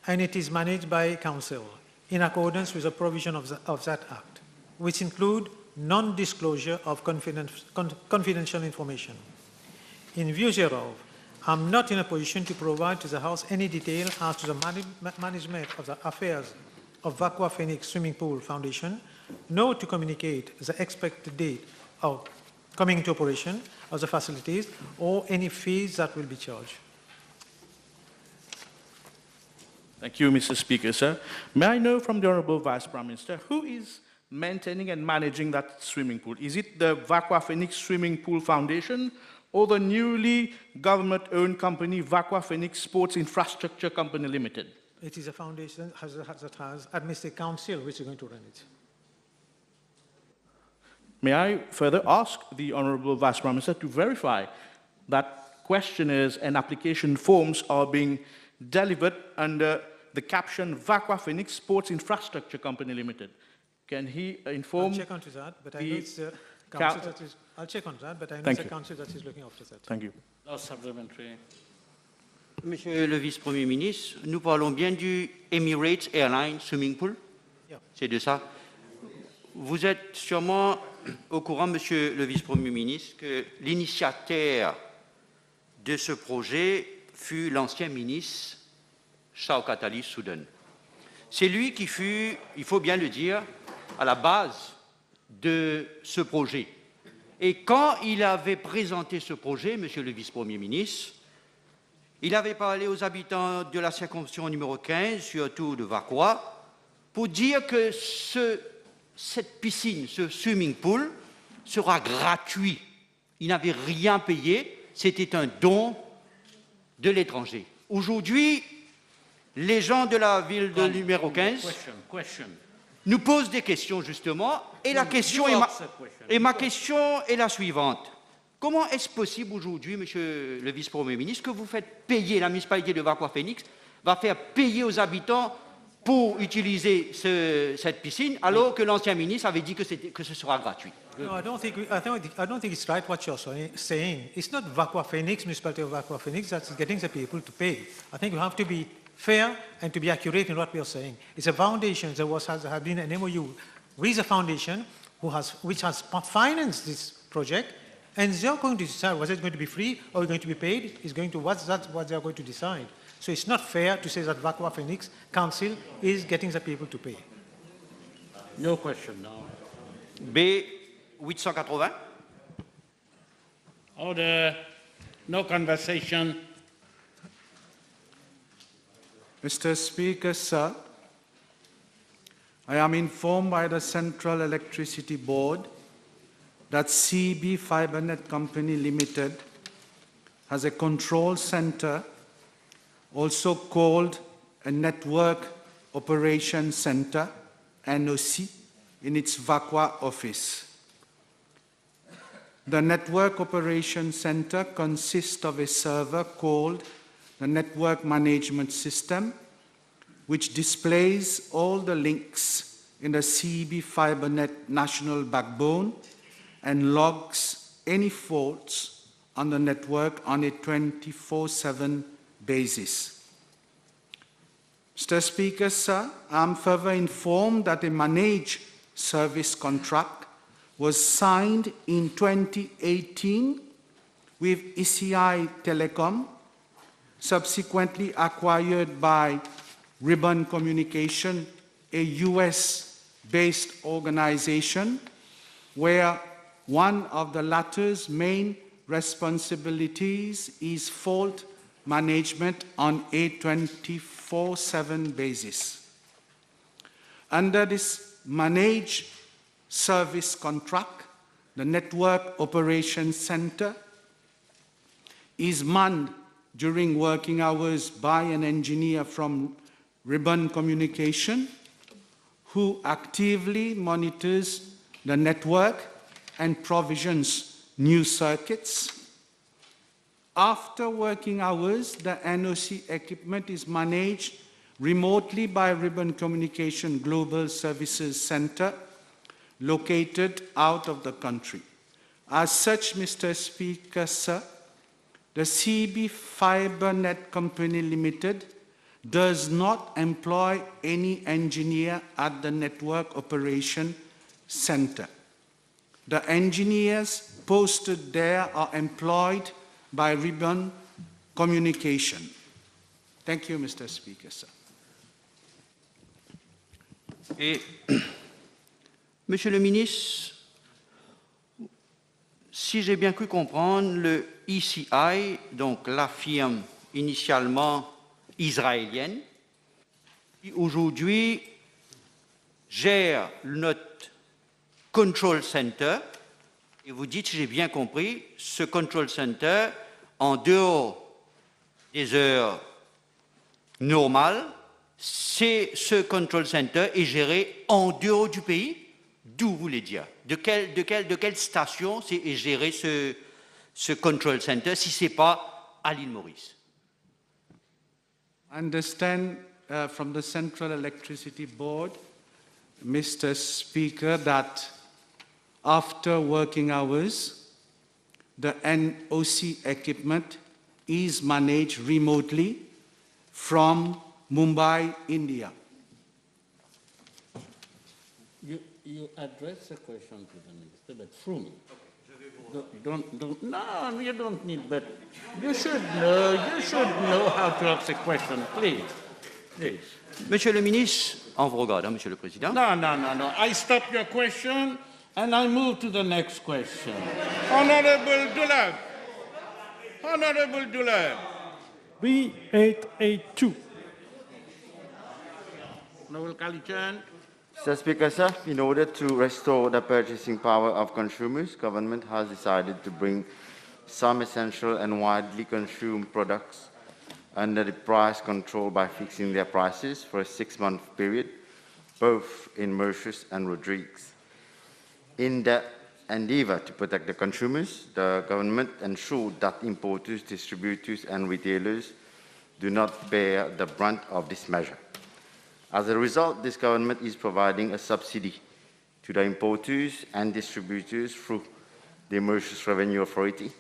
and it is managed by council in accordance with the provision of that act, which include non-disclosure of confidential information. In view thereof, I'm not in a position to provide to the House any detail as to the management of the affairs of Vakwa Phoenix Swimming Pool Foundation, nor to communicate the expected date of coming into operation of the facilities or any fees that will be charged. Thank you, Mr. Speaker, sir. May I know from the Honourable Vice Prime Minister, who is maintaining and managing that swimming pool? Is it the Vakwa Phoenix Swimming Pool Foundation or the newly government-owned company Vakwa Phoenix Sports Infrastructure Company Limited? It is a foundation that has administrative council which is going to run it. May I further ask the Honourable Vice Prime Minister to verify that questionnaires and application forms are being delivered under the caption Vakwa Phoenix Sports Infrastructure Company Limited? Can he inform? I'll check onto that, but I know it's the council that is. I'll check on that, but I know it's the council that is looking after that. Thank you. No supplementary. Monsieur le Vice-Premier ministre, nous parlons bien du Emirates Airline Swimming Pool. Yeah. C'est de ça. Vous êtes sûrement au courant, Monsieur le Vice-Premier ministre, que l'initiateur de ce projet fut l'ancien ministre Shaukat Ali Soudan. C'est lui qui fut, il faut bien le dire, à la base de ce projet. Et quand il avait présenté ce projet, Monsieur le vice-premier ministre, il avait parlé aux habitants de la circonscription numéro 15, surtout de Vacois, pour dire que cette piscine, ce swimming pool, sera gratuit. Il n'avait rien payé, c'était un don de l'étranger. Aujourd'hui, les gens de la ville de numéro 15 nous posent des questions, justement, et ma question est la suivante. Comment est-ce possible aujourd'hui, Monsieur le vice-premier ministre, que vous faites payer, la municipalité de Vacois-Phoenix va faire payer aux habitants pour utiliser cette piscine, alors que l'ancien ministre avait dit que ce sera gratuit? No, I don't think it's right what you're saying. It's not Vacois-Phoenix, municipality of Vacois-Phoenix, that's getting the people to pay. I think you have to be fair and to be accurate in what we are saying. It's a foundation. There has been an MOU with a foundation which has financed this project, and they are going to decide whether it's going to be free or going to be paid. Is going to that's what they are going to decide. So it's not fair to say that Vacois-Phoenix Council is getting the people to pay. No question now. B 880. Order. No conversation. Mr. Speaker, sir, I am informed by the Central Electricity Board that CB FiberNet Company Limited has a control center, also called a Network Operation Center, NOC, in its Vacois office. The Network Operation Center consists of a server called the Network Management System, which displays all the links in the CB FiberNet national backbone and logs any faults on the network on a 24/7 basis. Mr. Speaker, sir, I'm further informed that a managed service contract was signed in 2018 with ECI Telecom, subsequently acquired by Ribbon Communication, a US-based organization, where one of the latter's main responsibilities is fault management on a 24/7 basis. Under this managed service contract, the Network Operations Center is manned during working hours by an engineer from Ribbon Communication, who actively monitors the network and provisions new circuits. After working hours, the NOC equipment is managed remotely by Ribbon Communication Global Services Center, located out of the country. As such, Mr. Speaker, sir, the CB FiberNet Company Limited does not employ any engineer at the Network Operation Center. The engineers posted there are employed by Ribbon Communication. Thank you, Mr. Speaker, sir. Et, Monsieur le ministre, si j'ai bien cru comprendre, le ECI, donc la firme initialement israélienne, qui aujourd'hui gère notre control center, et vous dites, si j'ai bien compris, ce control center, en dehors des heures normales, ce control center est géré en dehors du pays. D'où vous voulez dire? De quelle station est géré ce control center si ce n'est pas à l'île Maurice? I understand from the Central Electricity Board, Mr. Speaker, that after working hours, the NOC equipment is managed remotely from Mumbai, India. You address the question to the minister, but through me. No, you don't need, but you should know how to ask a question, please. Please. Monsieur le ministre, en vous regardant, Monsieur le Président. No. I stop your question And I move to the next question. Honorable Dulab. Honorable Dulab. B882. Honorable Kalichan. Mr. Speaker, sir, in order to restore the purchasing power of consumers, government has decided to bring some essential and widely consumed products under the price control by fixing their prices for a 6-month period, both in Mauritius and Rodrigues. In the endeavor to protect the consumers, the government ensured that importers, distributors, and retailers do not bear the brunt of this measure. As a result, this government is providing a subsidy to the importers and distributors through the Mauritius Revenue Authority.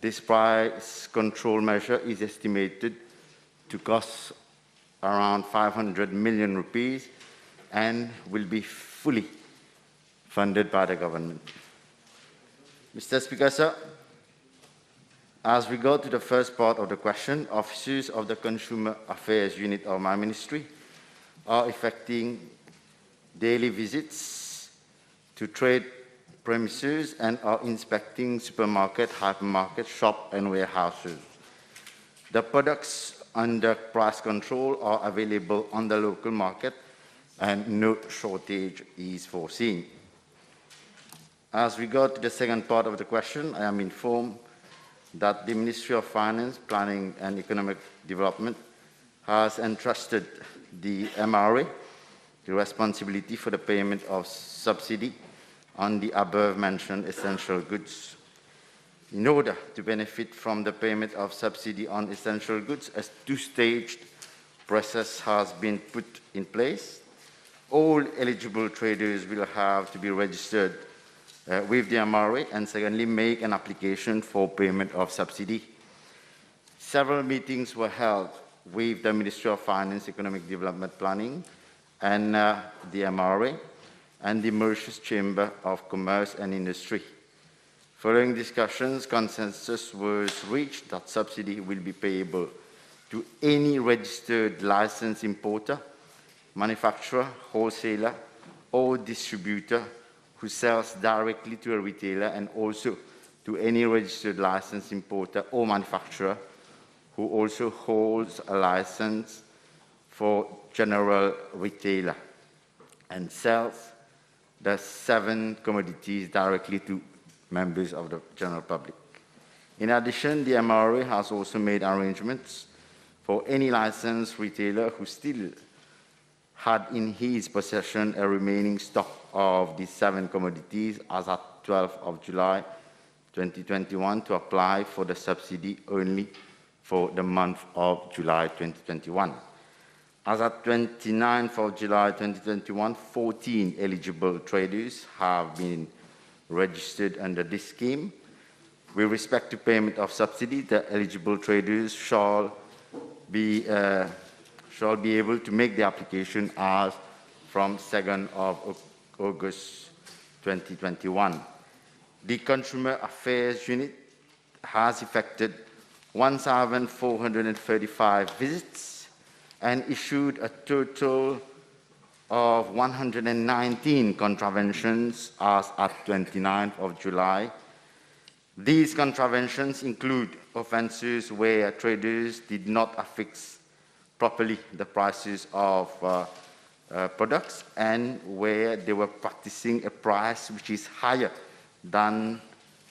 This price control measure is estimated to cost around 500 million rupees and will be fully funded by the government. Mr. Speaker, sir, as we go to the first part of the question, officers of the Consumer Affairs Unit of my ministry are effecting daily visits to trade premises and are inspecting supermarket, hypermarket, shop and warehouses. The products under price control are available on the local market and no shortage is foreseen. As regard to the second part of the question, I am informed that the Ministry of Finance, Planning and Economic Development has entrusted the MRA the responsibility for the payment of subsidy on the above-mentioned essential goods. In order to benefit from the payment of subsidy on essential goods, a two-staged process has been put in place. All eligible traders will have to be registered with the MRA and secondly, make an application for payment of subsidy. Several meetings were held with the Ministry of Finance, Economic Development Planning and the MRA and the Mauritius Chamber of Commerce and Industry. Following discussions, consensus was reached that subsidy will be payable to any registered licensed importer, manufacturer, wholesaler, or distributor who sells directly to a retailer, and also to any registered licensed importer or manufacturer who also holds a license for general retailer and sells the 7 commodities directly to members of the general public. In addition, the MRA has also made arrangements for any licensed retailer who still had in his possession a remaining stock of the 7 commodities as at 12th of July 2021 to apply for the subsidy only for the month of July 2021. As at 29th of July 2021, 14 eligible traders have been registered under this scheme. With respect to payment of subsidy, the eligible traders shall be able to make the application as from 2nd of August 2021. The Consumer Affairs Unit has effected 1,435 visits and issued a total of 119 contraventions as at 29th of July. These contraventions include offences where traders did not affix properly the prices of products and where they were practicing a price which is higher than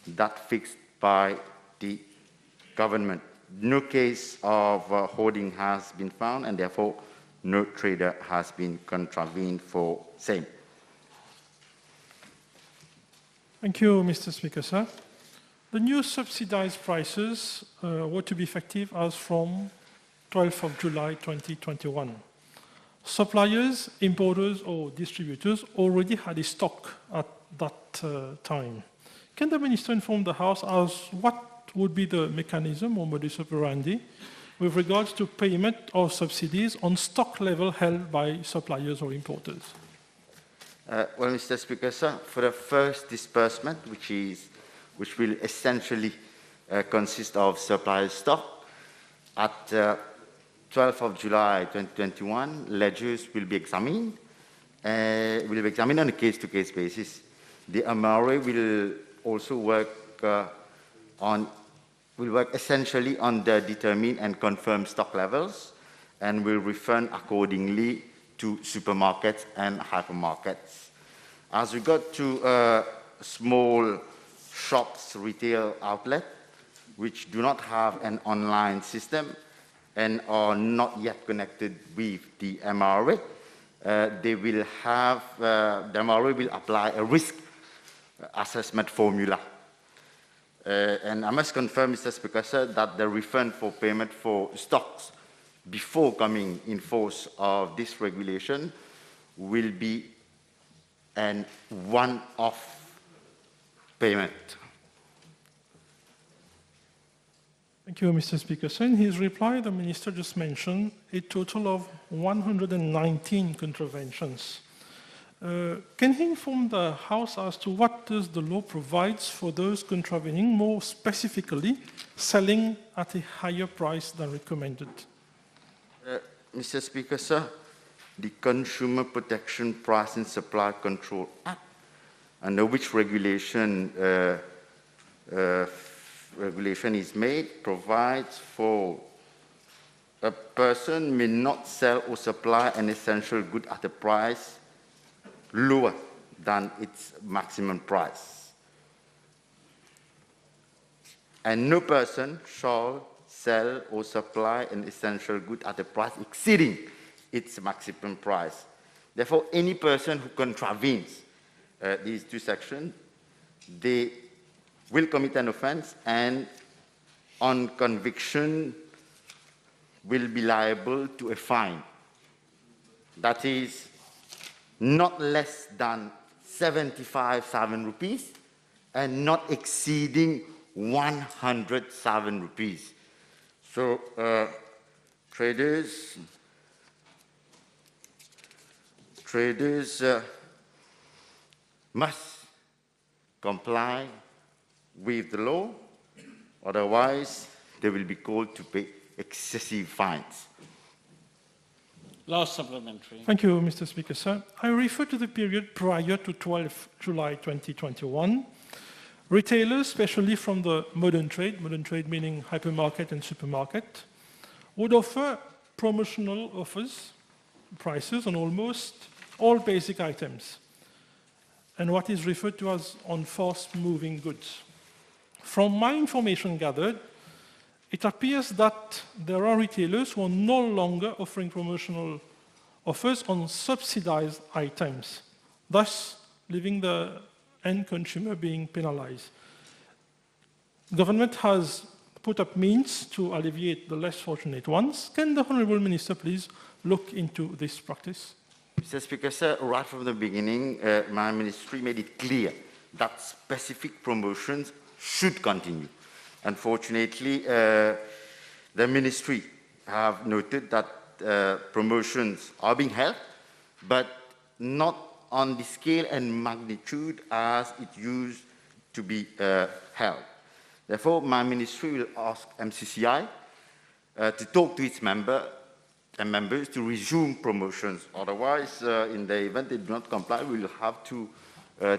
that fixed by the government. No case of hoarding has been found, and therefore no trader has been contravened for same. Thank you, Mr. Speaker, sir. The new subsidized prices were to be effective as from 12th of July 2021. Suppliers, importers, or distributors already had a stock at that time. Can the Minister inform the House as what would be the mechanism or modus operandi with regards to payment of subsidies on stock level held by suppliers or importers? Well, Mr. Speaker, sir, for the first disbursement, which will essentially consist of supplier stock, at 12th of July 2021, ledgers will be examined on a case-to-case basis. The MRA will also work essentially on the determine and confirm stock levels and will refund accordingly to supermarkets and hypermarkets. As regard to small shops, retail outlet, which do not have an online system and are not yet connected with the MRA, the MRA will apply a risk assessment formula. And I must confirm, Mr. Speaker, sir, that the refund for payment for stocks before coming in force of this regulation will be an one-off payment. Thank you, Mr. Speaker. So in his reply, the Minister just mentioned a total of 119 contraventions. Can he inform the House as to what does the law provides for those contravening, more specifically, selling at a higher price than recommended? Mr. Speaker, sir, the Consumer Protection Price and Supply Control Act, under which regulation is made, provides for a person may not sell or supply an essential good at a price lower than its maximum price. And no person shall sell or supply an essential good at a price exceeding its maximum price. Therefore, any person who contravenes these two sections, they will commit an offense and on conviction will be liable to a fine. That is not less than 75,000 rupees and not exceeding 100,000 rupees. So traders must comply with the law, otherwise they will be called to pay excessive fines. Last supplementary. Thank you, Mr. Speaker, sir. I refer to the period prior to 12 July 2021. Retailers, especially from the modern trade meaning hypermarket and supermarket, would offer promotional offers, prices on almost all basic items, and what is referred to as on fast-moving goods. From my information gathered, it appears that there are retailers who are no longer offering promotional offers on subsidized items, thus leaving the end consumer being penalized. Government has put up means to alleviate the less fortunate ones. Can the Honourable Minister please look into this practice? Mr. Speaker, sir, right from the beginning, my ministry made it clear that specific promotions should continue. Unfortunately, the ministry have noted that promotions are being held, but not on the scale and magnitude as it used to be held. Therefore, my ministry will ask MCCI to talk to its members to resume promotions. Otherwise, in the event they do not comply, we will have to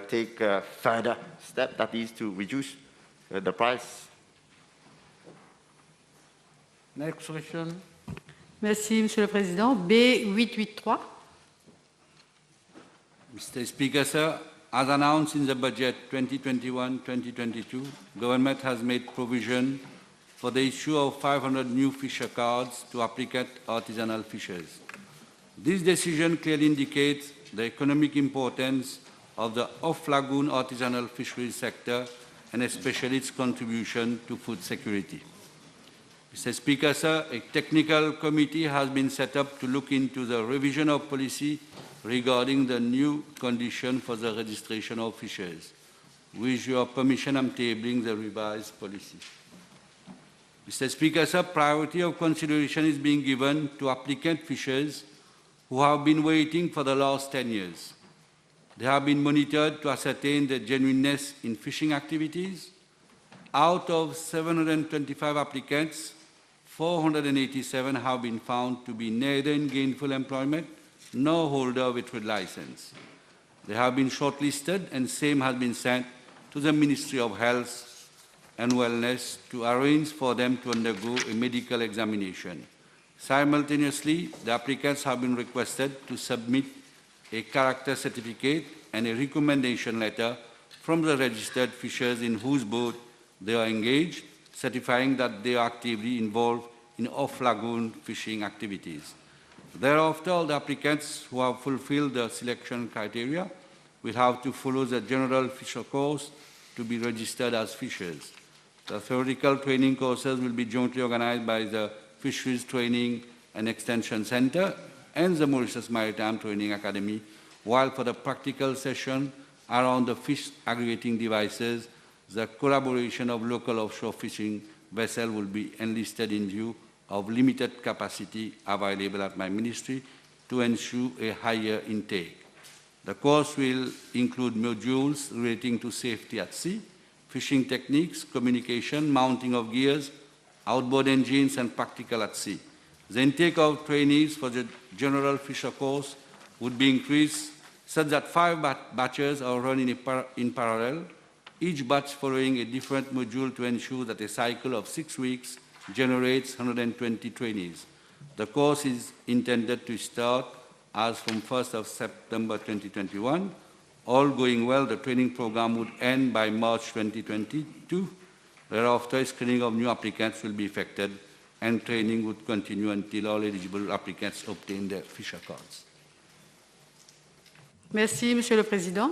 take a further step, that is to reduce the price. Next question. Merci, Monsieur le Président. B883. Mr. Speaker, sir, as announced in the budget 2021-2022, government has made provision for the issue of 500 new fisher cards to applicant artisanal fishers. This decision clearly indicates the economic importance of the off-lagoon artisanal fisheries sector and especially its contribution to food security. Mr. Speaker, sir, a technical committee has been set up to look into the revision of policy regarding the new condition for the registration of fishers. With your permission, I'm tabling the revised policy. Mr. Speaker, sir, priority of consideration is being given to applicant fishers who have been waiting for the last 10 years. They have been monitored to ascertain the genuineness in fishing activities. Out of 725 applicants, 487 have been found to be neither in gainful employment nor holder of a trade license. They have been shortlisted and same has been sent to the Ministry of Health and Wellness to arrange for them to undergo a medical examination. Simultaneously, the applicants have been requested to submit a character certificate and a recommendation letter from the registered fishers in whose boat they are engaged, certifying that they are actively involved in off-lagoon fishing activities. Thereafter, all the applicants who have fulfilled the selection criteria will have to follow the general fisher course to be registered as fishers. The theoretical training courses will be jointly organized by the Fisheries Training and Extension Center and the Mauritius Maritime Training Academy, while for the practical session around the fish aggregating devices, the collaboration of local offshore fishing vessels will be enlisted in view of limited capacity available at my ministry to ensure a higher intake. The course will include modules relating to safety at sea, fishing techniques, communication, mounting of gears, outboard engines, and practical at sea. The intake of trainees for the general fisher course would be increased such that 5 batches are run in parallel, each batch following a different module to ensure that a cycle of 6 weeks generates 120 trainees. The course is intended to start as from 1st of September 2021. All going well, the training program would end by March 2022. Thereafter, a screening of new applicants will be effected and training would continue until all eligible applicants obtain their fisher cards. Merci, Monsieur le Président.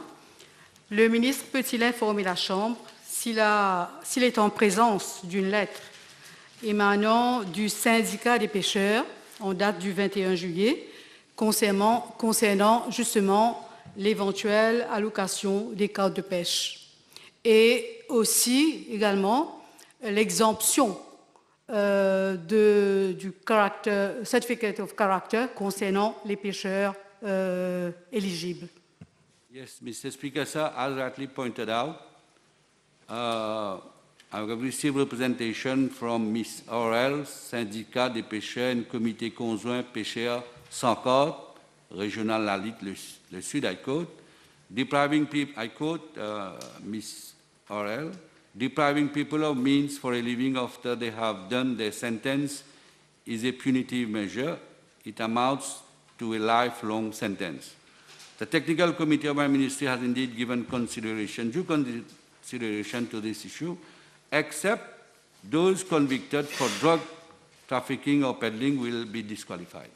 Le ministre peut-il informer la Chambre s'il est en présence d'une lettre émanant du syndicat des pêcheurs en date du 21 juillet concernant justement l'éventuelle allocation des cartes de pêche et aussi également l'exemption du certificate of character concernant les pêcheurs éligibles. Yes, Mr. Speaker, sir, as rightly pointed out, I have received representation from Ms. Aurel, syndicat des pêcheurs et comité conjoint pêcheurs sans code, régional la Ligue, le Sud, I quote, depriving people, I quote Ms. Aurel, depriving people of means for a living after they have done their sentence is a punitive measure. It amounts to a lifelong sentence. The technical committee of my ministry has indeed given due consideration to this issue, except those convicted for drug trafficking or peddling will be disqualified.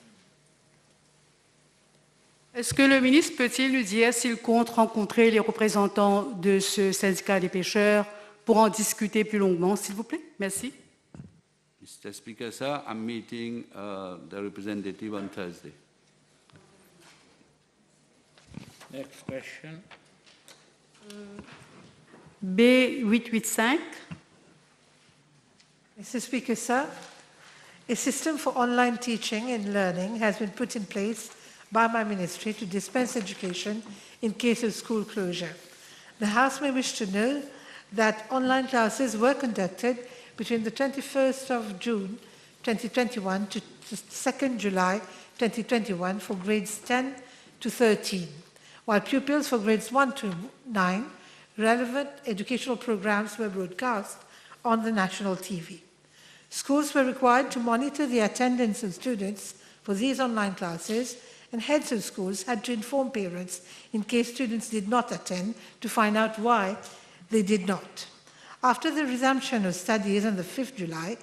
Est-ce que le ministre peut-il nous dire s'il compte rencontrer les représentants de ce syndicat des pêcheurs pour en discuter plus longuement, s'il vous plaît? Merci. Mr. Speaker, sir, I'm meeting the representative on Thursday. Next question. B885. Mr. Speaker, sir, a system for online teaching and learning has been put in place by my ministry to dispense education in case of school closure. The House may wish to know that online classes were conducted between the 21st of June 2021 to 2nd July 2021 for grades 10 to 13, while pupils for grades 1 to 9, relevant educational programs were broadcast on the national TV. Schools were required to monitor the attendance of students for these online classes, and heads of schools had to inform parents in case students did not attend to find out why they did not. After the resumption of studies on the 5th July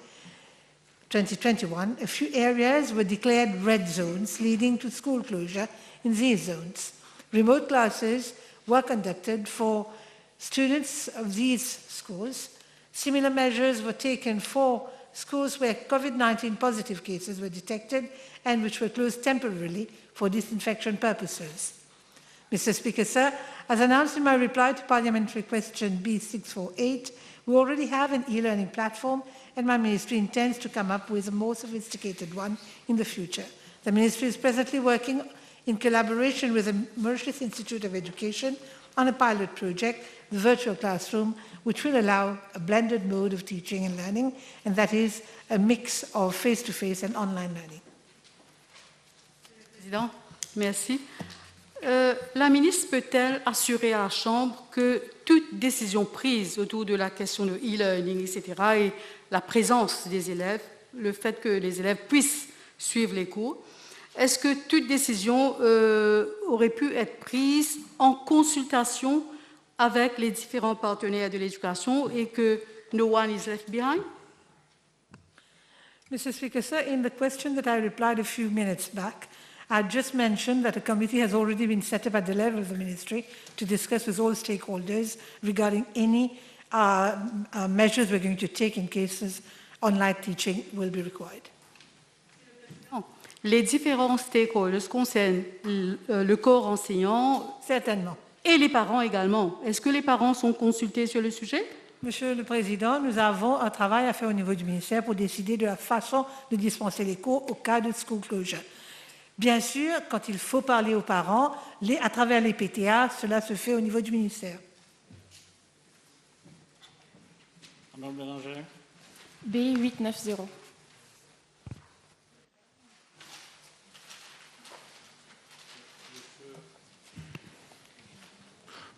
2021, a few areas were declared red zones leading to school closure in these zones. Remote classes were conducted for students of these schools. Similar measures were taken for schools where COVID-19 positive cases were detected and which were closed temporarily for disinfection purposes. Mr. Speaker, sir, as announced in my reply to parliamentary question B648, we already have an e-learning platform and my ministry intends to come up with a more sophisticated one in the future. The ministry is presently working in collaboration with the Mauritius Institute of Education on a pilot project, the virtual classroom, which will allow a blended mode of teaching and learning, and that is a mix of face-to-face and online learning. Président, merci. La ministre peut-elle assurer à la Chambre que toute décision prise autour de la question de e-learning, etc., et la présence des élèves, le fait que les élèves puissent suivre les cours, est-ce que toute décision aurait pu être prise en consultation avec les différents partenaires de l'éducation et que no one is left behind? Mr. Speaker, sir, in the question that I replied a few minutes back, I just mentioned that a committee has already been set up at the level of the ministry to discuss with all stakeholders regarding any measures we're going to take in cases online teaching will be required. Les différents stakeholders concernent le corps enseignant. Certainement. Et les parents également. Est-ce que les parents sont consultés sur le sujet? Monsieur le Président, nous avons un travail à faire au niveau du ministère pour décider de la façon de dispenser les cours au cas de school closure. Bien sûr, quand il faut parler aux parents, à travers les PTA, cela se fait au niveau du ministère. B890.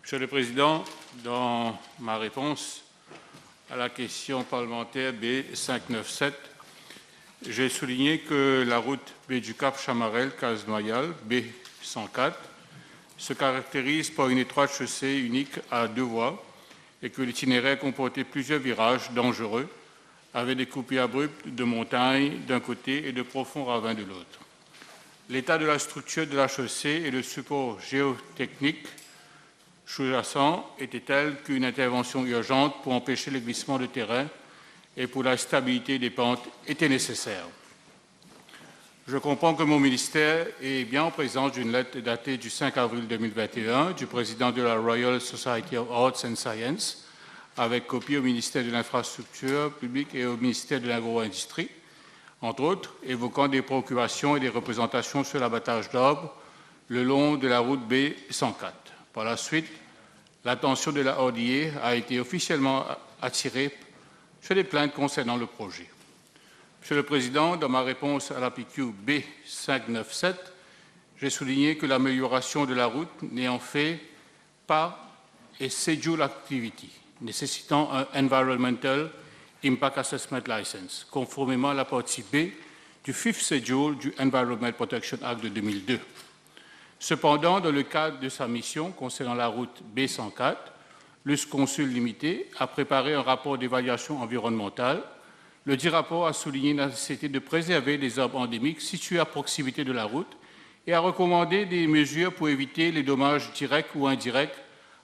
Monsieur le Président, dans ma réponse à la question parlementaire B597, j'ai souligné que la route B du Cap Chamarel-Casnoyal, B104, se caractérise par une étroite chaussée unique à 2 voies et que l'itinéraire comportait plusieurs virages dangereux avec des coupées abruptes de montagnes d'un côté et de profonds ravins de l'autre. L'état de la structure de la chaussée et le support géotechnique sous-jacent était tel qu'une intervention urgente pour empêcher le glissement de terrain et pour la stabilité des pentes était nécessaire. Je comprends que mon ministère est bien en présence d'une lettre datée du 5 avril 2021 du président de la Royal Society of Arts and Sciences, avec copie au ministère de l'Infrastructure publique et au ministère de l'Agro-Industrie, entre autres, évoquant des préoccupations et des représentations sur l'abattage d'arbres le long de la route B104. Par la suite, l'attention de la RDA a été officiellement attirée sur les plaintes concernant le projet. Monsieur le Président, dans ma réponse à la PQ B597, j'ai souligné que l'amélioration de la route n'est en fait pas a schedule activity, nécessitant un Environmental Impact Assessment License, conformément à la partie B du 5th Schedule du Environment Protection Act de 2002. Cependant, dans le cadre de sa mission concernant la route B104, le Consul limité a préparé un rapport d'évaluation environnementale. Le dit rapport a souligné la nécessité de préserver les arbres endémiques situés à proximité de la route et a recommandé des mesures pour éviter les dommages directs ou indirects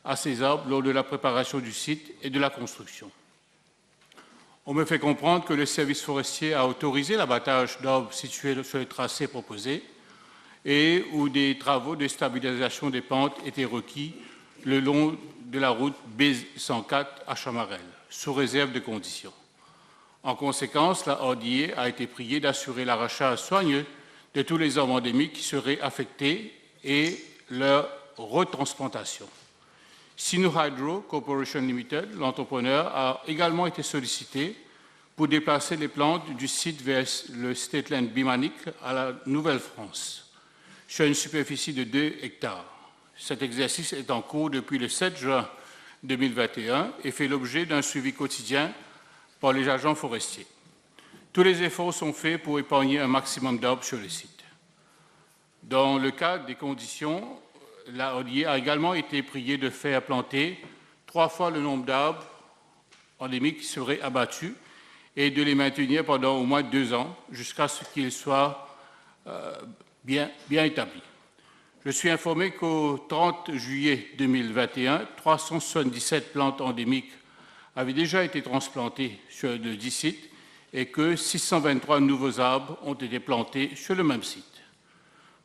à ces arbres lors de la préparation du site et de la construction. On me fait comprendre que le service forestier a autorisé l'abattage d'arbres situés sur le tracé proposé et où des travaux de stabilisation des pentes étaient requis le long de la route B104 à Chamarel, sous réserve de conditions. En conséquence, la RDA a été priée d'assurer l'arrachage soigneux de tous les arbres endémiques qui seraient affectés et leur retransplantation. Sinu Hydro Corporation Limited, l'entrepreneur, a également été sollicité pour déplacer les plantes du site vers le Stateland Bimanic à la Nouvelle-France, sur une superficie de 2 hectares. Cet exercice est en cours depuis le 7 juin 2021 et fait l'objet d'un suivi quotidien par les agents forestiers. Tous les efforts sont faits pour épargner un maximum d'arbres sur le site. Dans le cadre des conditions, la RDA a également été priée de faire planter 3 fois le nombre d'arbres endémiques qui seraient abattus et de les maintenir pendant au moins 2 ans jusqu'à ce qu'ils soient bien établis. Je suis informé qu'au 30 juillet 2021, 377 plantes endémiques avaient déjà été transplantées sur le dit site et que 623 nouveaux arbres ont été plantés sur le même site.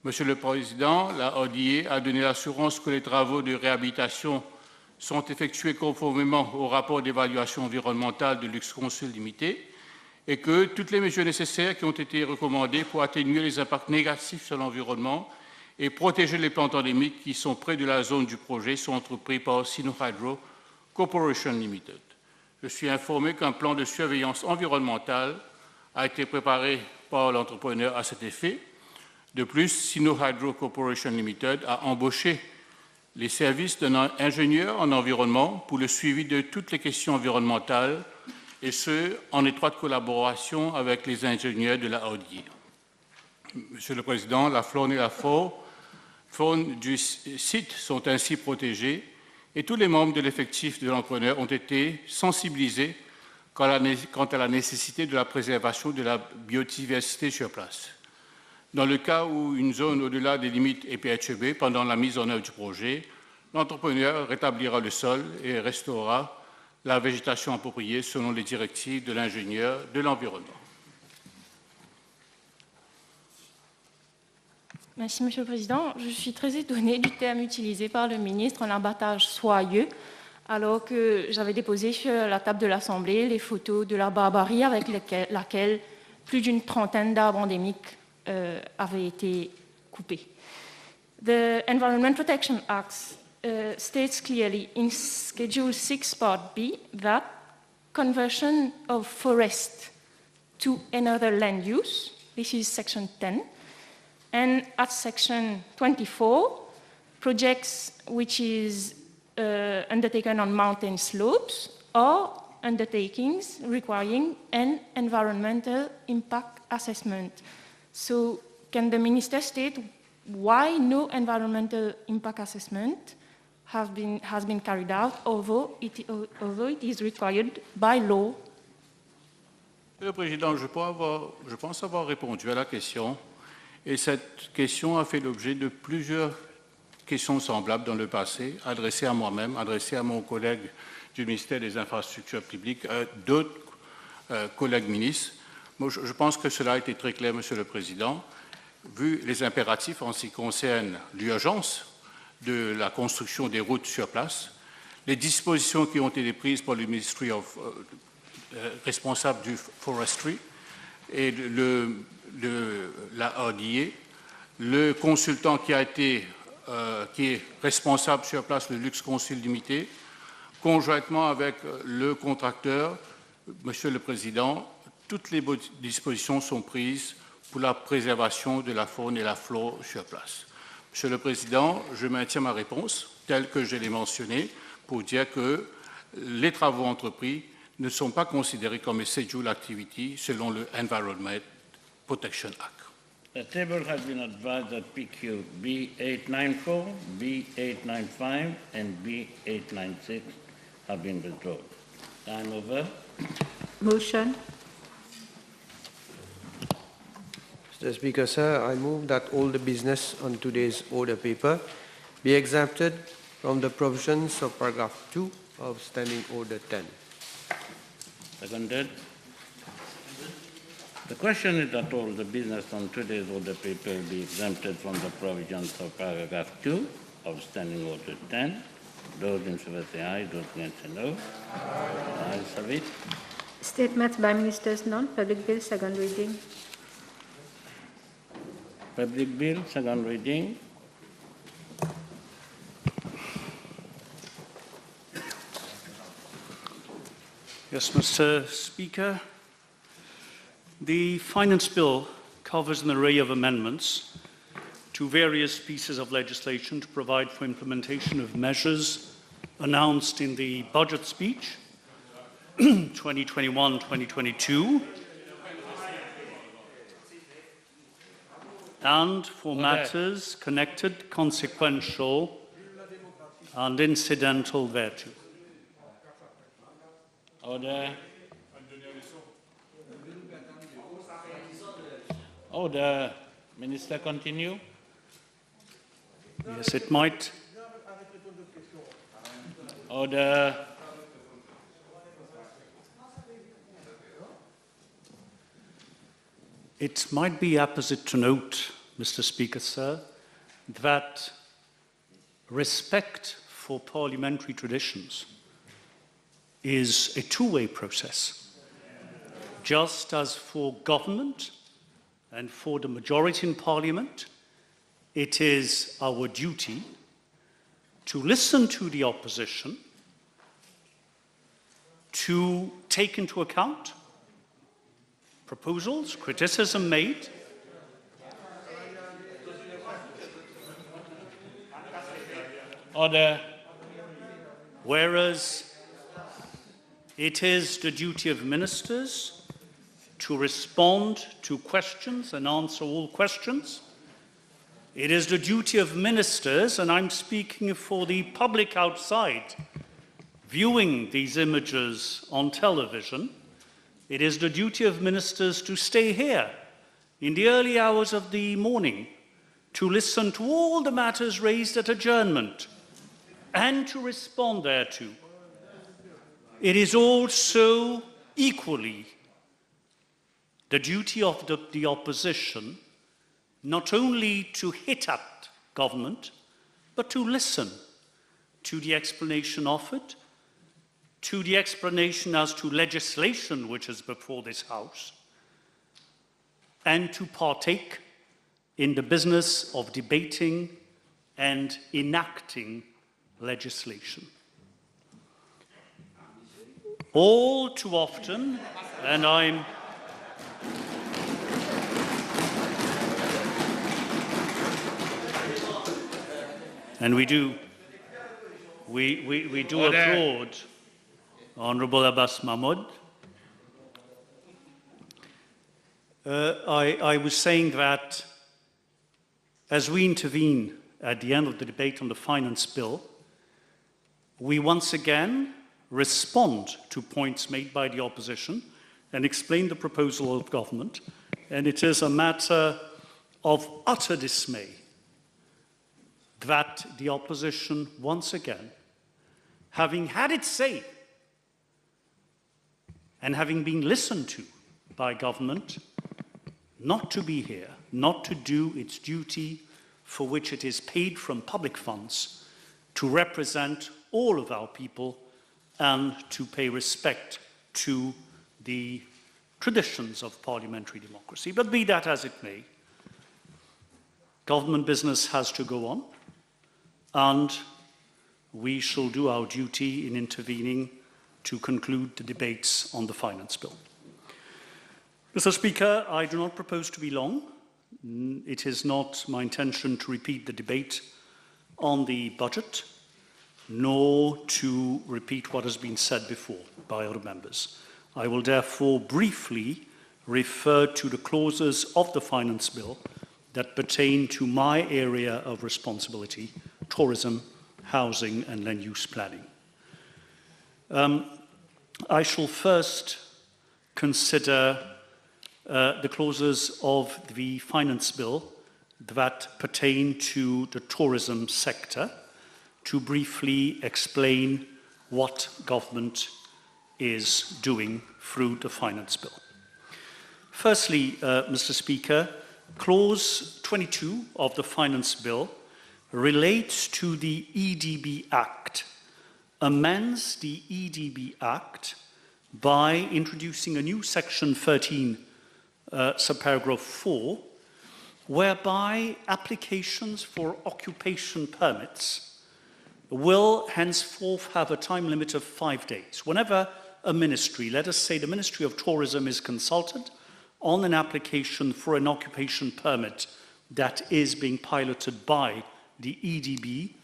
Monsieur le Président, la RDA a donné l'assurance que les travaux de réhabilitation sont effectués conformément au rapport d'évaluation environnementale de l'Ux-Consul limité et que toutes les mesures nécessaires qui ont été recommandées pour atténuer les impacts négatifs sur l'environnement et protéger les plantes endémiques qui sont près de la zone du projet sont entreprises par Sinu Hydro Corporation Limited. Je suis informé qu'un plan de surveillance environnementale a été préparé par l'entrepreneur à cet effet. De plus, Sino Hydro Corporation Limited a embauché les services d'un ingénieur en environnement pour le suivi de toutes les questions environnementales, et ce, en étroite collaboration avec les ingénieurs de la Haute-Guire. Monsieur le Président, la faune et la faune du site sont ainsi protégées et tous les membres de l'effectif de l'entrepreneur ont été sensibilisés quant à la nécessité de la préservation de la biodiversité sur place. Dans le cas où une zone au-delà des limites est perturbée pendant la mise en œuvre du projet, l'entrepreneur rétablira le sol et restaurera la végétation appropriée selon les directives de l'ingénieur de l'environnement. Merci, Monsieur le Président. Je suis très étonnée du terme utilisé par le ministre en abattage soyeux, alors que j'avais déposé sur la table de l'Assemblée les photos de la barbarie avec laquelle plus d'une trentaine d'arbres endémiques avaient été coupés. The Environment Protection Act states clearly in Schedule 6 Part B that conversion of forest to another land use, this is Section 10, and at Section 24, projects which is undertaken on mountain slopes or undertakings requiring an environmental impact assessment. So can the Minister state why no environmental impact assessment has been carried out, although it is required by law? Monsieur le Président, je pense avoir répondu à la question, et cette question a fait l'objet de plusieurs questions semblables dans le passé, adressées à moi-même, adressées à mon collègue du ministère des Infrastructures publiques, d'autres collègues ministres. Moi, je pense que cela a été très clair, Monsieur le Président, vu les impératifs en ce qui concerne l'urgence de la construction des routes sur place, les dispositions qui ont été prises par le Ministry responsable du Forestry et la RDA, le consultant qui est responsable sur place, le Luxe Consul Limité, conjointement avec le contracteur. Monsieur le Président, toutes les dispositions sont prises pour la préservation de la faune et la flore sur place. Monsieur le Président, je maintiens ma réponse telle que je l'ai mentionnée pour dire que les travaux entrepris ne sont pas considérés comme a scheduled activity selon le Environment Protection Act. The table has been advised that PQ B894, B895, and B896 have been withdrawn. Time over. Motion. Mr. Speaker, sir, I move that all the business on today's order paper be exempted from the provisions of paragraph 2 of Standing Order 10. Seconded. The question is that all the business on today's order paper be exempted from the provisions of paragraph 2 of Standing Order 10. Those in favor say aye, those against say no. Ayes have it. Statements by ministers none. Public bill, second reading. Public bill, second reading. Yes, Mr. Speaker. The Finance Bill covers an array of amendments to various pieces of legislation to provide for implementation of measures announced in the budget speech 2021-2022 and for matters connected, consequential and incidental thereto. Order. Order. Minister, continue. Yes, it might. Order. It might be apposite to note, Mr. Speaker, sir, that respect for parliamentary traditions is a two-way process. Just as for government and for the majority in Parliament, it is our duty to listen to the opposition, to take into account proposals, criticism made, Order. Whereas it is the duty of ministers to respond to questions and answer all questions. It is the duty of ministers, and I'm speaking for the public outside viewing these images on television, it is the duty of ministers to stay here in the early hours of the morning to listen to all the matters raised at adjournment and to respond thereto. It is also equally the duty of the opposition not only to hit at government, but to listen to the explanation offered, to the explanation as to legislation which is before this House, and to partake in the business of debating and enacting legislation. All too often, and we do applaud Honourable Abbas Mahmoud. I was saying that as we intervene at the end of the debate on the finance bill, we once again respond to points made by the opposition and explain the proposal of government. And it is a matter of utter dismay that the opposition once again, having had its say and having been listened to by government, not to be here, not to do its duty for which it is paid from public funds, to represent all of our people and to pay respect to the traditions of parliamentary democracy. But be that as it may, government business has to go on, and we shall do our duty in intervening to conclude the debates on the finance bill. Mr. Speaker, I do not propose to be long. It is not my intention to repeat the debate on the budget, nor to repeat what has been said before by other members. I will therefore briefly refer to the clauses of the finance bill that pertain to my area of responsibility: tourism, housing and land use planning. I shall first consider the clauses of the finance bill that pertain to the tourism sector, to briefly explain what government is doing through the finance bill. Firstly, Mr. Speaker, clause 22 of the finance bill relates to the EDB Act, amends the EDB Act by introducing a new section 13, subparagraph 4, whereby applications for occupation permits will henceforth have a time limit of 5 days. Whenever a ministry, let us say the Ministry of Tourism, is consulted on an application for an occupation permit that is being piloted by the EDB,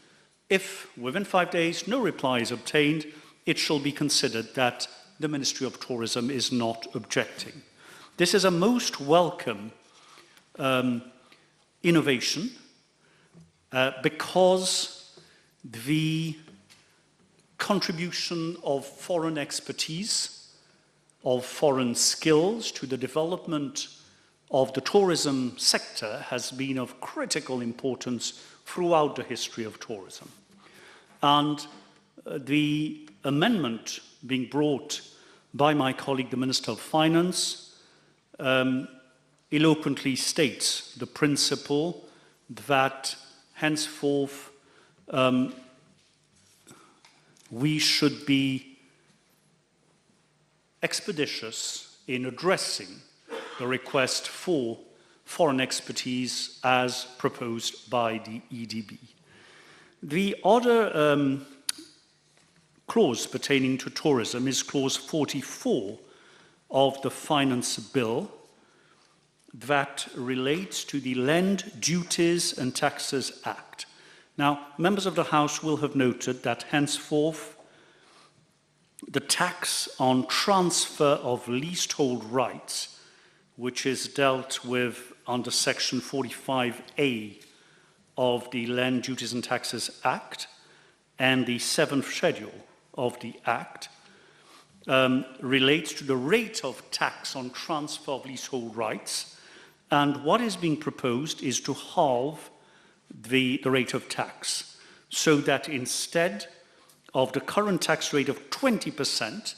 if within 5 days no reply is obtained, it shall be considered that the Ministry of Tourism is not objecting. This is a most welcome innovation because the contribution of foreign expertise, of foreign skills to the development of the tourism sector has been of critical importance throughout the history of tourism. And the amendment being brought by my colleague, the Minister of Finance, eloquently states the principle that henceforth we should be expeditious in addressing the request for foreign expertise as proposed by the EDB. The other clause pertaining to tourism is clause 44 of the Finance Bill that relates to the Land Duties and Taxes Act. Now, members of the House will have noted that henceforth the tax on transfer of leasehold rights, which is dealt with under Section 45A of the Land Duties and Taxes Act and the 7th Schedule of the Act, relates to the rate of tax on transfer of leasehold rights, and what is being proposed is to halve the rate of tax, so that instead of the current tax rate of 20%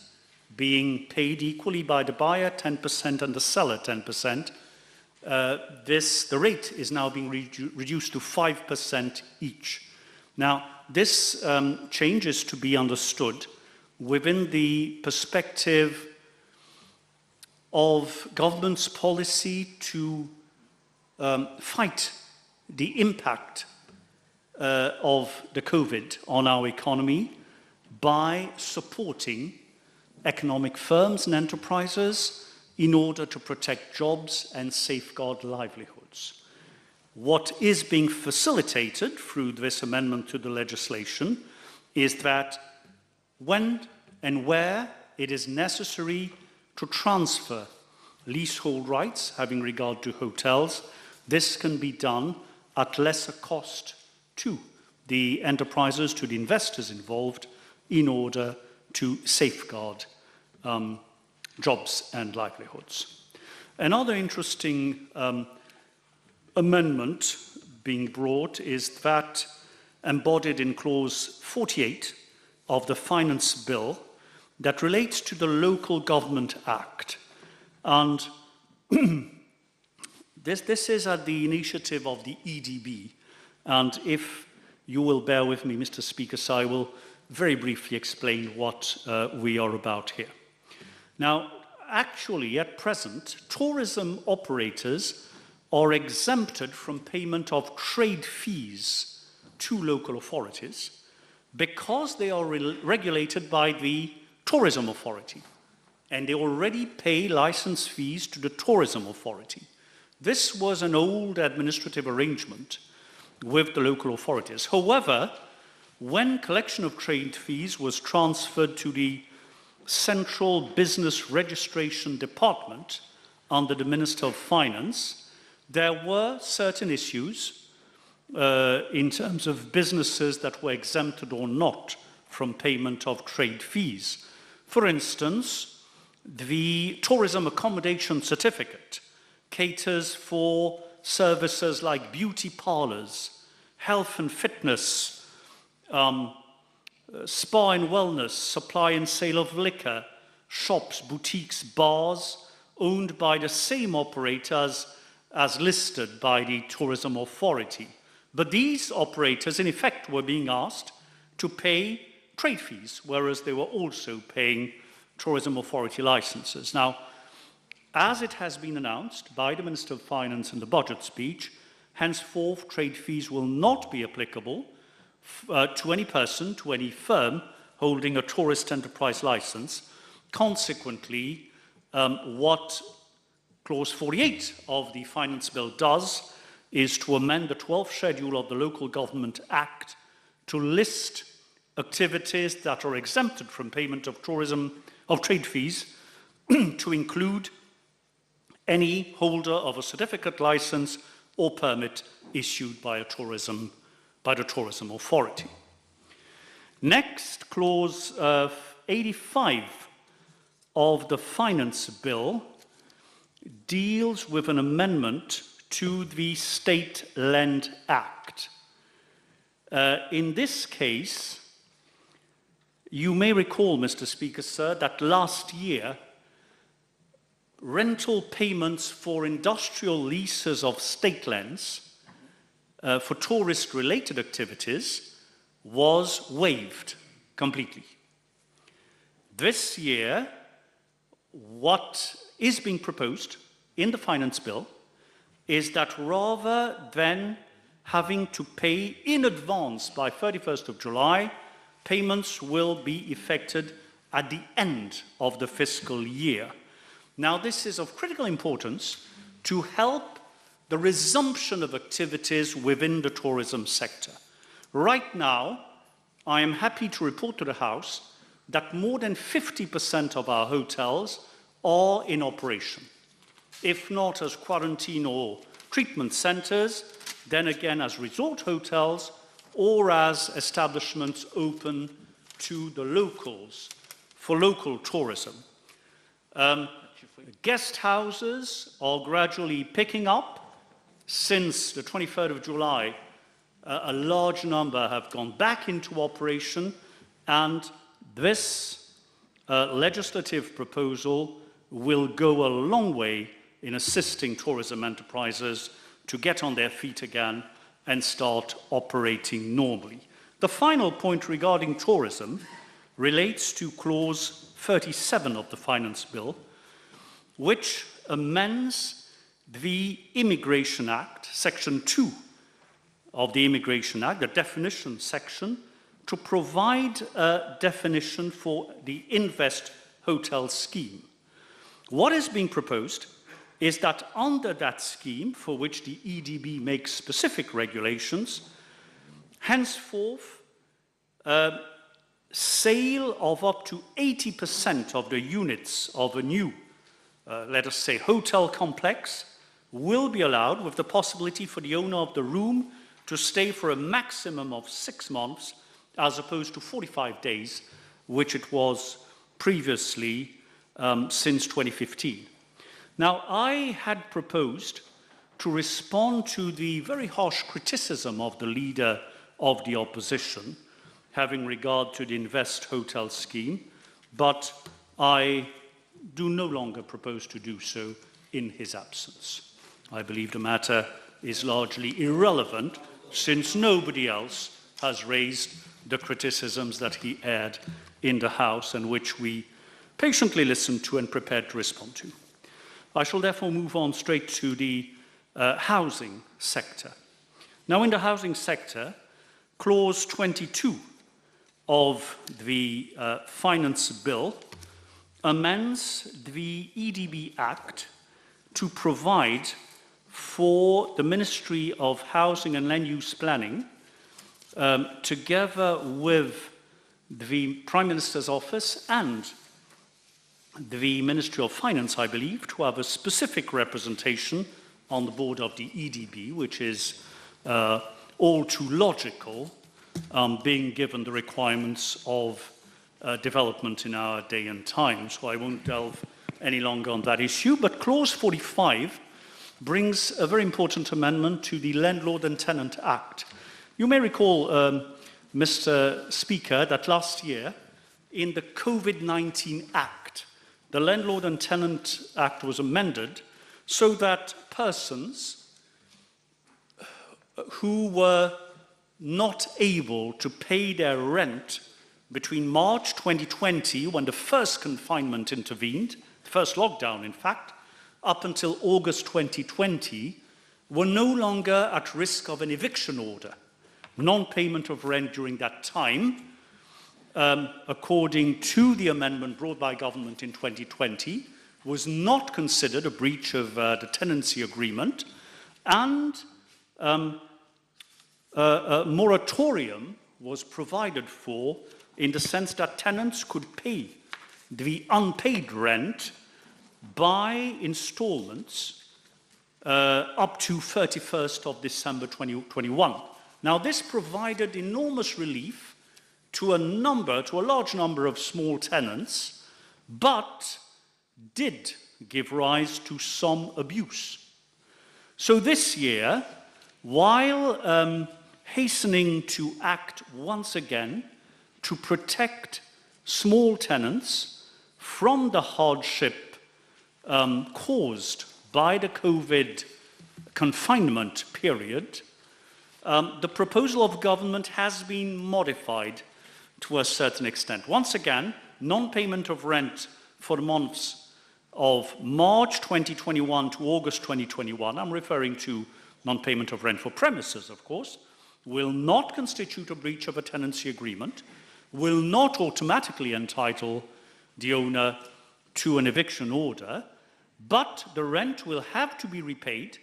being paid equally by the buyer 10% and the seller 10%, the rate is now being reduced to 5% each. Now, this change is to be understood within the perspective of government's policy to fight the impact of the COVID on our economy by supporting economic firms and enterprises in order to protect jobs and safeguard livelihoods. What is being facilitated through this amendment to the legislation is that when and where it is necessary to transfer leasehold rights, having regard to hotels, this can be done at lesser cost to the enterprises, to the investors involved, in order to safeguard jobs and livelihoods. Another interesting amendment being brought is that embodied in clause 48 of the Finance Bill that relates to the Local Government Act. And this is at the initiative of the EDB. And if you will bear with me, Mr. Speaker, so I will very briefly explain what we are about here. Now, actually, at present, tourism operators are exempted from payment of trade fees to local authorities because they are regulated by the Tourism Authority, and they already pay license fees to the Tourism Authority. This was an old administrative arrangement with the local authorities. However, when collection of trade fees was transferred to the Central Business Registration Department under the Minister of Finance, there were certain issues in terms of businesses that were exempted or not from payment of trade fees. For instance, the Tourism Accommodation Certificate caters for services like beauty parlors, health and fitness, spa and wellness, supply and sale of liquor, shops, boutiques, bars, owned by the same operators as listed by the Tourism Authority. But these operators, in effect, were being asked to pay trade fees, whereas they were also paying Tourism Authority licenses. Now, as it has been announced by the Minister of Finance in the budget speech, henceforth trade fees will not be applicable to any person, to any firm holding a tourist enterprise license. Consequently, what clause 48 of the Finance Bill does is to amend the 12th schedule of the Local Government Act to list activities that are exempted from payment of trade fees to include any holder of a certificate license or permit issued by the Tourism Authority. Next, clause 85 of the Finance Bill deals with an amendment to the State Land Act. In this case, you may recall, Mr. Speaker, sir, that last year, rental payments for industrial leases of state lands for tourist-related activities was waived completely. This year, what is being proposed in the Finance Bill is that rather than having to pay in advance by 31st of July, payments will be effected at the end of the fiscal year. Now, this is of critical importance to help the resumption of activities within the tourism sector. Right now, I am happy to report to the House that more than 50% of our hotels are in operation. If not as quarantine or treatment centres, then again as resort hotels or as establishments open to the locals for local tourism. Guest houses are gradually picking up. Since the 23rd of July, a large number have gone back into operation, and this legislative proposal will go a long way in assisting tourism enterprises to get on their feet again and start operating normally. The final point regarding tourism relates to clause 37 of the Finance Bill, which amends the Immigration Act, Section 2 of the Immigration Act, the definition section, to provide a definition for the Invest Hotel scheme. What is being proposed is that under that scheme, for which the EDB makes specific regulations, henceforth, sale of up to 80% of the units of a new, let us say, hotel complex will be allowed, with the possibility for the owner of the room to stay for a maximum of 6 months, as opposed to 45 days, which it was previously since 2015. Now, I had proposed to respond to the very harsh criticism of the leader of the opposition, having regard to the Invest Hotel scheme, but I do no longer propose to do so in his absence. I believe the matter is largely irrelevant, since nobody else has raised the criticisms that he aired in the House and which we patiently listened to and prepared to respond to. I shall therefore move on straight to the housing sector. Now, in the housing sector, clause 22 of the Finance Bill amends the EDB Act to provide for the Ministry of Housing and Land Use Planning, together with the Prime Minister's Office and the Ministry of Finance, I believe, to have a specific representation on the board of the EDB, which is all too logical, being given the requirements of development in our day and time. So I won't delve any longer on that issue. But clause 45 brings a very important amendment to the Landlord and Tenant Act. You may recall, Mr. Speaker, that last year, in the COVID-19 Act, the Landlord and Tenant Act was amended so that persons who were not able to pay their rent between March 2020, when the first confinement intervened, the first lockdown in fact, up until August 2020, were no longer at risk of an eviction order. Non-payment of rent during that time, according to the amendment brought by government in 2020, was not considered a breach of the tenancy agreement, and a moratorium was provided for in the sense that tenants could pay the unpaid rent by installments up to 31st of December 2021. Now, this provided enormous relief to a large number of small tenants, but did give rise to some abuse. So this year, while hastening to act once again to protect small tenants from the hardship caused by the COVID confinement period, the proposal of government has been modified to a certain extent. Once again, non-payment of rent for the months of March 2021 to August 2021, I'm referring to non-payment of rent for premises, of course, will not constitute a breach of a tenancy agreement, will not automatically entitle the owner to an eviction order, but the rent will have to be repaid.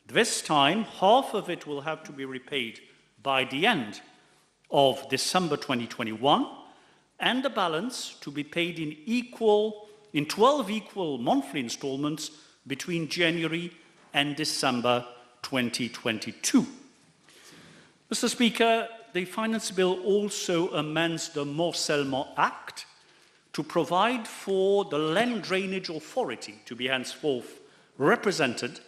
This time, half of it will have to be repaid by the end of December 2021, and the balance to be paid in 12 equal monthly installments between January and December 2022. Mr. Speaker, the Finance Bill also amends the Morcellement Act to provide for the Land Drainage Authority to be henceforth represented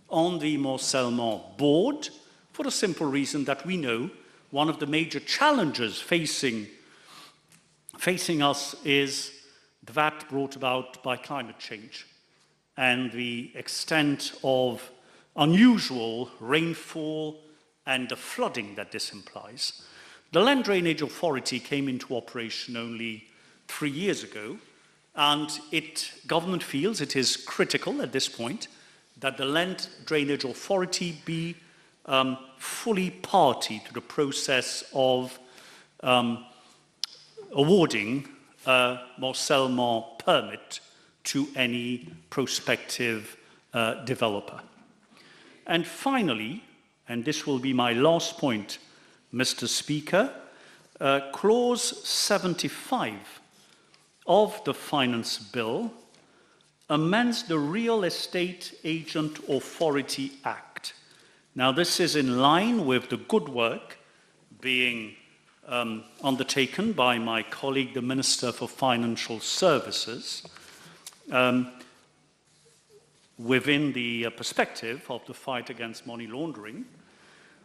on the Morcellement Board, for the simple reason that we know one of the major challenges facing us is that brought about by climate change and the extent of unusual rainfall and the flooding that this implies. The Land Drainage Authority came into operation only 3 years ago, and government feels it is critical at this point that the Land Drainage Authority be fully party to the process of awarding a Morcellement permit to any prospective developer. And finally, and this will be my last point, Mr. Speaker, Clause 75 of the Finance Bill amends the Real Estate Agent Authority Act. Now, this is in line with the good work being undertaken by my colleague, the Minister for Financial Services, within the perspective of the fight against money laundering,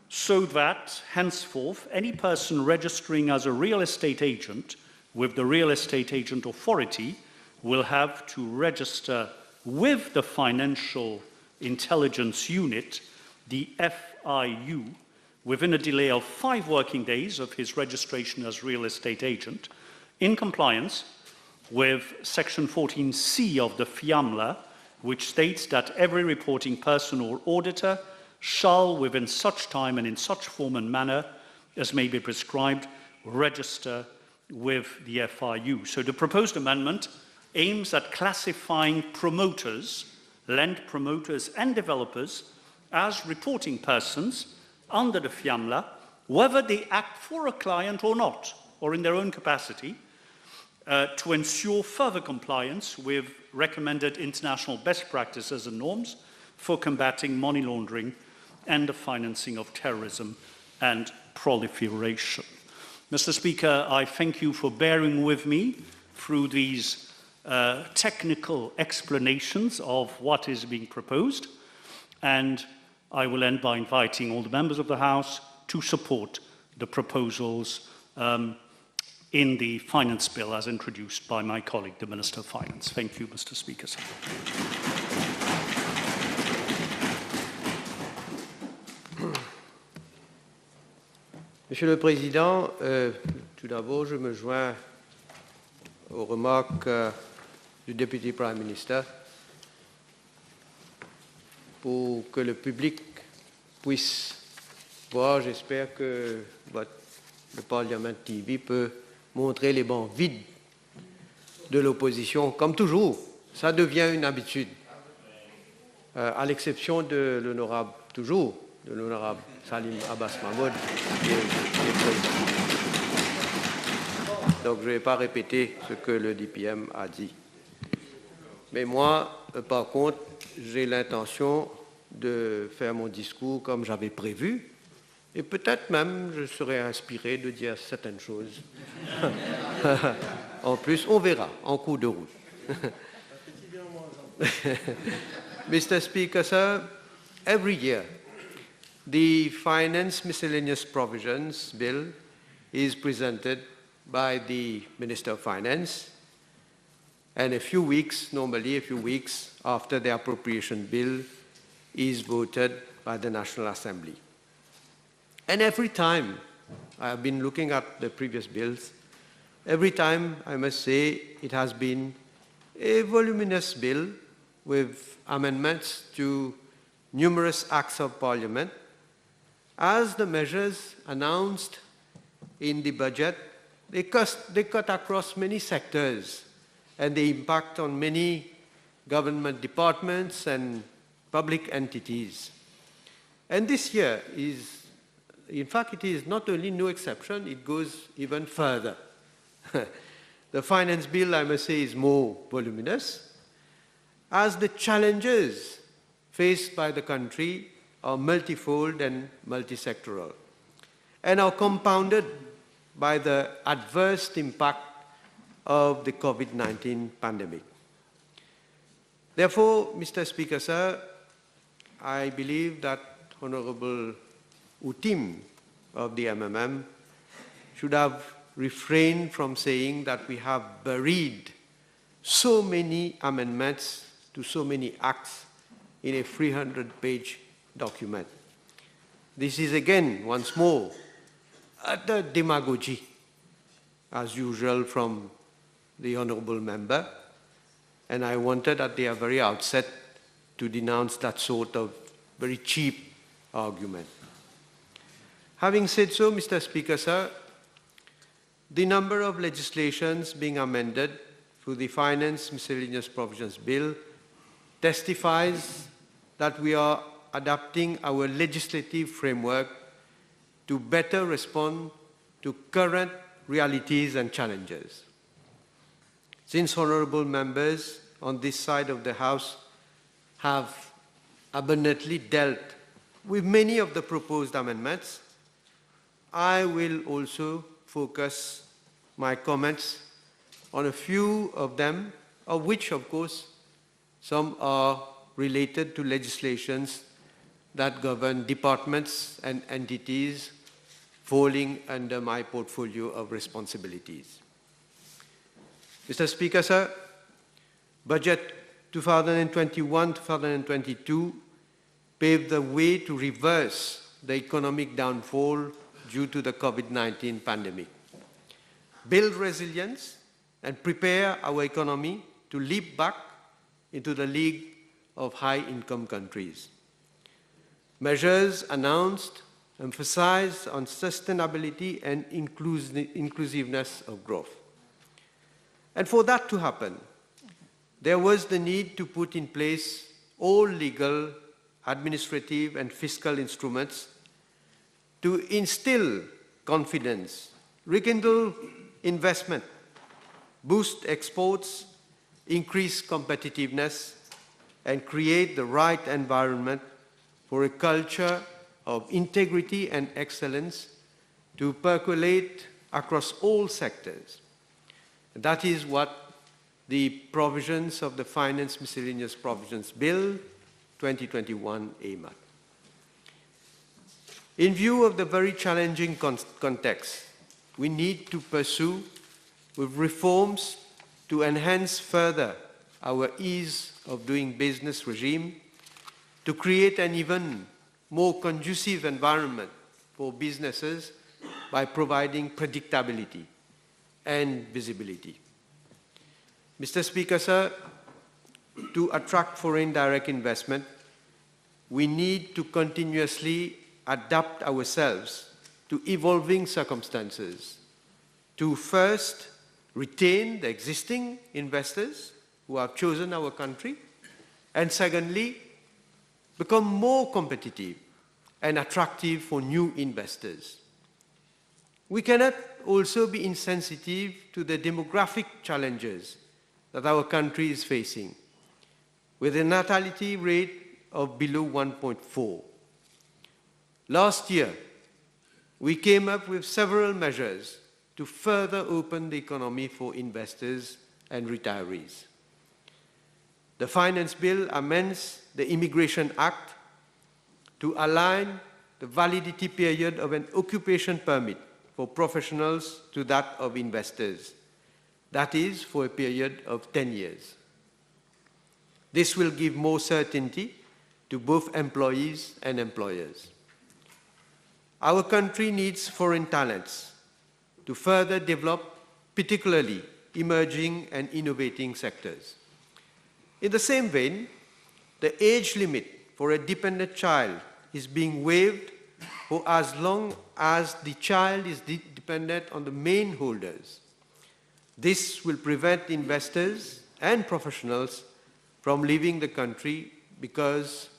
so that henceforth any person registering as a real estate agent with the Real Estate Agent Authority will have to register with the Financial Intelligence Unit, the FIU, within a delay of 5 working days of his registration as real estate agent, in compliance with Section 14C of the FIAMLA, which states that every reporting person or auditor shall, within such time and in such form and manner as may be prescribed, register with the FIU. So the proposed amendment aims at classifying promoters, land promoters and developers as reporting persons under the FIAMLA, whether they act for a client or not, or in their own capacity, to ensure further compliance with recommended international best practices and norms for combating money laundering and the financing of terrorism and proliferation. Mr. Speaker, I thank you for bearing with me through these technical explanations of what is being proposed, and I will end by inviting all the members of the House to support the proposals in the Finance Bill as introduced by my colleague, the Minister of Finance. Thank you, Mr. Speaker. Monsieur le Président, tout d'abord, je me joins aux remarques du député Prime Minister pour que le public puisse voir. J'espère que le Parlement TV peut montrer les bancs vides de l'opposition. Comme toujours, ça devient une habitude, à l'exception de l'honorable, toujours, de l'honorable Salim Abbas Mahmoud. Donc je ne vais pas répéter ce que le DPM a dit. Mais moi, par contre, j'ai l'intention de faire mon discours comme j'avais prévu, et peut-être même je serai inspiré de dire certaines choses. En plus, on verra en cours de route. Mr. Speaker, sir, every year the Finance Miscellaneous Provisions Bill is presented by the Minister of Finance, and normally a few weeks after the appropriation bill is voted by the National Assembly. And every time, I have been looking at the previous bills, every time I must say it has been a voluminous bill with amendments to numerous acts of Parliament, as the measures announced in the budget, they cut across many sectors and they impact on many government departments and public entities. And this year is in fact, it is not only no exception, it goes even further. The finance bill, I must say, is more voluminous, as the challenges faced by the country are multifold and multisectoral, and are compounded by the adverse impact of the COVID-19 pandemic. Therefore, Mr. Speaker, sir, I believe that Honorable Utim of the MMM should have refrained from saying that we have buried so many amendments to so many acts in a 300-page document. This is again, once more, utter demagogy, as usual from the Honourable Member, and I wanted at the very outset to denounce that sort of very cheap argument. Having said so, Mr. Speaker, sir, the number of legislations being amended through the Finance Miscellaneous Provisions Bill testifies that we are adapting our legislative framework to better respond to current realities and challenges. Since honourable members on this side of the House have abundantly dealt with many of the proposed amendments, I will also focus my comments on a few of them, of which, of course, some are related to legislations that govern departments and entities falling under my portfolio of responsibilities. Mr. Speaker, sir, Budget 2021-2022 paved the way to reverse the economic downfall due to the COVID-19 pandemic, build resilience, and prepare our economy to leap back into the league of high-income countries. Measures announced emphasize on sustainability and inclusiveness of growth. And for that to happen, there was the need to put in place all legal, administrative, and fiscal instruments to instill confidence, rekindle investment, boost exports, increase competitiveness, and create the right environment for a culture of integrity and excellence to percolate across all sectors. That is what the provisions of the Finance Miscellaneous Provisions Bill 2021 aim at. In view of the very challenging context, we need to pursue with reforms to enhance further our ease of doing business regime, to create an even more conducive environment for businesses by providing predictability and visibility. Mr. Speaker, sir, to attract foreign direct investment, we need to continuously adapt ourselves to evolving circumstances, to first retain the existing investors who have chosen our country, and secondly, become more competitive and attractive for new investors. We cannot also be insensitive to the demographic challenges that our country is facing, with a natality rate of below 1.4. Last year, we came up with several measures to further open the economy for investors and retirees. The Finance Bill amends the Immigration Act to align the validity period of an occupation permit for professionals to that of investors. That is, for a period of 10 years. This will give more certainty to both employees and employers. Our country needs foreign talents to further develop particularly emerging and innovating sectors. In the same vein, the age limit for a dependent child is being waived for as long as the child is dependent on the main holders. This will prevent investors and professionals from leaving the country because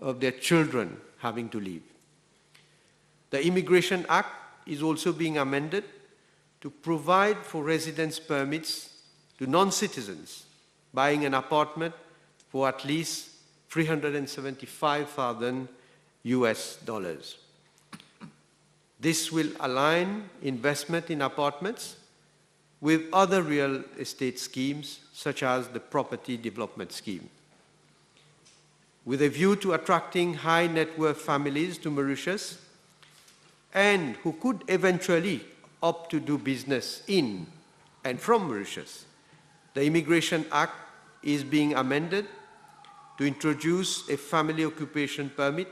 of their children having to leave. The Immigration Act is also being amended to provide for residence permits to non-citizens buying an apartment for at least $375,000 US. This will align investment in apartments with other real estate schemes, such as the Property Development Scheme. With a view to attracting high net worth families to Mauritius and who could eventually opt to do business in and from Mauritius, the Immigration Act is being amended to introduce a family occupation permit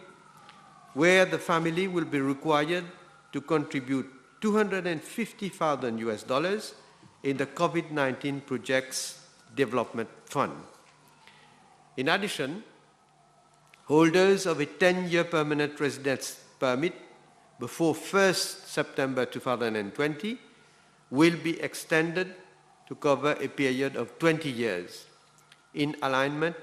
where the family will be required to contribute $250,000 US in the COVID-19 Projects Development Fund. In addition, holders of a 10-year permanent residence permit before 1st September 2020 will be extended to cover a period of 20 years in alignment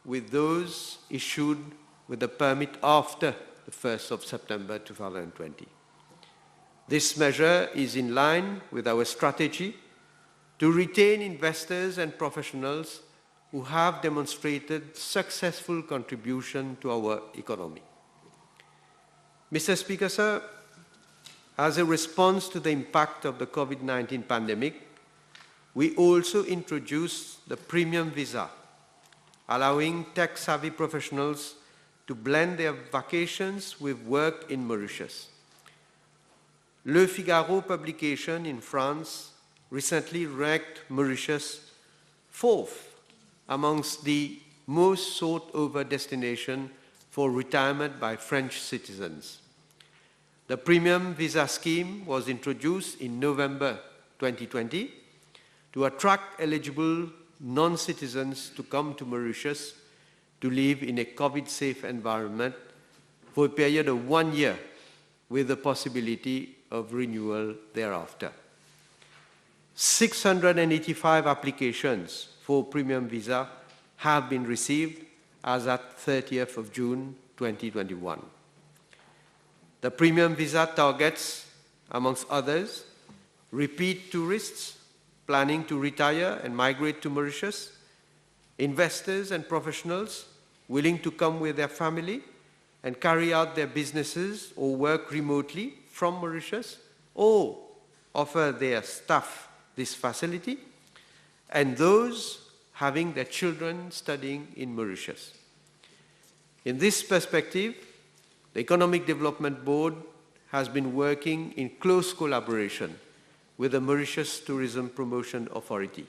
with those issued with the permit after the 1st of September 2020. This measure is in line with our strategy to retain investors and professionals who have demonstrated successful contribution to our economy. Mr. Speaker, sir, as a response to the impact of the COVID-19 pandemic, we also introduced the premium visa, allowing tech-savvy professionals to blend their vacations with work in Mauritius. Le Figaro publication in France recently ranked Mauritius 4th amongst the most sought-over destination for retirement by French citizens. The premium visa scheme was introduced in November 2020 to attract eligible non-citizens to come to Mauritius to live in a COVID-safe environment for a period of 1 year with the possibility of renewal thereafter. 685 applications for premium visa have been received as at 30th of June 2021. The premium visa targets, amongst others, repeat tourists planning to retire and migrate to Mauritius, investors and professionals willing to come with their family and carry out their businesses or work remotely from Mauritius or offer their staff this facility, and those having their children studying in Mauritius. In this perspective, the Economic Development Board has been working in close collaboration with the Mauritius Tourism Promotion Authority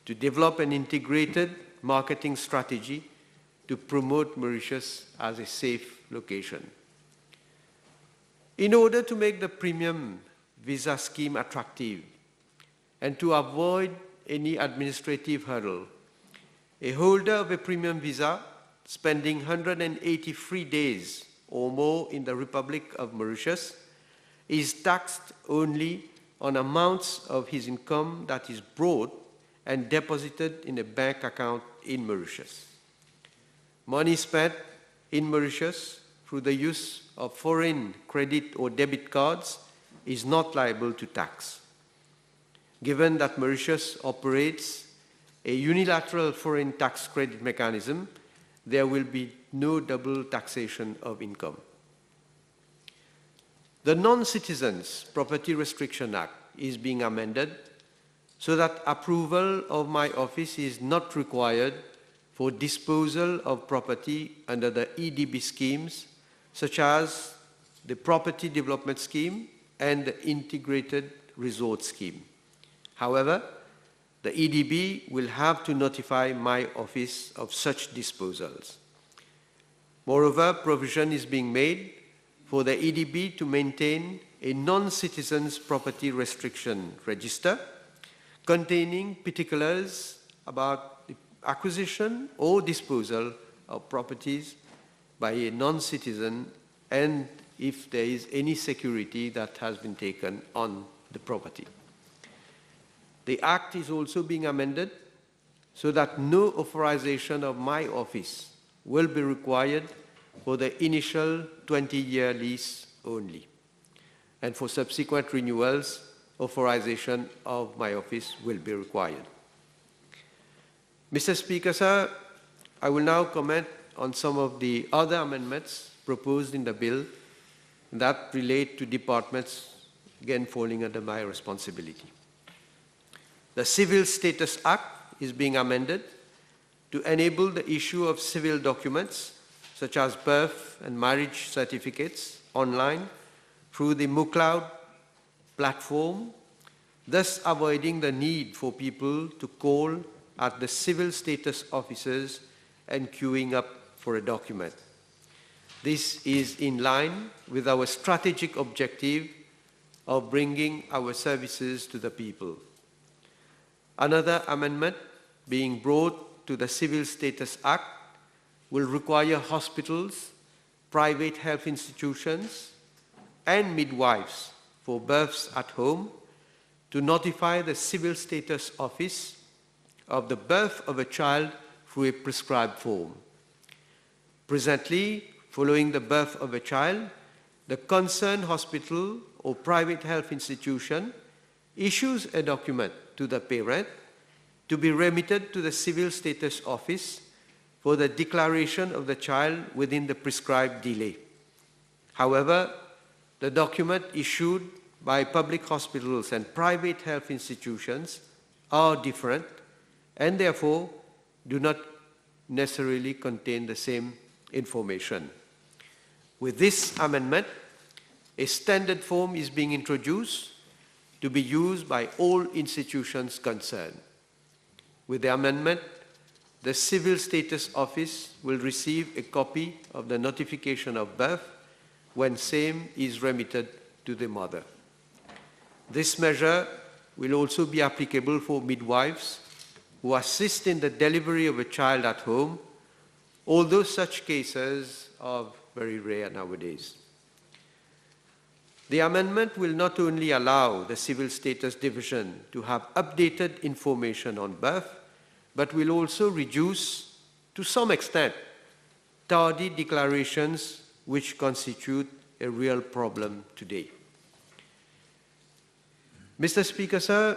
to develop an integrated marketing strategy to promote Mauritius as a safe location. In order to make the premium visa scheme attractive and to avoid any administrative hurdle, a holder of a premium visa spending 183 days or more in the Republic of Mauritius is taxed only on amounts of his income that is brought and deposited in a bank account in Mauritius. Money spent in Mauritius through the use of foreign credit or debit cards is not liable to tax. Given that Mauritius operates a unilateral foreign tax credit mechanism, there will be no double taxation of income. The Non-Citizens Property Restriction Act is being amended so that approval of my office is not required for disposal of property under the EDB schemes, such as the Property Development Scheme and the Integrated Resort Scheme. However, the EDB will have to notify my office of such disposals. Moreover, provision is being made for the EDB to maintain a non-citizens property restriction register containing particulars about the acquisition or disposal of properties by a non-citizen and if there is any security that has been taken on the property. The Act is also being amended so that no authorization of my office will be required for the initial 20-year lease only. And for subsequent renewals, authorization of my office will be required. Mr. Speaker, sir, I will now comment on some of the other amendments proposed in the bill that relate to departments, again falling under my responsibility. The Civil Status Act is being amended to enable the issue of civil documents such as birth and marriage certificates online through the MoCloud platform, thus avoiding the need for people to call at the civil status offices and queuing up for a document. This is in line with our strategic objective of bringing our services to the people. Another amendment being brought to the Civil Status Act will require hospitals, private health institutions, and midwives for births at home to notify the Civil Status Office of the birth of a child through a prescribed form. Presently, following the birth of a child, the concerned hospital or private health institution issues a document to the parent to be remitted to the Civil Status Office for the declaration of the child within the prescribed delay. However, the document issued by public hospitals and private health institutions are different and therefore do not necessarily contain the same information. With this amendment, a standard form is being introduced to be used by all institutions concerned. With the amendment, the Civil Status Office will receive a copy of the notification of birth when same is remitted to the mother. This measure will also be applicable for midwives who assist in the delivery of a child at home, although such cases are very rare nowadays. The amendment will not only allow the Civil Status Division to have updated information on birth, but will also reduce, to some extent, tardy declarations which constitute a real problem today. Mr. Speaker, sir,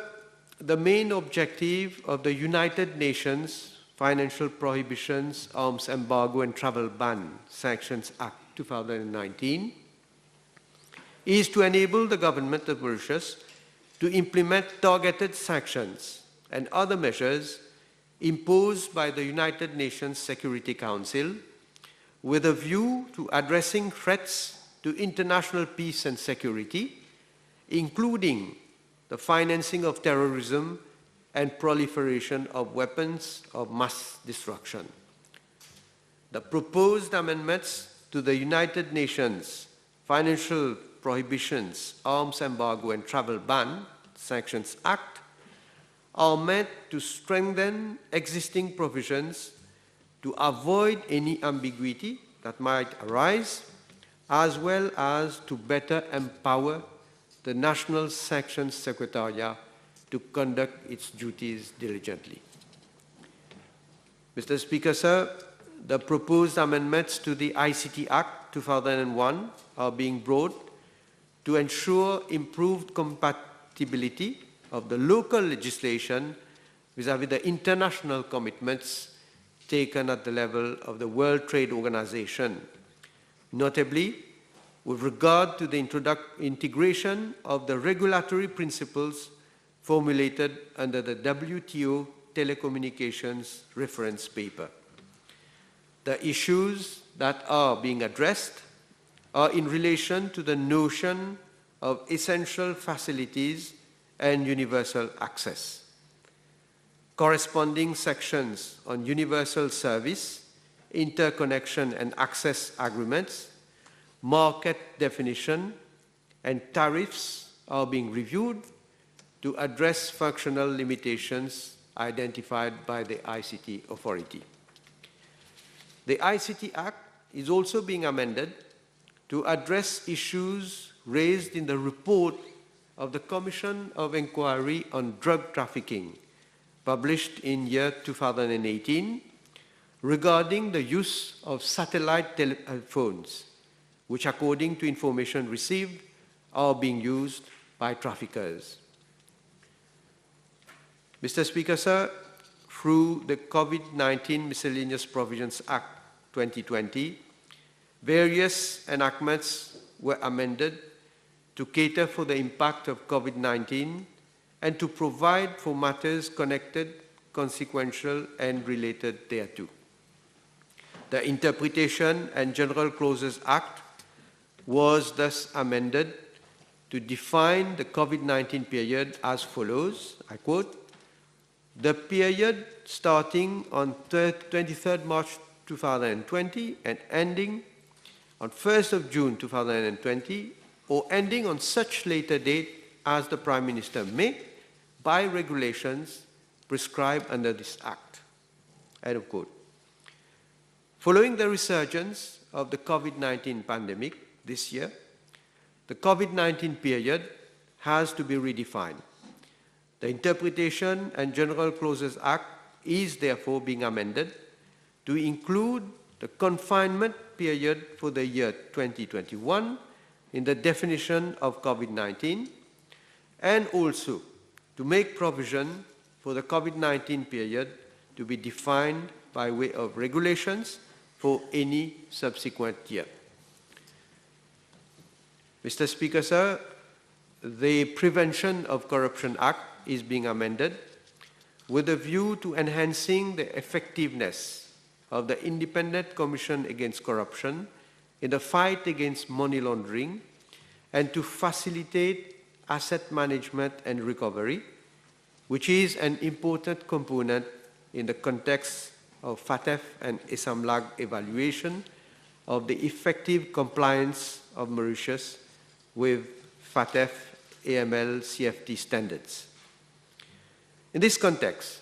the main objective of the United Nations Financial Prohibitions, Arms Embargo and Travel Ban Sanctions Act 2019 is to enable the government of Mauritius to implement targeted sanctions and other measures imposed by the United Nations Security Council with a view to addressing threats to international peace and security, including the financing of terrorism and proliferation of weapons of mass destruction. The proposed amendments to the United Nations Financial Prohibitions, Arms Embargo and Travel Ban Sanctions Act are meant to strengthen existing provisions to avoid any ambiguity that might arise, as well as to better empower the National Sanctions Secretariat to conduct its duties diligently. Mr. Speaker, sir, the proposed amendments to the ICT Act 2001 are being brought to ensure improved compatibility of the local legislation vis-à-vis the international commitments taken at the level of the World Trade Organization, notably with regard to the integration of the regulatory principles formulated under the WTO Telecommunications Reference Paper. The issues that are being addressed are in relation to the notion of essential facilities and universal access. Corresponding sections on universal service, interconnection and access agreements, market definition, and tariffs are being reviewed to address functional limitations identified by the ICT Authority. The ICT Act is also being amended to address issues raised in the report of the Commission of Inquiry on Drug Trafficking, published in year 2018, regarding the use of satellite telephones which according to information received are being used by traffickers. Mr. Speaker, sir, through the COVID-19 Miscellaneous Provisions Act 2020, various enactments were amended to cater for the impact of COVID-19 and to provide for matters connected, consequential, and related thereto. The Interpretation and General Clauses Act was thus amended to define the COVID-19 period as follows, I quote, "The period starting on 23rd March 2020 and ending on 1st of June 2020 or ending on such later date as the Prime Minister may, by regulations prescribed under this Act." End of quote. Following the resurgence of the COVID-19 pandemic this year, the COVID-19 period has to be redefined. The Interpretation and General Clauses Act is therefore being amended to include the confinement period for the year 2021 in the definition of COVID-19 and also to make provision for the COVID-19 period to be defined by way of regulations for any subsequent year. Mr. Speaker, sir, the Prevention of Corruption Act is being amended with a view to enhancing the effectiveness of the Independent Commission Against Corruption in the fight against money laundering and to facilitate asset management and recovery, which is an important component in the context of FATF and Assemblée evaluation of the effective compliance of Mauritius with FATF AML CFT standards. In this context,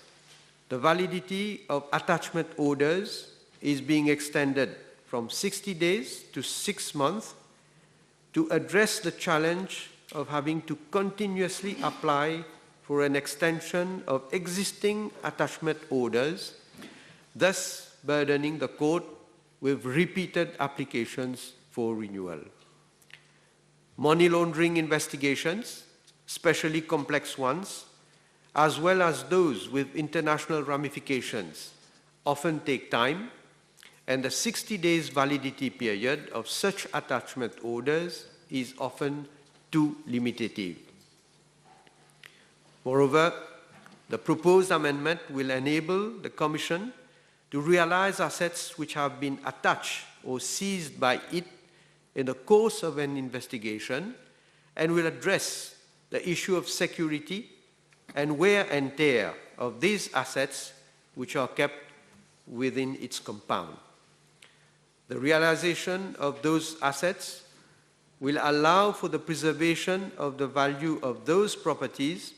the validity of attachment orders is being extended from 60 days to 6 months to address the challenge of having to continuously apply for an extension of existing attachment orders, thus burdening the court with repeated applications for renewal. Money laundering investigations, especially complex ones, as well as those with international ramifications, often take time, and the 60 days validity period of such attachment orders is often too limitative. Moreover, the proposed amendment will enable the Commission to realize assets which have been attached or seized by it in the course of an investigation and will address the issue of security and wear and tear of these assets which are kept within its compound. The realization of those assets will allow for the preservation of the value of those properties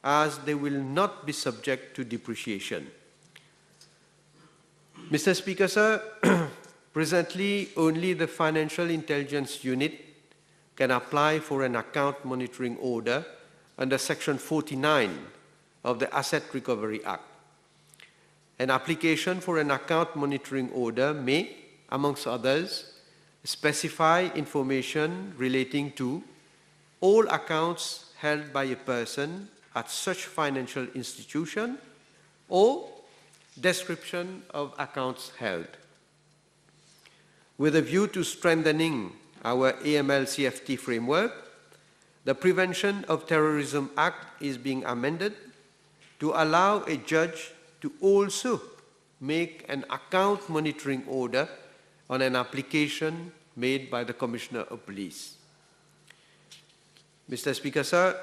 as they will not be subject to depreciation. Mr. Speaker, sir, presently only the Financial Intelligence Unit can apply for an account monitoring order under Section 49 of the Asset Recovery Act. An application for an account monitoring order may, amongst others, specify information relating to all accounts held by a person at such financial institution or description of accounts held. With a view to strengthening our AML-CFT framework, the Prevention of Terrorism Act is being amended to allow a judge to also make an account monitoring order on an application made by the Commissioner of Police. Mr. Speaker, sir,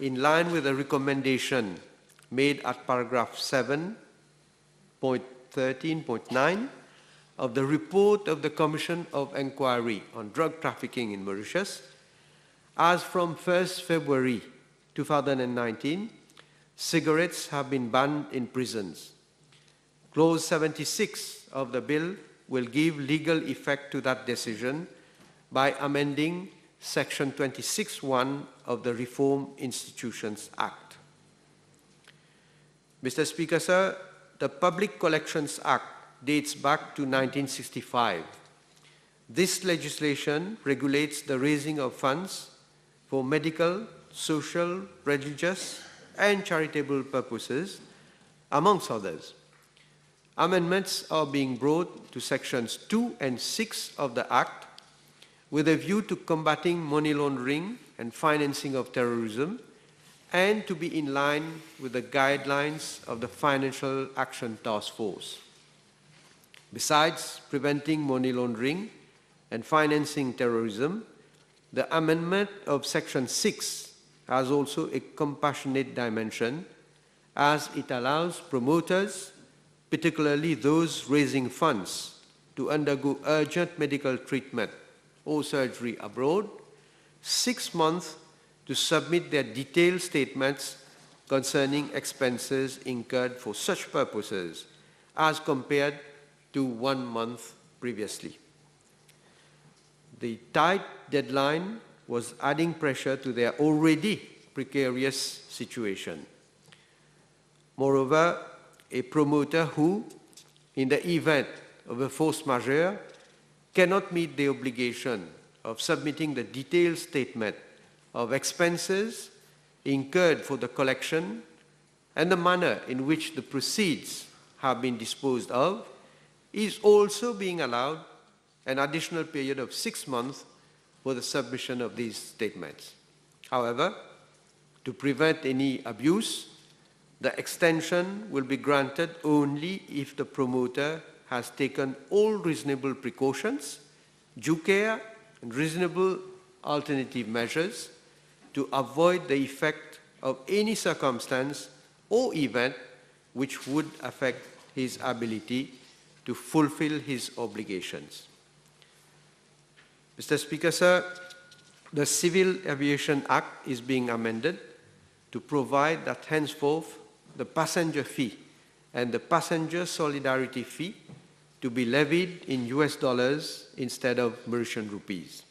in line with the recommendation made at paragraph 7.13.9 of the report of the Commission of Inquiry on Drug Trafficking in Mauritius, as from 1st February 2019, cigarettes have been banned in prisons. Clause 76 of the bill will give legal effect to that decision by amending Section 26(1) of the Reform Institutions Act. Mr. Speaker, sir, the Public Collections Act dates back to 1965. This legislation regulates the raising of funds for medical, social, religious, and charitable purposes, amongst others. Amendments are being brought to sections 2 and 6 of the Act with a view to combating money laundering and financing of terrorism, and to be in line with the guidelines of the Financial Action Task Force. Besides preventing money laundering and financing terrorism, the amendment of Section 6 has also a compassionate dimension, as it allows promoters, particularly those raising funds, to undergo urgent medical treatment or surgery abroad, 6 months to submit their detailed statements concerning expenses incurred for such purposes, as compared to 1 month previously. The tight deadline was adding pressure to their already precarious situation. Moreover, a promoter who, in the event of a force majeure, cannot meet the obligation of submitting the detailed statement of expenses incurred for the collection and the manner in which the proceeds have been disposed of, is also being allowed an additional period of 6 months for the submission of these statements. However, to prevent any abuse, the extension will be granted only if the promoter has taken all reasonable precautions, due care, and reasonable alternative measures to avoid the effect of any circumstance or event which would affect his ability to fulfill his obligations. Mr. Speaker, sir, the Civil Aviation Act is being amended to provide that henceforth the passenger fee and the passenger solidarity fee to be levied in US dollars instead of Mauritian rupees.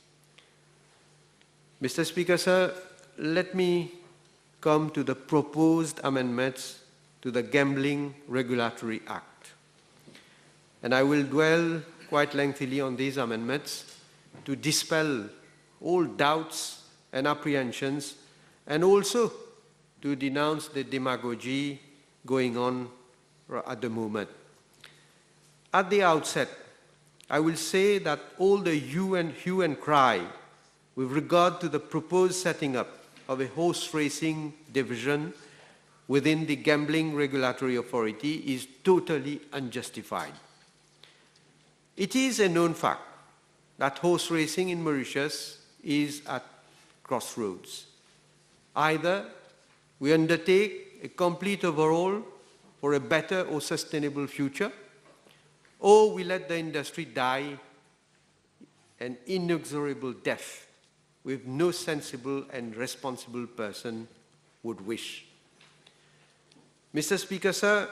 Mr. Speaker, sir, let me come to the proposed amendments to the Gambling Regulatory Act. And I will dwell quite lengthily on these amendments to dispel all doubts and apprehensions, and also to denounce the demagogy going on at the moment. At the outset, I will say that all the hue and cry with regard to the proposed setting up of a horse racing division within the Gambling Regulatory Authority is totally unjustified. It is a known fact that horse racing in Mauritius is at crossroads. Either we undertake a complete overhaul for a better or sustainable future, or we let the industry die an inexorable death with no sensible and responsible person would wish. Mr. Speaker, sir,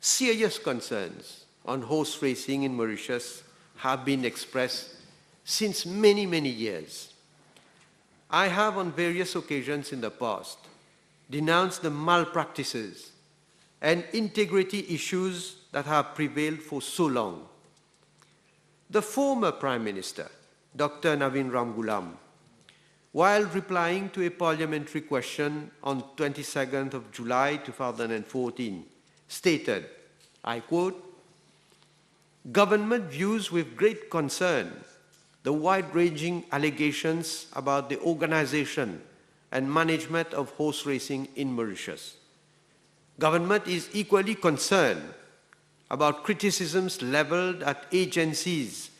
serious concerns on horse racing in Mauritius have been expressed since many, many years. I have on various occasions in the past denounced the malpractices and integrity issues that have prevailed for so long. The former Prime Minister, Dr. Navin Ramgoolam, while replying to a parliamentary question on 22nd of July 2014, stated, I quote, "Government views with great concern the wide-ranging allegations about the organization and management of horse racing in Mauritius. Government is equally concerned about criticisms leveled at agencies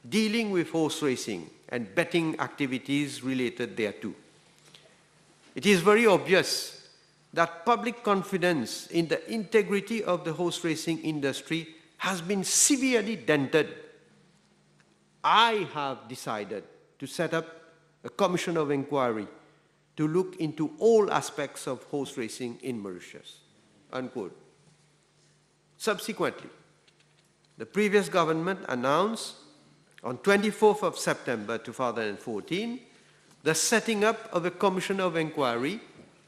dealing with horse racing and betting activities related thereto. It is very obvious that public confidence in the integrity of the horse racing industry has been severely dented. I have decided to set up a commission of inquiry to look into all aspects of horse racing in Mauritius." Unquote. Subsequently, the previous government announced on 24th of September 2014 the setting up of a commission of inquiry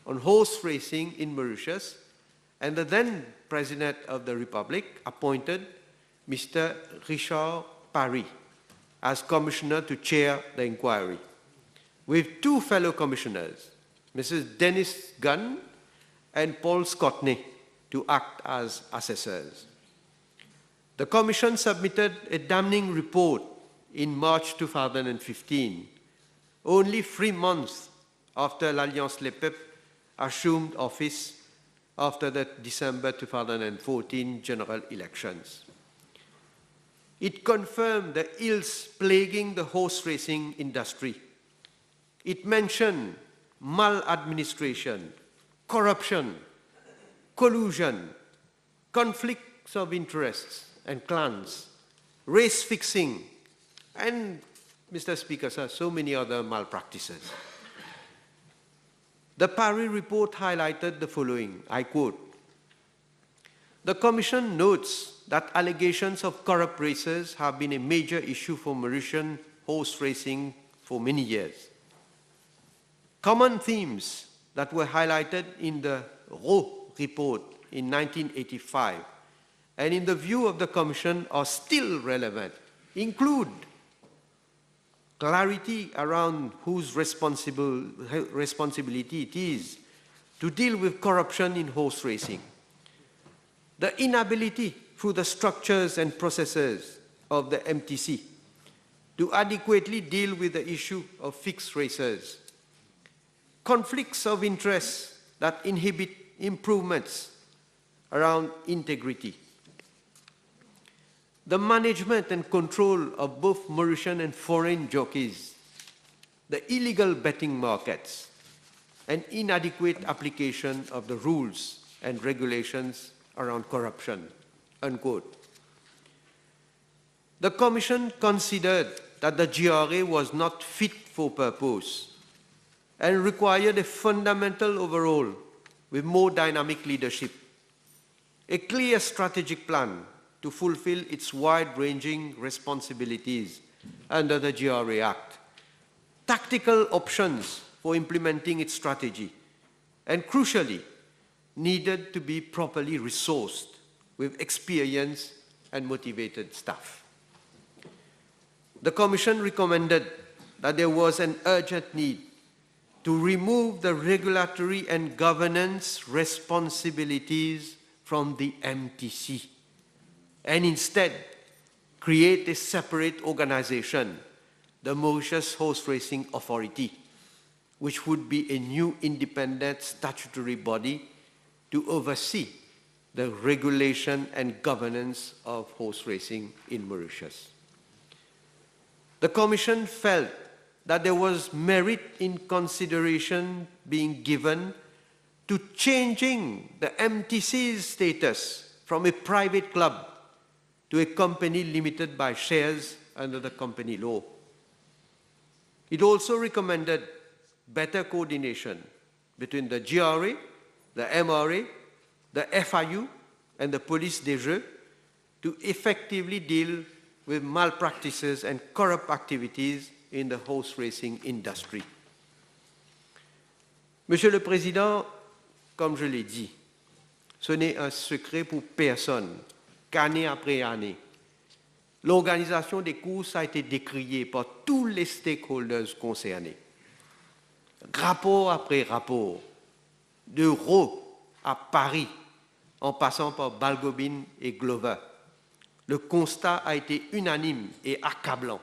on horse racing in Mauritius, and the then President of the Republic appointed Mr. Richard Parry as commissioner to chair the inquiry, with two fellow commissioners, Mrs. Dennis Gunn and Paul Scotney, to act as assessors. The Commission submitted a damning report in March 2015, only 3 months after l'Alliance Les Peuples assumed office after the December 2014 general elections. It confirmed the ills plaguing the horse racing industry. It mentioned maladministration, corruption, collusion, conflicts of interests and clans, race fixing, and, Mr. Speaker, sir, so many other malpractices. The Paris report highlighted the following, I quote, "The Commission notes that allegations of corrupt racers have been a major issue for Mauritian horse racing for many years. Common themes that were highlighted in the Rowe report in 1985 and in the view of the Commission are still relevant, include clarity around whose responsibility it is to deal with corruption in horse racing, the inability through the structures and processes of the MTC to adequately deal with the issue of fixed racers, conflicts of interest that inhibit improvements around integrity, the management and control of both Mauritian and foreign jockeys, the illegal betting markets, and inadequate application of the rules and regulations around corruption," unquote. The Commission considered that the GRA was not fit for purpose and required a fundamental overhaul with more dynamic leadership, a clear strategic plan to fulfill its wide-ranging responsibilities under the GRA Act, tactical options for implementing its strategy, and crucially, needed to be properly resourced with experienced and motivated staff. The Commission recommended that there was an urgent need to remove the regulatory and governance responsibilities from the MTC and instead create a separate organization, the Mauritius Horse Racing Authority, which would be a new independent statutory body to oversee the regulation and governance of horse racing in Mauritius. The Commission felt that there was merit in consideration being given to changing the MTC's status from a private club to a company limited by shares under the company law. It also recommended better coordination between the GRA, the MRA, the FIU, and the Police des Jeux to effectively deal with malpractices and corrupt activities in the horse racing industry. Monsieur le Président, comme je l'ai dit, ce n'est un secret pour personne qu'année après année, l'organisation des courses a été décriée par tous les stakeholders concernés. Rapport après rapport, de Rowe à Paris, en passant par Balgobin et Glover, le constat a été unanime et accablant.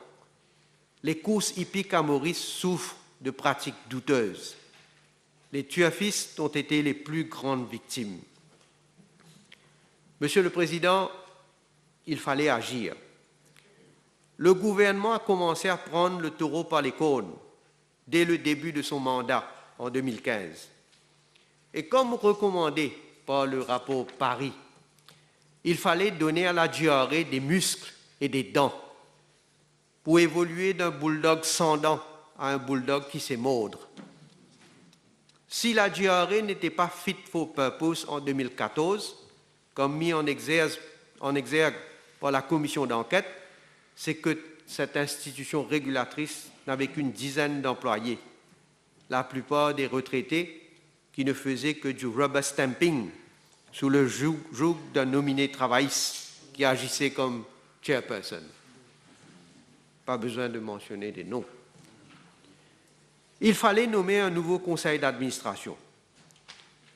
Les courses hippiques à Maurice souffrent de pratiques douteuses. Les turfistes ont été les plus grandes victimes. Monsieur le Président, il fallait agir. Le gouvernement a commencé à prendre le taureau par les cornes dès le début de son mandat en 2015. Et comme recommandé par le rapport Paris, il fallait donner à la GRA des muscles et des dents pour évoluer d'un bulldog sans dents à un bulldog qui sait mordre. Si la GRA n'était pas fit for purpose en 2014, comme mis en exergue par la commission d'enquête, c'est que cette institution régulatrice n'avait qu'une dizaine d'employés, la plupart des retraités qui ne faisaient que du rubber stamping sous le joug d'un nominé travailliste qui agissait comme chairperson. Pas besoin de mentionner des noms. Il fallait nommer un nouveau conseil d'administration,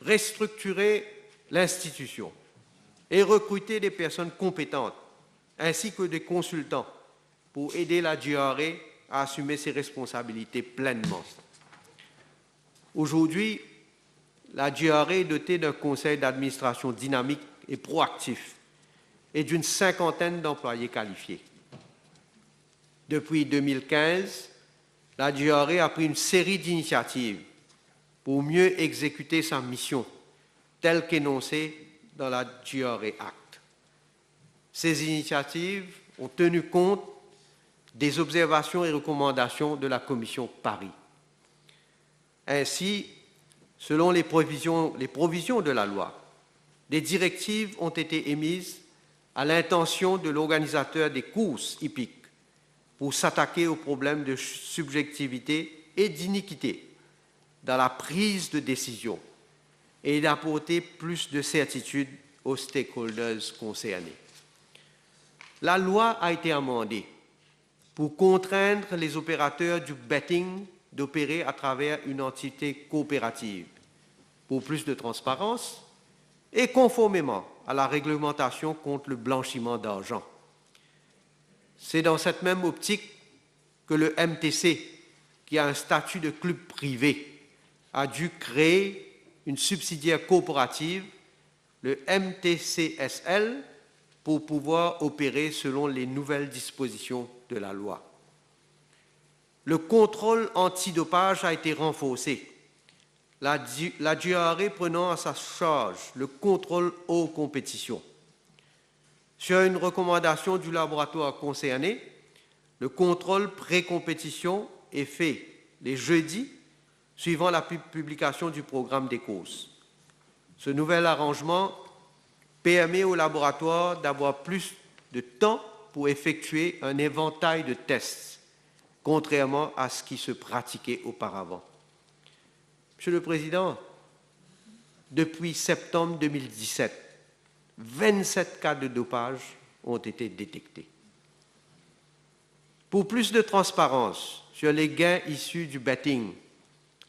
restructurer l'institution et recruter des personnes compétentes ainsi que des consultants pour aider la GRA à assumer ses responsabilités pleinement. Aujourd'hui, la GRA est dotée d'un conseil d'administration dynamique et proactif et d'une 50aine d'employés qualifiés. Depuis 2015, la GRA a pris une série d'initiatives pour mieux exécuter sa mission, telle qu'énoncée dans la GRA Act. Ces initiatives ont tenu compte des observations et recommandations de la Commission Paris. Ainsi, selon les provisions de la loi, des directives ont été émises à l'intention de l'organisateur des courses hippiques pour s'attaquer aux problèmes de subjectivité et d'iniquité dans la prise de décision et d'apporter plus de certitude aux stakeholders concernés. La loi a été amendée pour contraindre les opérateurs du betting d'opérer à travers une entité coopérative pour plus de transparence et conformément à la réglementation contre le blanchiment d'argent. C'est dans cette même optique que le MTC, qui a un statut de club privé, a dû créer une subsidiaire coopérative, le MTCSL, pour pouvoir opérer selon les nouvelles dispositions de la loi. Le contrôle antidopage a été renforcé, la GRA prenant à sa charge le contrôle hors compétition. Sur une recommandation du laboratoire concerné, le contrôle pré-compétition est fait les jeudis suivant la publication du programme des courses. Ce nouvel arrangement permet au laboratoire d'avoir plus de temps pour effectuer un éventail de tests, contrairement à ce qui se pratiquait auparavant. Monsieur le Président, depuis septembre 2017, 27 cas de dopage ont été détectés. Pour plus de transparence sur les gains issus du betting,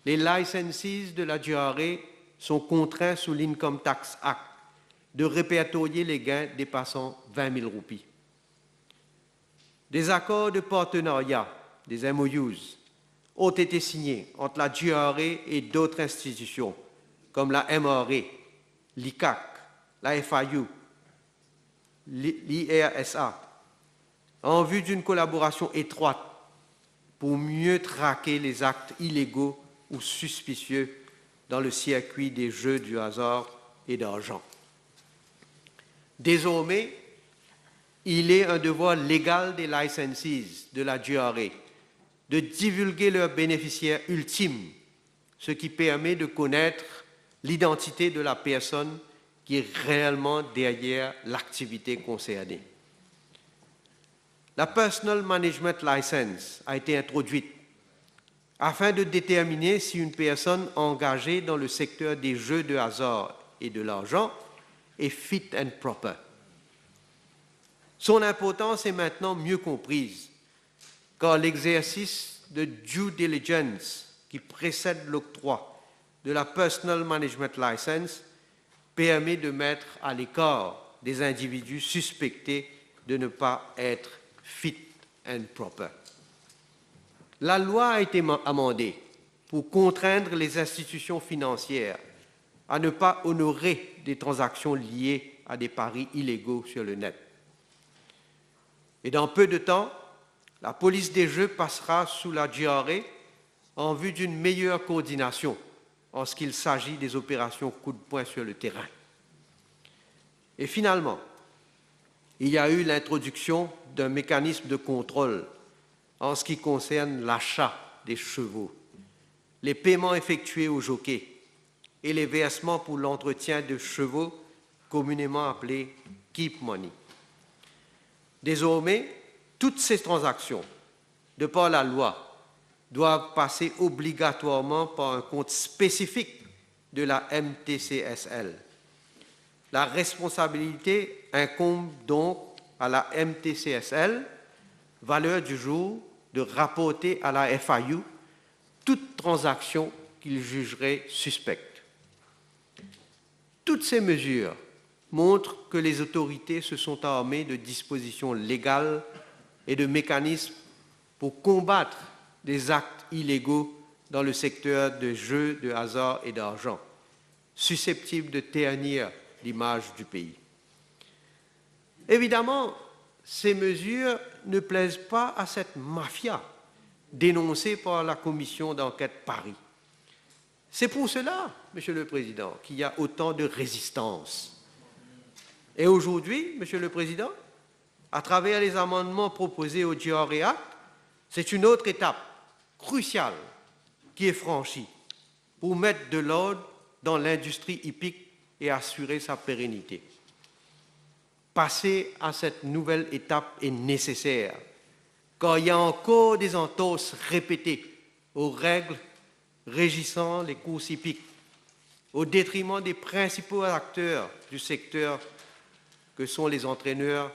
les licensees de la GRA sont contraints sous l'Income Tax Act de répertorier les gains dépassant 20 000 roupies. Des accords de partenariat, des MOUs, ont été signés entre la GRA et d'autres institutions comme la MRA, l'ICAC, la FIU, l'IRSA, en vue d'une collaboration étroite pour mieux traquer les actes illégaux ou suspicieux dans le circuit des jeux du hasard et d'argent. Désormais, il est un devoir légal des licensees de la GRA de divulguer leurs bénéficiaires ultimes, ce qui permet de connaître l'identité de la personne qui est réellement derrière l'activité concernée. La Personal Management License a été introduite afin de déterminer si une personne engagée dans le secteur des jeux de hasard et de l'argent est fit and proper. Son importance est maintenant mieux comprise, car l'exercice de due diligence qui précède l'octroi de la Personal Management License permet de mettre à l'écart des individus suspectés de ne pas être fit and proper. La loi a été amendée pour contraindre les institutions financières à ne pas honorer des transactions liées à des paris illégaux sur le net. Et dans peu de temps, la police des jeux passera sous la GRA en vue d'une meilleure coordination en ce qu'il s'agit des opérations coup de poing sur le terrain. Et finalement, il y a eu l'introduction d'un mécanisme de contrôle en ce qui concerne l'achat des chevaux, les paiements effectués aux jockeys et les versements pour l'entretien de chevaux communément appelés keep money. Désormais, toutes ces transactions, de par la loi, doivent passer obligatoirement par un compte spécifique de la MTCSL. La responsabilité incombe donc à la MTCSL valeur du jour de rapporter à la FIU toute transaction qu'il jugerait suspecte. Toutes ces mesures montrent que les autorités se sont armées de dispositions légales et de mécanismes pour combattre des actes illégaux dans le secteur de jeux, de hasard et d'argent, susceptibles de ternir l'image du pays. Évidemment, ces mesures ne plaisent pas à cette mafia dénoncée par la commission d'enquête Paris. C'est pour cela, Monsieur le Président, qu'il y a autant de résistance. Et aujourd'hui, Monsieur le Président, à travers les amendements proposés au GRA Act, c'est une autre étape cruciale qui est franchie pour mettre de l'ordre dans l'industrie hippique et assurer sa pérennité. Passer à cette nouvelle étape est nécessaire, car il y a encore des entorses répétées aux règles régissant les courses hippiques, au détriment des principaux acteurs du secteur que sont les entraîneurs,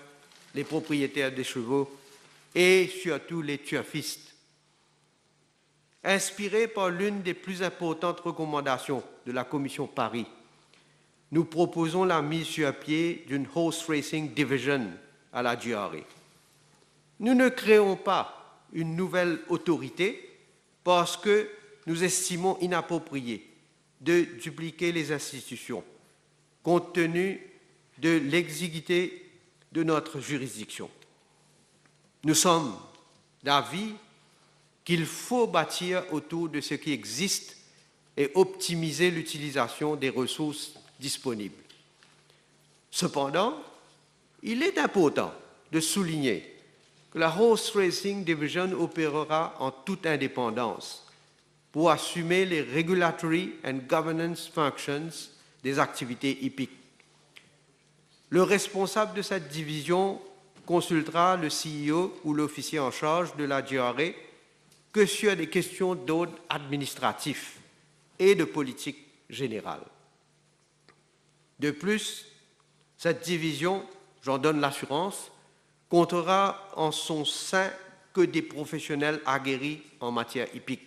les propriétaires des chevaux et surtout les turfistes. Inspiré par l'une des plus importantes recommandations de la Commission Paris, nous proposons la mise sur pied d'une Horse Racing Division à la GRA. Nous ne créons pas une nouvelle autorité parce que nous estimons inapproprié de dupliquer les institutions, compte tenu de l'exiguïté de notre juridiction. Nous sommes d'avis qu'il faut bâtir autour de ce qui existe et optimiser l'utilisation des ressources disponibles. Cependant, il est important de souligner que la Horse Racing Division opérera en toute indépendance pour assumer les regulatory and governance functions des activités hippiques. Le responsable de cette division consultera le CEO ou l'officier en charge de la GRA que sur des questions d'ordre administratif et de politique générale. De plus, cette division, j'en donne l'assurance, comptera en son sein que des professionnels aguerris en matière hippique.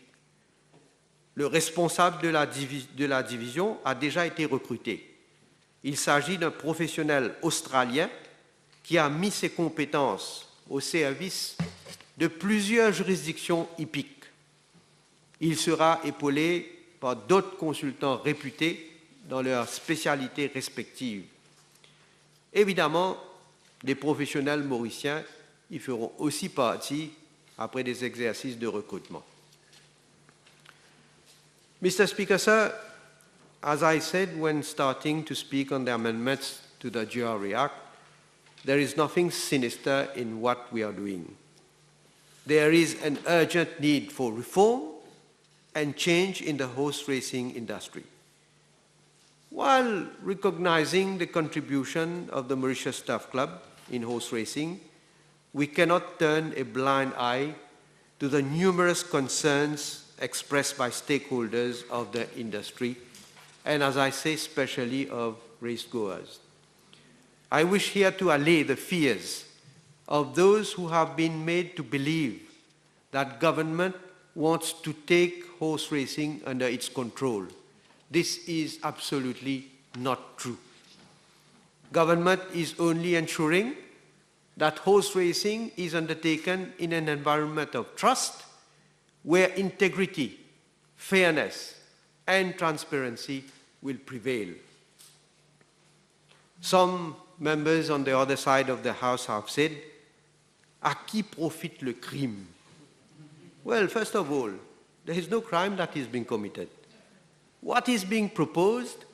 Le responsable de la division a déjà été recruté. Il s'agit d'un professionnel australien qui a mis ses compétences au service de plusieurs juridictions hippiques. Il sera épaulé par d'autres consultants réputés dans leurs spécialités respectives. Évidemment, les professionnels mauriciens y feront aussi partie après des exercices de recrutement. Mr. Speaker, sir, as I said when starting to speak on the amendments to the GRA Act, there is nothing sinister in what we are doing. There is an urgent need for reform and change in the horse racing industry. While recognizing the contribution of the Mauritius Turf Club in horse racing, we cannot turn a blind eye to the numerous concerns expressed by stakeholders of the industry, and as I say, especially of racegoers. I wish here to allay the fears of those who have been made to believe that government wants to take horse racing under its control. This is absolutely not true. Government is only ensuring that horse racing is undertaken in an environment of trust where integrity, fairness, and transparency will prevail. Some members on the other side of the House have said, à qui profite le crime? Well, first of all, there is no crime that is being committed. What is being proposed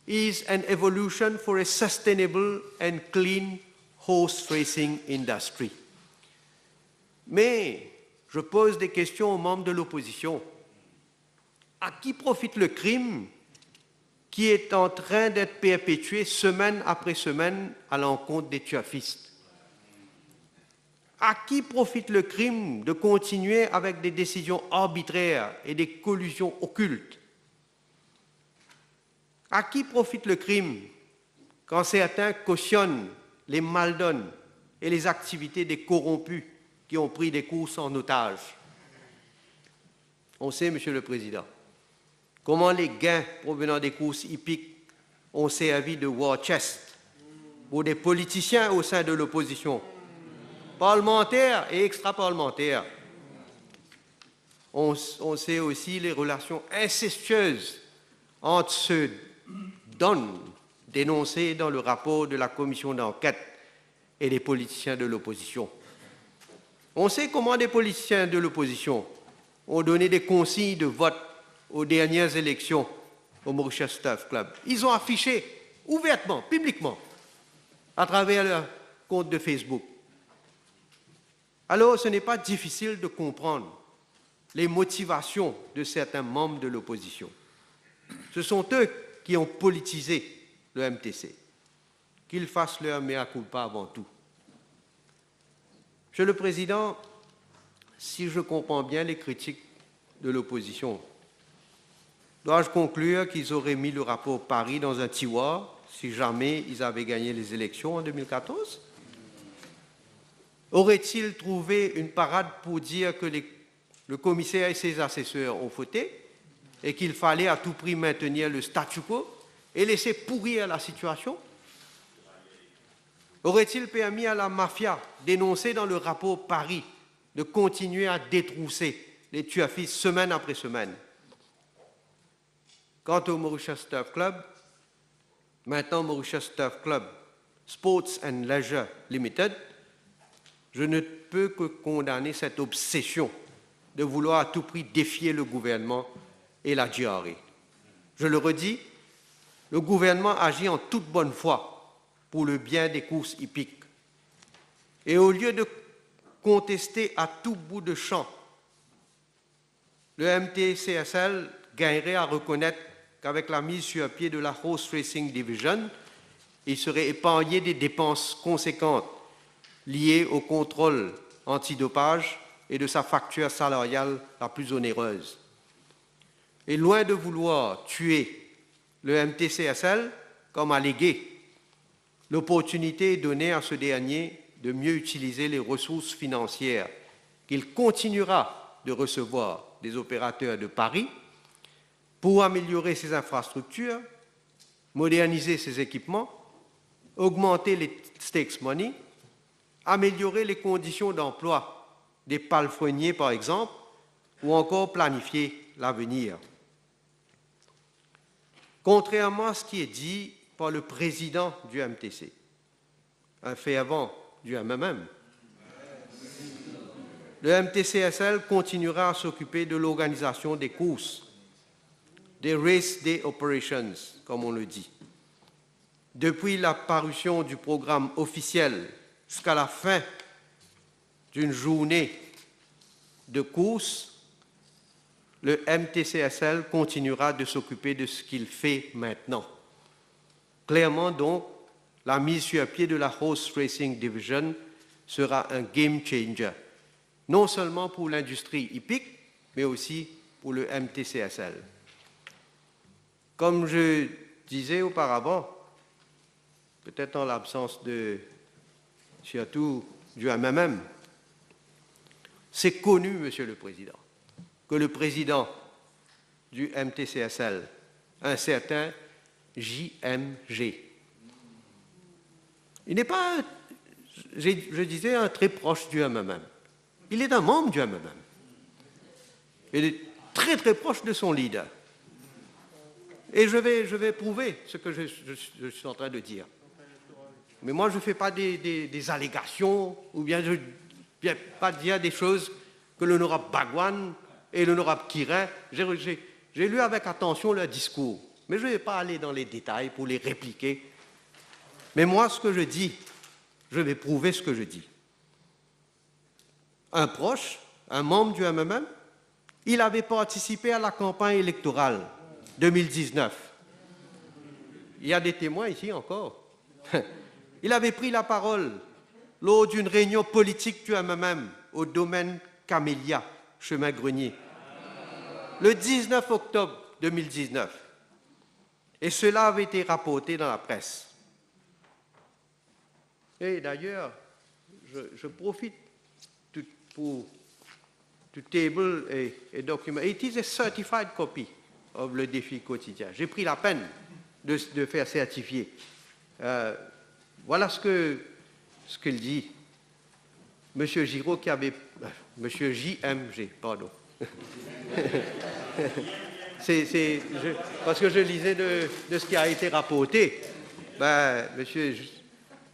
is an evolution for a sustainable and clean horse racing industry. Mais je pose des questions aux membres de l'opposition. À qui profite le crime qui est en train d'être perpétué semaine après semaine à l'encontre des turfistes? À qui profite le crime de continuer avec des décisions arbitraires et des collusions occultes? À qui profite le crime quand certains cautionnent les maldonnes et les activités des corrompus qui ont pris des courses en otage. On sait, Monsieur le Président, comment les gains provenant des courses hippiques ont servi de war chest pour des politiciens au sein de l'opposition, parlementaires et extra-parlementaires. On sait aussi les relations incestueuses entre ceux dons dénoncés dans le rapport de la commission d'enquête et les politiciens de l'opposition. On sait comment des politiciens de l'opposition ont donné des consignes de vote aux dernières élections au Mauritius Turf Club. Ils ont affiché ouvertement, publiquement, à travers leur compte de Facebook. Alors, ce n'est pas difficile de comprendre les motivations de certains membres de l'opposition. Ce sont eux qui ont politisé le MTC. Qu'ils fassent leur mea culpa avant tout. Monsieur le Président, si je comprends bien les critiques de l'opposition, dois-je conclure qu'ils auraient mis le rapport Paris dans un tiroir si jamais ils avaient gagné les élections en 2014? Auraient-ils trouvé une parade pour dire que le commissaire et ses assesseurs ont fauté et qu'il fallait à tout prix maintenir le statu quo et laisser pourrir la situation? Aurait-il permis à la mafia dénoncée dans le rapport Paris de continuer à détrousser les tuafis semaine après semaine? Quant au Mauritius Turf Club, maintenant Mauritius Turf Club Sports and Leisure Limited, je ne peux que condamner cette obsession de vouloir à tout prix défier le gouvernement et la GRA. Je le redis, le gouvernement agit en toute bonne foi pour le bien des courses hippiques. Et au lieu de contester à tout bout de champ, le MTCSL gagnerait à reconnaître qu'avec la mise sur pied de la Horse Racing Division, il serait épargné des dépenses conséquentes liées au contrôle antidopage et de sa facture salariale la plus onéreuse. Et loin de vouloir tuer le MTCSL, comme allégué, l'opportunité est donnée à ce dernier de mieux utiliser les ressources financières qu'il continuera de recevoir des opérateurs de Paris pour améliorer ses infrastructures, moderniser ses équipements, augmenter les stakes money, améliorer les conditions d'emploi des palefreniers, par exemple, ou encore planifier l'avenir. Contrairement à ce qui est dit par le président du MTC, un fervent du MMM, le MTCSL continuera à s'occuper de l'organisation des courses, des Race Day Operations, comme on le dit. Depuis la parution du programme officiel jusqu'à la fin d'une journée de course, le MTCSL continuera de s'occuper de ce qu'il fait maintenant. Clairement donc, la mise sur pied de la Horse Racing Division sera un game changer, non seulement pour l'industrie hippique, mais aussi pour le MTCSL. Comme je disais auparavant, peut-être en l'absence de surtout du MMM, c'est connu, Monsieur le Président, que le président du MTCSL, un certain JMG, il n'est pas, je disais, un très proche du MMM. Il est un membre du MMM. Il est très très proche de son leader. Et je vais prouver ce que je suis en train de dire. Mais moi, je ne fais pas des allégations ou bien je ne viens pas dire des choses que l'honorable Bagwan et l'honorable Kirin. J'ai lu avec attention leur discours, mais je ne vais pas aller dans les détails pour les répliquer. Mais moi, ce que je dis, je vais prouver ce que je dis. Un proche, un membre du MMM, il avait participé à la campagne électorale 2019. Il y a des témoins ici encore. Il avait pris la parole lors d'une réunion politique du MMM au domaine Camélia, chemin Grenier, le 19 octobre 2019. Et cela avait été rapporté dans la presse. Et d'ailleurs, je profite to table a document. It is a certified copy of le défi quotidien. J'ai pris la peine de faire certifier. Voilà ce qu'il dit. Monsieur Giraud qui avait... Monsieur JMG, pardon. Parce que je lisais de ce qui a été rapporté. Ben, monsieur,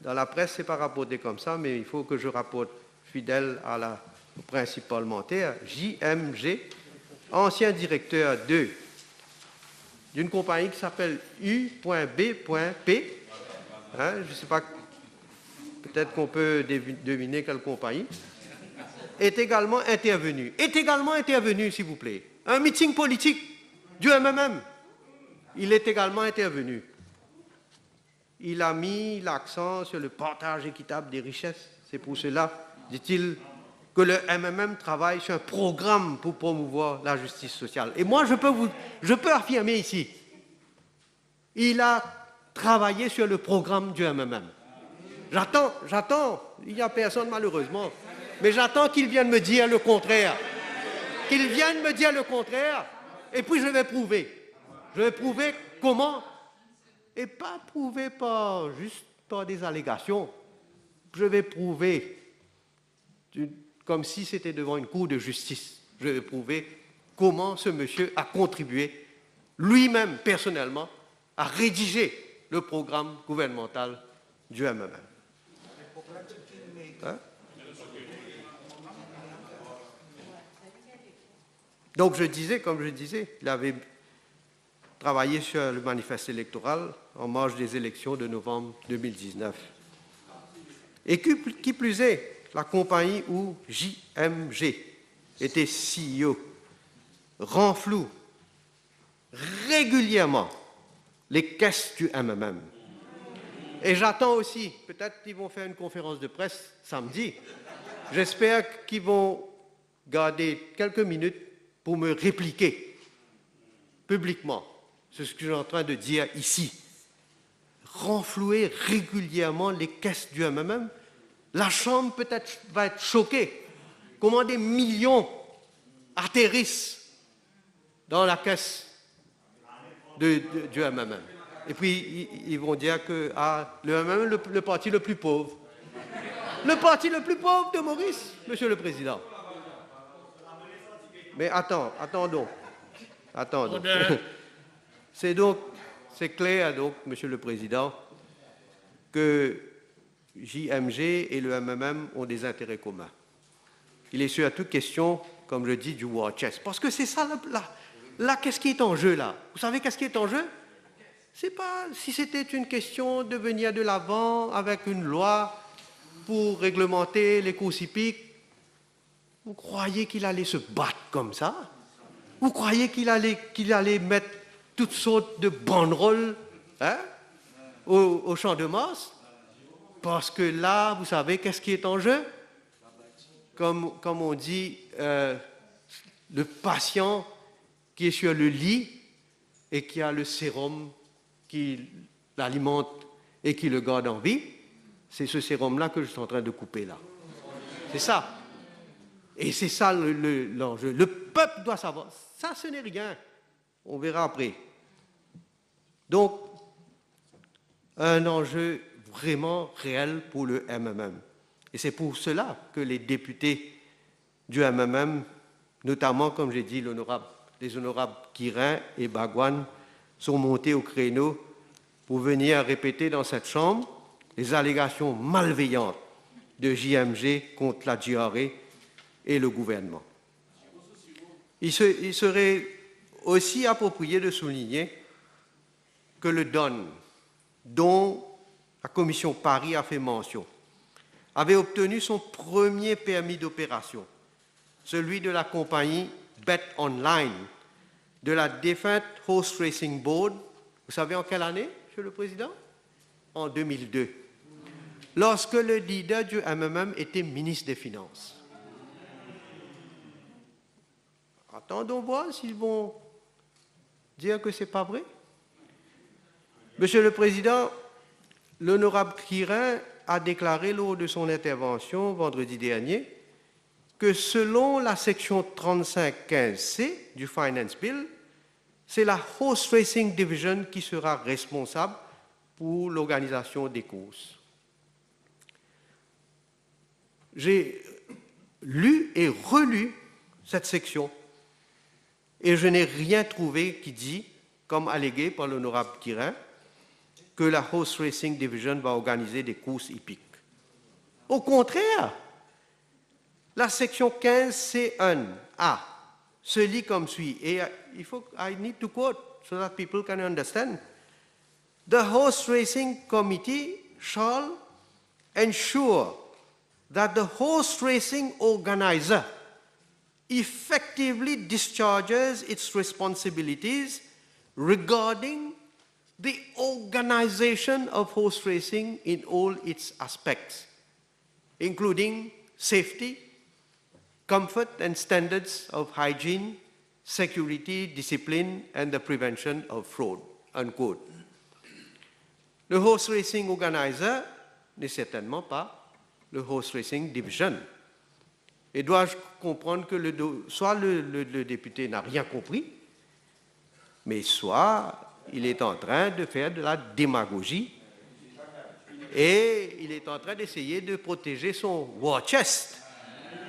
dans la presse, ce n'est pas rapporté comme ça, mais il faut que je rapporte fidèle au principe parlementaire. JMG, ancien directeur d'une compagnie qui s'appelle U.B.P. Hein, je ne sais pas, peut-être qu'on peut deviner quelle compagnie. Est également intervenu, s'il vous plaît. Un meeting politique du MMM. Il est également intervenu. Il a mis l'accent sur le partage équitable des richesses. C'est pour cela, dit-il, que le MMM travaille sur un programme pour promouvoir la justice sociale. Et moi, je peux affirmer ici, il a travaillé sur le programme du MMM. J'attends, il n'y a personne malheureusement, mais j'attends qu'il vienne me dire le contraire. Qu'il vienne me dire le contraire, et puis je vais prouver. Je vais prouver comment, et pas prouver juste par des allégations. Je vais prouver, comme si c'était devant une cour de justice, je vais prouver comment ce monsieur a contribué, lui-même personnellement, à rédiger le programme gouvernemental du MMM. Hein? Donc comme je disais, il avait travaillé sur le manifeste électoral en marge des élections de novembre 2019. Et qui plus est, la compagnie où JMG était CEO renfloue régulièrement les caisses du MMM. Et j'attends aussi, peut-être qu'ils vont faire une conférence de presse samedi, j'espère qu'ils vont garder quelques minutes pour me répliquer publiquement ce que je suis en train de dire ici. Renflouer régulièrement les caisses du MMM, la Chambre peut-être va être choquée. Comment des millions atterrissent dans la caisse du MMM. Et puis, ils vont dire que le MMM, le parti le plus pauvre. Le parti le plus pauvre de Maurice, Monsieur le Président. Mais attendons. C'est clair, donc, Monsieur le Président, que JMG et le MMM ont des intérêts communs. Il est surtout question, comme je dis, du war chest. Parce que c'est ça, là, qu'est-ce qui est en jeu, là? Vous savez qu'est-ce qui est en jeu? C'est pas si c'était une question de venir de l'avant avec une loi pour réglementer les cours hippiques. Vous croyez qu'il allait se battre comme ça? Vous croyez qu'il allait mettre toutes sortes de banderoles au champ de Mars? Parce que là, vous savez, qu'est-ce qui est en jeu? Comme on dit, le patient qui est sur le lit et qui a le sérum qui l'alimente et qui le garde en vie, c'est ce sérum-là que je suis en train de couper là. C'est ça. Et c'est ça l'enjeu. Le peuple doit savoir. Ça, ce n'est rien. On verra après. Donc, un enjeu vraiment réel pour le MMM. Et c'est pour cela que les députés du MMM, notamment, comme j'ai dit, les honorables Guirin et Bagouane, sont montés au créneau pour venir répéter dans cette Chambre les allégations malveillantes de JMG contre la diarrhée et le gouvernement. Il serait aussi approprié de souligner que le DON, dont la commission Paris a fait mention, avait obtenu son premier permis d'opération, celui de la compagnie Bet Online, de la défunte Horse Racing Board. Vous savez en quelle année, Monsieur le Président? En 2002, lorsque le leader du MMM était ministre des Finances. Attendons voir s'ils vont dire que ce n'est pas vrai. Monsieur le Président, l'honorable Guirin a déclaré lors de son intervention vendredi dernier que selon la section 3515C du Finance Bill, c'est la Horse Racing Division qui sera responsable pour l'organisation des courses. J'ai lu et relu cette section et je n'ai rien trouvé qui dit, comme allégué par l'honorable Guirin, que la Horse Racing Division va organiser des courses hippiques. Au contraire, la section 15C1A se lit comme suit, et I need to quote so that people can understand. The Horse Racing Committee shall ensure that the horse racing organizer effectively discharges its responsibilities regarding the organization of horse racing in all its aspects, including safety, comfort and standards of hygiene, security, discipline, and the prevention of fraud, unquote. Le horse racing organizer n'est certainement pas le Horse Racing Division. Et dois-je comprendre que soit le député n'a rien compris, mais soit il est en train de faire de la démagogie et il est en train d'essayer de protéger son war chest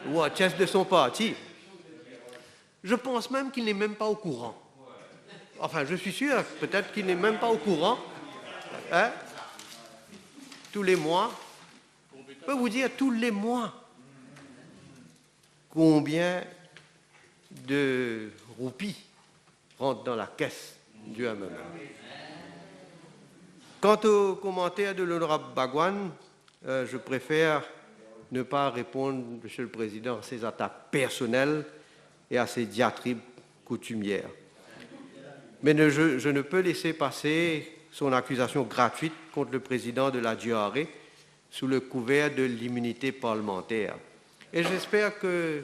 de son parti. Je pense même qu'il n'est même pas au courant. Enfin, je suis sûr, peut-être qu'il n'est même pas au courant. Hein? Tous les mois, je peux vous dire tous les mois combien de roupies rentrent dans la caisse du MMA. Quant aux commentaires de l'honorable Bagwan, je préfère ne pas répondre, Monsieur le Président, à ses attaques personnelles et à ses diatribes coutumières. Mais je ne peux laisser passer son accusation gratuite contre le président de la GRE sous le couvert de l'immunité parlementaire. Et j'espère que,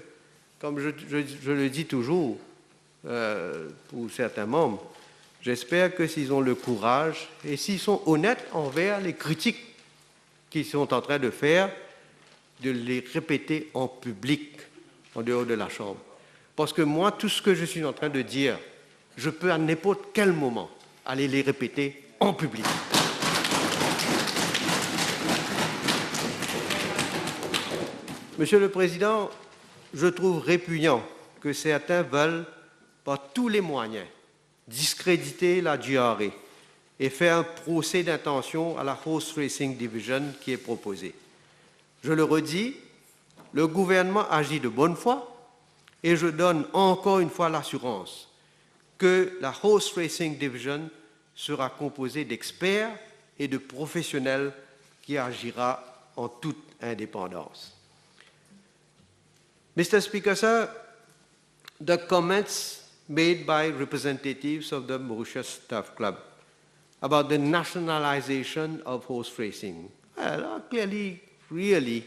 comme je le dis toujours pour certains membres, j'espère que s'ils ont le courage et s'ils sont honnêtes envers les critiques qu'ils sont en train de faire, de les répéter en public, en dehors de la Chambre. Parce que moi, tout ce que je suis en train de dire, je peux à n'importe quel moment aller les répéter en public. Monsieur le Président, je trouve répugnant que certains veulent, par tous les moyens, discréditer la GRE et faire un procès d'intention à la Horse Racing Division qui est proposé. Je le redis, le gouvernement agit de bonne foi et je donne encore une fois l'assurance que la Horse Racing Division sera composée d'experts et de professionnels qui agira en toute indépendance. Mr. Speaker, sir, the comments made by representatives of the Mauritius Staff Club about the nationalization of horse racing are clearly, really,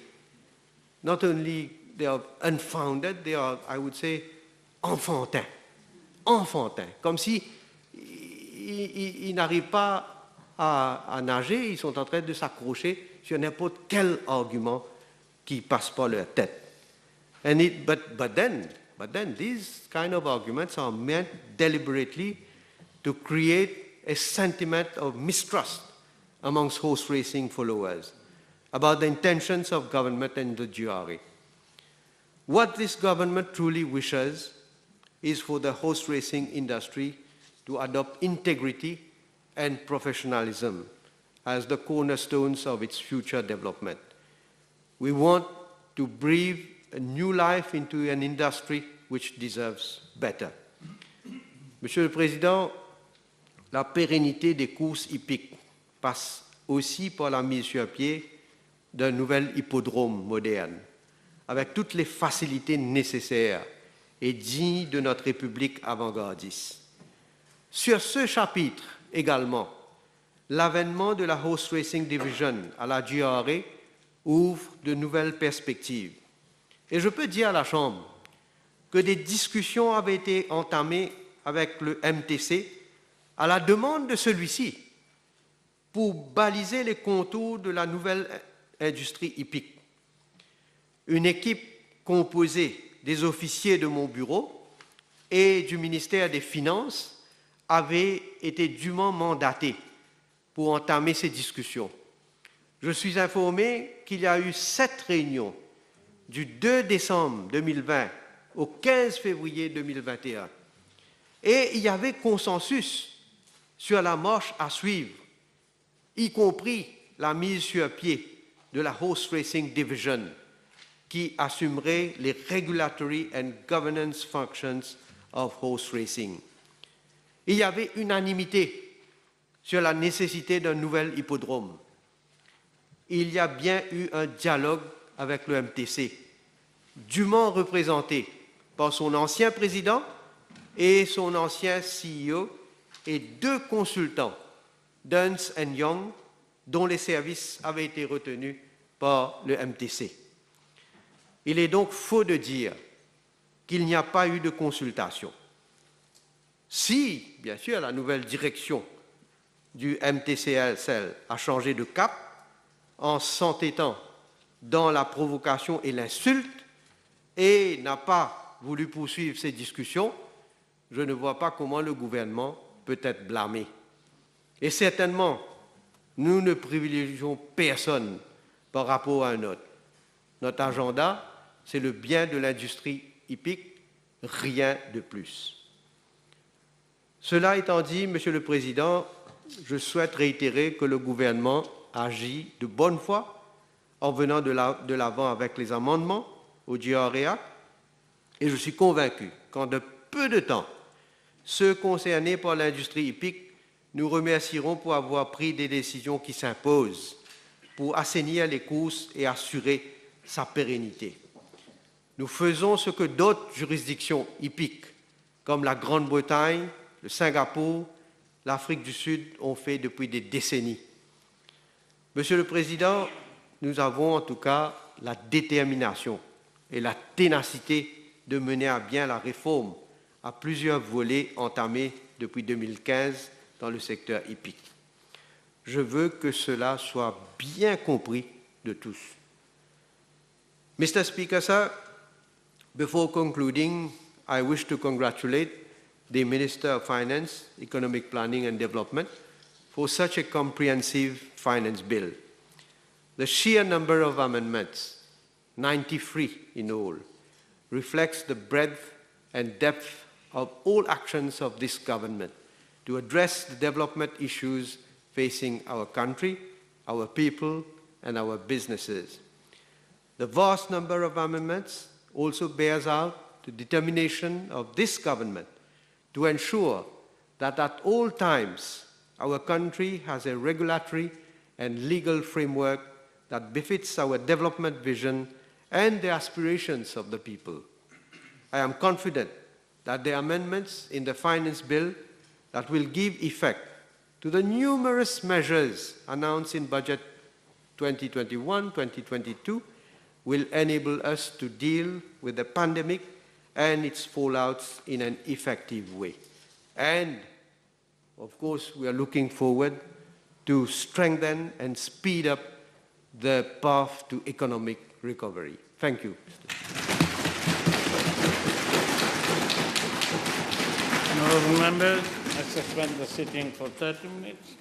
not only they are unfounded, they are, I would say, enfantins. Enfantins. Comme si ils n'arrivent pas à nager, ils sont en train de s'accrocher sur n'importe quel argument qui passe par leur tête. But then these kind of arguments are meant deliberately to create a sentiment of mistrust amongst horse racing followers about the intentions of government and the GRE. What this government truly wishes is for the horse racing industry to adopt integrity and professionalism as the cornerstones of its future development. We want to breathe a new life into an industry which deserves better. Monsieur le Président, la pérennité des courses hippiques passe aussi par la mise sur pied d'un nouvel hippodrome moderne, avec toutes les facilités nécessaires et dignes de notre République avant-gardiste. Sur ce chapitre également, l'avènement de la Horse Racing Division à la GRE ouvre de nouvelles perspectives. Et je peux dire à la Chambre que des discussions avaient été entamées avec le MTC à la demande de celui-ci pour baliser les contours de la nouvelle industrie hippique. Une équipe composé des officiers de mon bureau et du ministère des Finances avait été dûment mandaté pour entamer ces discussions. Je suis informé qu'il y a eu 7 réunions du 2 décembre 2020 au 15 février 2021 et il y avait consensus sur la marche à suivre, y compris la mise sur pied de la Horse Racing Division qui assumerait les regulatory and governance functions of horse racing. Il y avait unanimité sur la nécessité d'un nouvel hippodrome. Il y a bien eu un dialogue avec le MTC, dûment représenté par son ancien président et son ancien CEO et 2 consultants, Duns & Young, dont les services avaient été retenus par le MTC. Il est donc faux de dire qu'il n'y a pas eu de consultation. Si, bien sûr, la nouvelle direction du MTCSL a changé de cap en s'entêtant dans la provocation et l'insulte et n'a pas voulu poursuivre ces discussions, je ne vois pas comment le gouvernement peut être blâmé. Et certainement, nous ne privilégions personne par rapport à un autre. Notre agenda, c'est le bien de l'industrie hippique, rien de plus. Cela étant dit, Monsieur le Président, je souhaite réitérer que le gouvernement agit de bonne foi en venant de l'avant avec les amendements au DREA et je suis convaincu qu'en de peu de temps, ceux concernés par l'industrie hippique nous remercieront pour avoir pris des décisions qui s'imposent pour assainir les courses et assurer sa pérennité. Nous faisons ce que d'autres juridictions hippiques, comme la Grande-Bretagne, le Singapour, l'Afrique du Sud, ont fait depuis des décennies. Monsieur le Président, nous avons en tout cas la détermination et la ténacité de mener à bien la réforme à plusieurs volets entamés depuis 2015 dans le secteur hippique. Je veux que cela soit bien compris de tous. Mr. Speaker, sir, before concluding, I wish to congratulate the Minister of Finance, Economic Planning and Development for such a comprehensive finance bill. The sheer number of amendments, 93 in all, reflects the breadth and depth of all actions of this government to address the development issues facing our country, our people, and our businesses. The vast number of amendments also bears out the determination of this government to ensure that at all times our country has a regulatory and legal framework that befits our development vision and the aspirations of the people. I am confident that the amendments in the finance bill that will give effect to the numerous measures announced in Budget 2021-2022 will enable us to deal with the pandemic and its fallouts in an effective way. And, of course, we are looking forward to strengthen and speed up the path to economic recovery. Thank you. Honourable members, I suspend the sitting for 30 minutes.